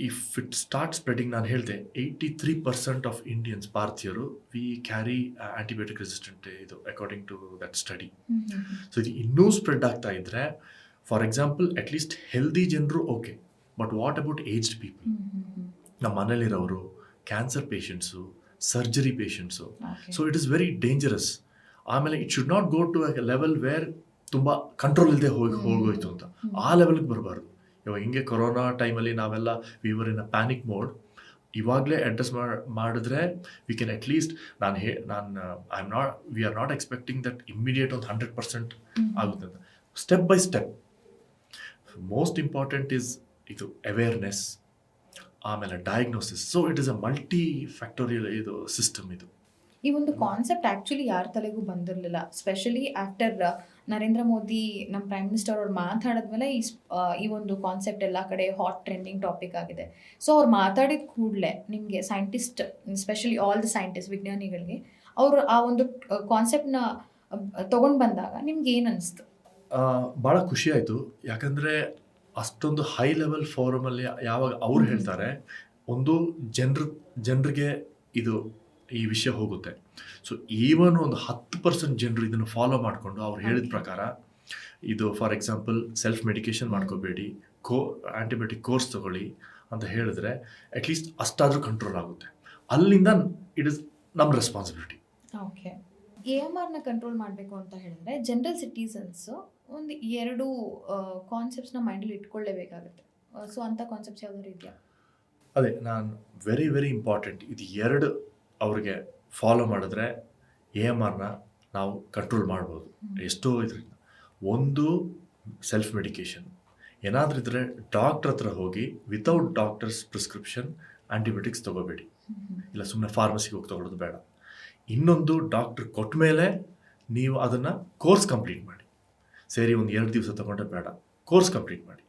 if it start spreading, ನಾನು ಹೇಳಿದೆ 83% ಆಫ್ ಇಂಡಿಯನ್ಸ್, ಭಾರತೀಯರು, ವಿ ಕ್ಯಾರಿ ಆಂಟಿಬಯೋಟಿಕ್ ರೆಸಿಸ್ಟೆಂಟ್, ಇದು according to that study. So ಇದು ಇನ್ನೂ ಸ್ಪ್ರೆಡ್ ಆಗ್ತಾ ಇದ್ರೆ, ಫಾರ್ ಎಕ್ಸಾಂಪಲ್ ಅಟ್ಲೀಸ್ಟ್ ಹೆಲ್ದಿ ಜನರು okay, but what about aged people, ನಮ್ಮ ಮನೇಲಿರೋರು, cancer patients, surgery patients. Okay. So it is very dangerous. ಆಮೇಲೆ it should not go to a level where ತುಂಬ control ಇಲ್ಲದೆ ಹೋಗೋಯ್ತು ಅಂತ. ಆ ಲೆವೆಲ್ಗೆ ಬರಬಾರ್ದು. ಇವಾಗ ಹಿಂಗೆ ಕೊರೋನಾ ಟೈಮಲ್ಲಿ ನಾವೆಲ್ಲ we were in a panic mode. ಇವಾಗಲೇ ಅಡ್ರೆಸ್ ಮಾಡಿದ್ರೆ we can at least, we are not expecting that immediate ಒಂದು 100% ಆಗುತ್ತೆ ಅಂತ. Step by step. Most important is ಇದು ಅವೇರ್ನೆಸ್, ಆಮೇಲೆ diagnosis. So it is a multi factorial ಇದು ಸಿಸ್ಟಮ್ ಇದು. ಈ ಒಂದು ಕಾನ್ಸೆಪ್ಟ್ ಆ್ಯಕ್ಚುಲಿ ಯಾರ ತಲೆಗೂ ಬಂದಿರಲಿಲ್ಲ, ಸ್ಪೆಷಲಿ ಆಫ್ಟರ್ ನರೇಂದ್ರ ಮೋದಿ ನಮ್ಮ ಪ್ರೈಮ್ ಮಿನಿಸ್ಟರ್ ಅವ್ರು ಮಾತಾಡಿದ್ಮೇಲೆ ಈ ಒಂದು ಕಾನ್ಸೆಪ್ಟ್ ಎಲ್ಲ ಕಡೆ ಹಾಟ್ ಟ್ರೆಂಡಿಂಗ್ ಟಾಪಿಕ್ ಆಗಿದೆ. ಸೊ ಅವ್ರು ಮಾತಾಡಿದ ಕೂಡಲೇ ನಿಮಗೆ scientist, specially all the scientist, ವಿಜ್ಞಾನಿಗಳಿಗೆ ಅವರು ಆ ಒಂದು ಕಾನ್ಸೆಪ್ಟ್ನ ತೊಗೊಂಡು ಬಂದಾಗ ನಿಮ್ಗೆ ಏನು ಅನಿಸ್ತು? ಭಾಳ ಖುಷಿ ಆಯಿತು. ಯಾಕಂದರೆ ಅಷ್ಟೊಂದು ಹೈ ಲೆವೆಲ್ ಫೋರಮಲ್ಲಿ ಯಾವಾಗ ಅವ್ರು ಹೇಳ್ತಾರೆ, ಒಂದು ಜನರಿಗೆ ಇದು ಈ ವಿಷಯ ಹೋಗುತ್ತೆ. ಸೊ ಈವನ್ ಒಂದು 10% ಜನರು ಇದನ್ನು ಫಾಲೋ ಮಾಡಿಕೊಂಡು ಅವ್ರು ಹೇಳಿದ ಪ್ರಕಾರ, ಇದು ಫಾರ್ ಎಕ್ಸಾಂಪಲ್ ಸೆಲ್ಫ್ ಮೆಡಿಕೇಶನ್ ಮಾಡ್ಕೋಬೇಡಿ, ಆಂಟಿಬಯೋಟಿಕ್ ಕೋರ್ಸ್ ತಗೊಳ್ಳಿ ಅಂತ ಹೇಳಿದ್ರೆ ಅಟ್ಲೀಸ್ಟ್ ಅಷ್ಟಾದರೂ ಕಂಟ್ರೋಲ್ ಆಗುತ್ತೆ. ಅಲ್ಲಿಂದ ಇಟ್ ಇಸ್ ನಮ್ಮ ರೆಸ್ಪಾನ್ಸಿಬಿಲಿಟಿ. ಓಕೆ. AMRನ ಕಂಟ್ರೋಲ್ ಮಾಡಬೇಕು ಅಂತ ಹೇಳಿದ್ರೆ ಜನರಲ್ ಸಿಟಿಸನ್ಸು ಒಂದು 2 ಕಾನ್ಸೆಪ್ಟ್ಸ್ನ ಮೈಂಡಲ್ಲಿ ಇಟ್ಕೊಳ್ಳೇಬೇಕಾಗುತ್ತೆ. ಸೊ ಅಂಥ ಕಾನ್ಸೆಪ್ಟ್ಸ್ ಯಾವ್ದಾದ್ರು ಇದೆಯಾ? ಅದೇ ನಾನು ವೆರಿ ವೆರಿ ಇಂಪಾರ್ಟೆಂಟ್, ಇದು 2 ಅವ್ರಿಗೆ ಫಾಲೋ ಮಾಡಿದ್ರೆ AMRನ ನಾವು ಕಂಟ್ರೋಲ್ ಮಾಡ್ಬೋದು ಎಷ್ಟೋ ಇದರಿಂದ. ಒಂದು ಸೆಲ್ಫ್ ಮೆಡಿಕೇಶನ್, ಏನಾದರೂ ಇದ್ದರೆ ಡಾಕ್ಟ್ರ್ ಹತ್ರ ಹೋಗಿ ವಿತೌಟ್ ಡಾಕ್ಟರ್ಸ್ ಪ್ರಿಸ್ಕ್ರಿಪ್ಷನ್ ಆಂಟಿಬಯೋಟಿಕ್ಸ್ ತೊಗೋಬೇಡಿ, ಇಲ್ಲ ಸುಮ್ಮನೆ ಫಾರ್ಮಸಿಗೆ ಹೋಗಿ ತೊಗೊಳೋದು ಬೇಡ. ಇನ್ನೊಂದು ಡಾಕ್ಟ್ರ್ ಕೊಟ್ಟ ಮೇಲೆ ನೀವು ಅದನ್ನು ಕೋರ್ಸ್ ಕಂಪ್ಲೀಟ್ ಮಾಡಿ. ಸೇರಿ ಒಂದು 2 ದಿವಸ ತೊಗೊಂಡ್ರೆ ಬೇಡ, ಕೋರ್ಸ್ ಕಂಪ್ಲೀಟ್ ಮಾಡಿ.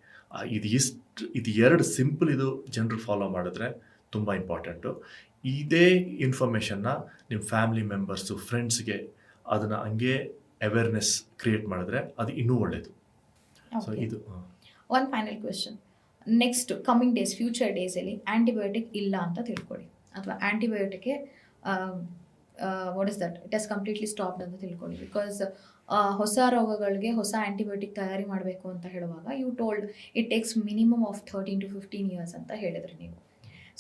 ಇದು 2 ಸಿಂಪಲ್ ಇದು ಜನರು ಫಾಲೋ ಮಾಡಿದ್ರೆ ತುಂಬ ಇಂಪಾರ್ಟೆಂಟು. ಇದೇ ಇನ್ಫಾರ್ಮೇಷನ್ನ ನಿಮ್ಮ ಫ್ಯಾಮಿಲಿ ಮೆಂಬರ್ಸು, ಫ್ರೆಂಡ್ಸ್ಗೆ ಅದನ್ನು ಹಂಗೆ ಅವೇರ್ನೆಸ್ ಕ್ರಿಯೇಟ್ ಮಾಡಿದ್ರೆ ಅದು ಇನ್ನೂ ಒಳ್ಳೆಯದು. ಸೊ ಇದು one final question. Next coming days, future ಡೇಸಲ್ಲಿ ಆ್ಯಂಟಿಬಯೋಟಿಕ್ ಇಲ್ಲ ಅಂತ ತಿಳ್ಕೊಳ್ಳಿ, ಅಥವಾ ಆ್ಯಂಟಿಬಯೋಟಿಕ್ಗೆ what is that, it has completely stopped ಅಂತ ತಿಳ್ಕೊಳ್ಳಿ. ಬಿಕಾಸ್ ಹೊಸ ರೋಗಗಳಿಗೆ ಹೊಸ ಆ್ಯಂಟಿಬಯೋಟಿಕ್ ತಯಾರಿ ಮಾಡಬೇಕು ಅಂತ ಹೇಳುವಾಗ you told it takes minimum of 13 to 15 years ಅಂತ ಹೇಳಿದ್ರಿ ನೀವು.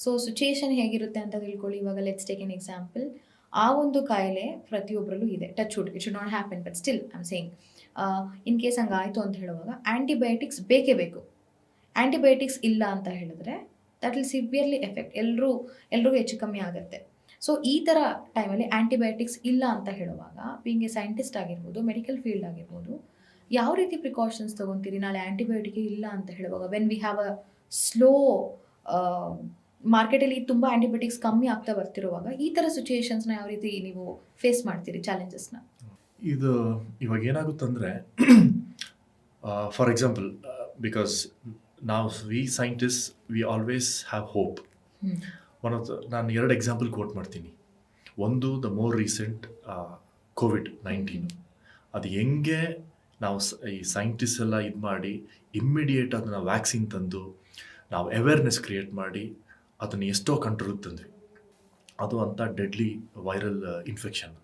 ಸೊ ಸಿಚುಯೇಷನ್ ಹೇಗಿರುತ್ತೆ ಅಂತ ತಿಳ್ಕೊಳ್ಳಿ. ಇವಾಗ ಲೆಟ್ಸ್ ಟೇಕ್ ಎನ್ ಎಕ್ಸಾಂಪಲ್. ಆ ಒಂದು ಕಾಯಿಲೆ ಪ್ರತಿಯೊಬ್ಬರಲ್ಲೂ ಇದೆ, touch wood, it should not happen, but still I am saying in case ಹಂಗಾಯಿತು ಅಂತ ಹೇಳುವಾಗ ಆ್ಯಂಟಿಬಯೋಟಿಕ್ಸ್ ಬೇಕೇ ಬೇಕು. ಆ್ಯಂಟಿಬಯೋಟಿಕ್ಸ್ ಇಲ್ಲ ಅಂತ ಹೇಳಿದ್ರೆ ದಟ್ ವಿಲ್ ಸಿವಿಯರ್ಲಿ ಎಫೆಕ್ಟ್, ಎಲ್ರಿಗೂ ಹೆಚ್ಚು ಕಮ್ಮಿ ಆಗುತ್ತೆ. ಸೊ ಈ ಥರ ಟೈಮಲ್ಲಿ ಆ್ಯಂಟಿಬಯೋಟಿಕ್ಸ್ ಇಲ್ಲ ಅಂತ ಹೇಳುವಾಗ, ಬೀಂಗ್ ಎ ಸೈಂಟಿಸ್ಟ್ ಆಗಿರ್ಬೋದು, ಮೆಡಿಕಲ್ ಫೀಲ್ಡ್ ಆಗಿರ್ಬೋದು, ಯಾವ ರೀತಿ ಪ್ರಿಕಾಷನ್ಸ್ ತೊಗೊತೀರಿ ನಾಳೆ ಆ್ಯಂಟಿಬಯೋಟಿಕ್ ಇಲ್ಲ ಅಂತ ಹೇಳುವಾಗ? When we have a slow ಮಾರ್ಕೆಟಲ್ಲಿ ತುಂಬ ಆ್ಯಂಟಿಬಯೋಟಿಕ್ಸ್ ಕಮ್ಮಿ ಆಗ್ತಾ ಬರ್ತಿರುವಾಗ ಈ ಥರ ಸಿಚುಯೇಷನ್ಸ್ನ ಯಾವ ರೀತಿ ನೀವು ಫೇಸ್ ಮಾಡ್ತೀರಿ, ಚಾಲೆಂಜಸ್ನ? ಇದು ಇವಾಗ ಏನಾಗುತ್ತಂದರೆ, ಫಾರ್ ಎಕ್ಸಾಂಪಲ್, ಬಿಕಾಸ್ ನಾವು scientist we always have hope. ನಾನು 2 ಎಕ್ಸಾಂಪಲ್ ಕೋಟ್ ಮಾಡ್ತೀನಿ. ಒಂದು ದ ಮೋರ್ ರೀಸೆಂಟ್ COVID-19. ಅದು ಹೆಂಗೆ ನಾವು ಈ ಸೈಂಟಿಸ್ಟ್ ಎಲ್ಲ ಇದು ಮಾಡಿ ಇಮ್ಮಿಡಿಯೇಟ್ ಅದನ್ನು ವ್ಯಾಕ್ಸಿನ್ ತಂದು ನಾವು ಅವೇರ್ನೆಸ್ ಕ್ರಿಯೇಟ್ ಮಾಡಿ ಅದನ್ನು ಎಷ್ಟೋ ಕಂಟ್ರೋಲ್ಗೆ ತಂದ್ವಿ. ಅದು ಅಂಥ ಡೆಡ್ಲಿ ವೈರಲ್ ಇನ್ಫೆಕ್ಷನ್.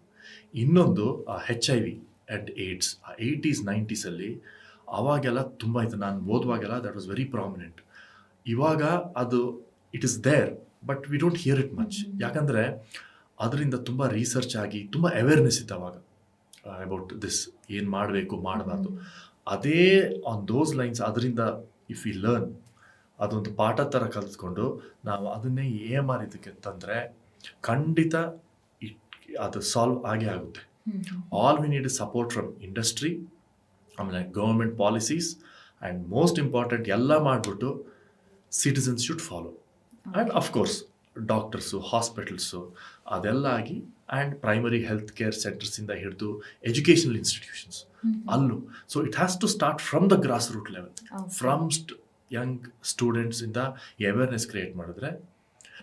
ಇನ್ನೊಂದು HIV and AIDS. 80s 90s ಅವಾಗೆಲ್ಲ ತುಂಬ ಇತ್ತು. ನಾನು ಓದುವಾಗೆಲ್ಲ ದಟ್ ವಾಸ್ ವೆರಿ ಪ್ರಾಮಿನೆಂಟ್. ಇವಾಗ ಅದು it is there, but we don't hear it much. ಯಾಕಂದರೆ ಅದರಿಂದ ತುಂಬ ರಿಸರ್ಚ್ ಆಗಿ ತುಂಬ ಅವೇರ್ನೆಸ್ ಇತ್ತು ಅವಾಗ ಅಬೌಟ್ ದಿಸ್, ಏನು ಮಾಡಬೇಕು ಮಾಡಬಾರ್ದು. ಅದೇ ಆನ್ ದೋಸ್ ಲೈನ್ಸ್ ಅದರಿಂದ ಇಫ್ ವಿ ಲರ್ನ್, ಅದೊಂದು ಪಾಠ ಥರ ಕಲಿತ್ಕೊಂಡು ನಾವು ಅದನ್ನೇ AMR ಇದಕ್ಕೆ ತಂದರೆ ಖಂಡಿತ ಅದು ಸಾಲ್ವ್ ಆಗೇ ಆಗುತ್ತೆ. All we need support from industry, ಆಮೇಲೆ government policies, and most important ಎಲ್ಲ ಮಾಡಿಬಿಟ್ಟು citizens should follow. And of course doctors, hospitals ಅದೆಲ್ಲ ಆಗಿ, ಆ್ಯಂಡ್ ಪ್ರೈಮರಿ ಹೆಲ್ತ್ ಕೇರ್ ಸೆಂಟರ್ಸಿಂದ ಹಿಡಿದು ಎಜುಕೇಷನಲ್ ಇನ್ಸ್ಟಿಟ್ಯೂಷನ್ಸ್ ಅಲ್ಲೂ. So it has to start from the grass root level, from young ಸ್ಟೂಡೆಂಟ್ಸಿಂದ awareness create ಮಾಡಿದ್ರೆ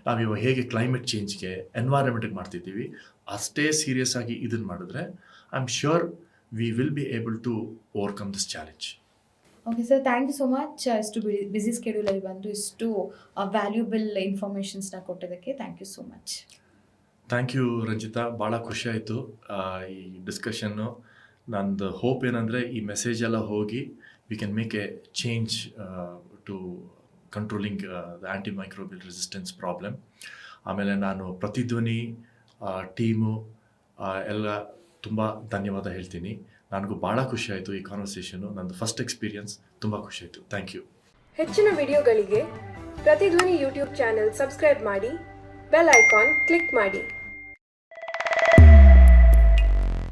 ನಾವಿವಾಗ ಹೇಗೆ ಕ್ಲೈಮೇಟ್ ಚೇಂಜ್ಗೆ ಎನ್ವೈರನ್ಮೆಂಟ್ಗೆ ಮಾಡ್ತಿದ್ದೀವಿ ಅಷ್ಟೇ ಸೀರಿಯಸ್ ಆಗಿ ಇದನ್ನು ಮಾಡಿದ್ರೆ I am sure we will be able to overcome this challenge. Okay sir, thank you so much. ಇಷ್ಟು ಬಿಸಿ ಸ್ಕೆಡ್ಯೂಲಲ್ಲಿ ಬಂದು ಇಷ್ಟು ವ್ಯಾಲ್ಯೂಬಲ್ ಇನ್ಫಾರ್ಮೇಷನ್ಸ್ನ ಕೊಟ್ಟಿದ್ದಕ್ಕೆ thank you so much. Thank you Ranjitha, ಭಾಳ ಖುಷಿ ಆಯಿತು ಈ ಡಿಸ್ಕಷನ್ನು. ನಂದು ಹೋಪ್ ಏನಂದರೆ ಈ ಮೆಸೇಜ್ ಎಲ್ಲ ಹೋಗಿ we can make a change to controlling the anti microbial resistance problem. ಆಮೇಲೆ ನಾನು ಪ್ರತಿಧ್ವನಿ ಟೀಮು ಎಲ್ಲ ತುಂಬ ಧನ್ಯವಾದ ಹೇಳ್ತೀನಿ. ನನಗೂ ಭಾಳ ಖುಷಿ ಆಯಿತು ಈ ಕಾನ್ವರ್ಸೇಷನು. ನಂದು ಫಸ್ಟ್ ಎಕ್ಸ್ಪೀರಿಯನ್ಸ್, ತುಂಬ ಖುಷಿ ಆಯಿತು. Thank you. ಹೆಚ್ಚಿನ ವಿಡಿಯೋಗಳಿಗೆ ಪ್ರತಿಧ್ವನಿ ಯೂಟ್ಯೂಬ್ ಚಾನೆಲ್ ಸಬ್ಸ್ಕ್ರೈಬ್ ಮಾಡಿ, ಬೆಲ್ ಐಕಾನ್ ಕ್ಲಿಕ್ ಮಾಡಿ.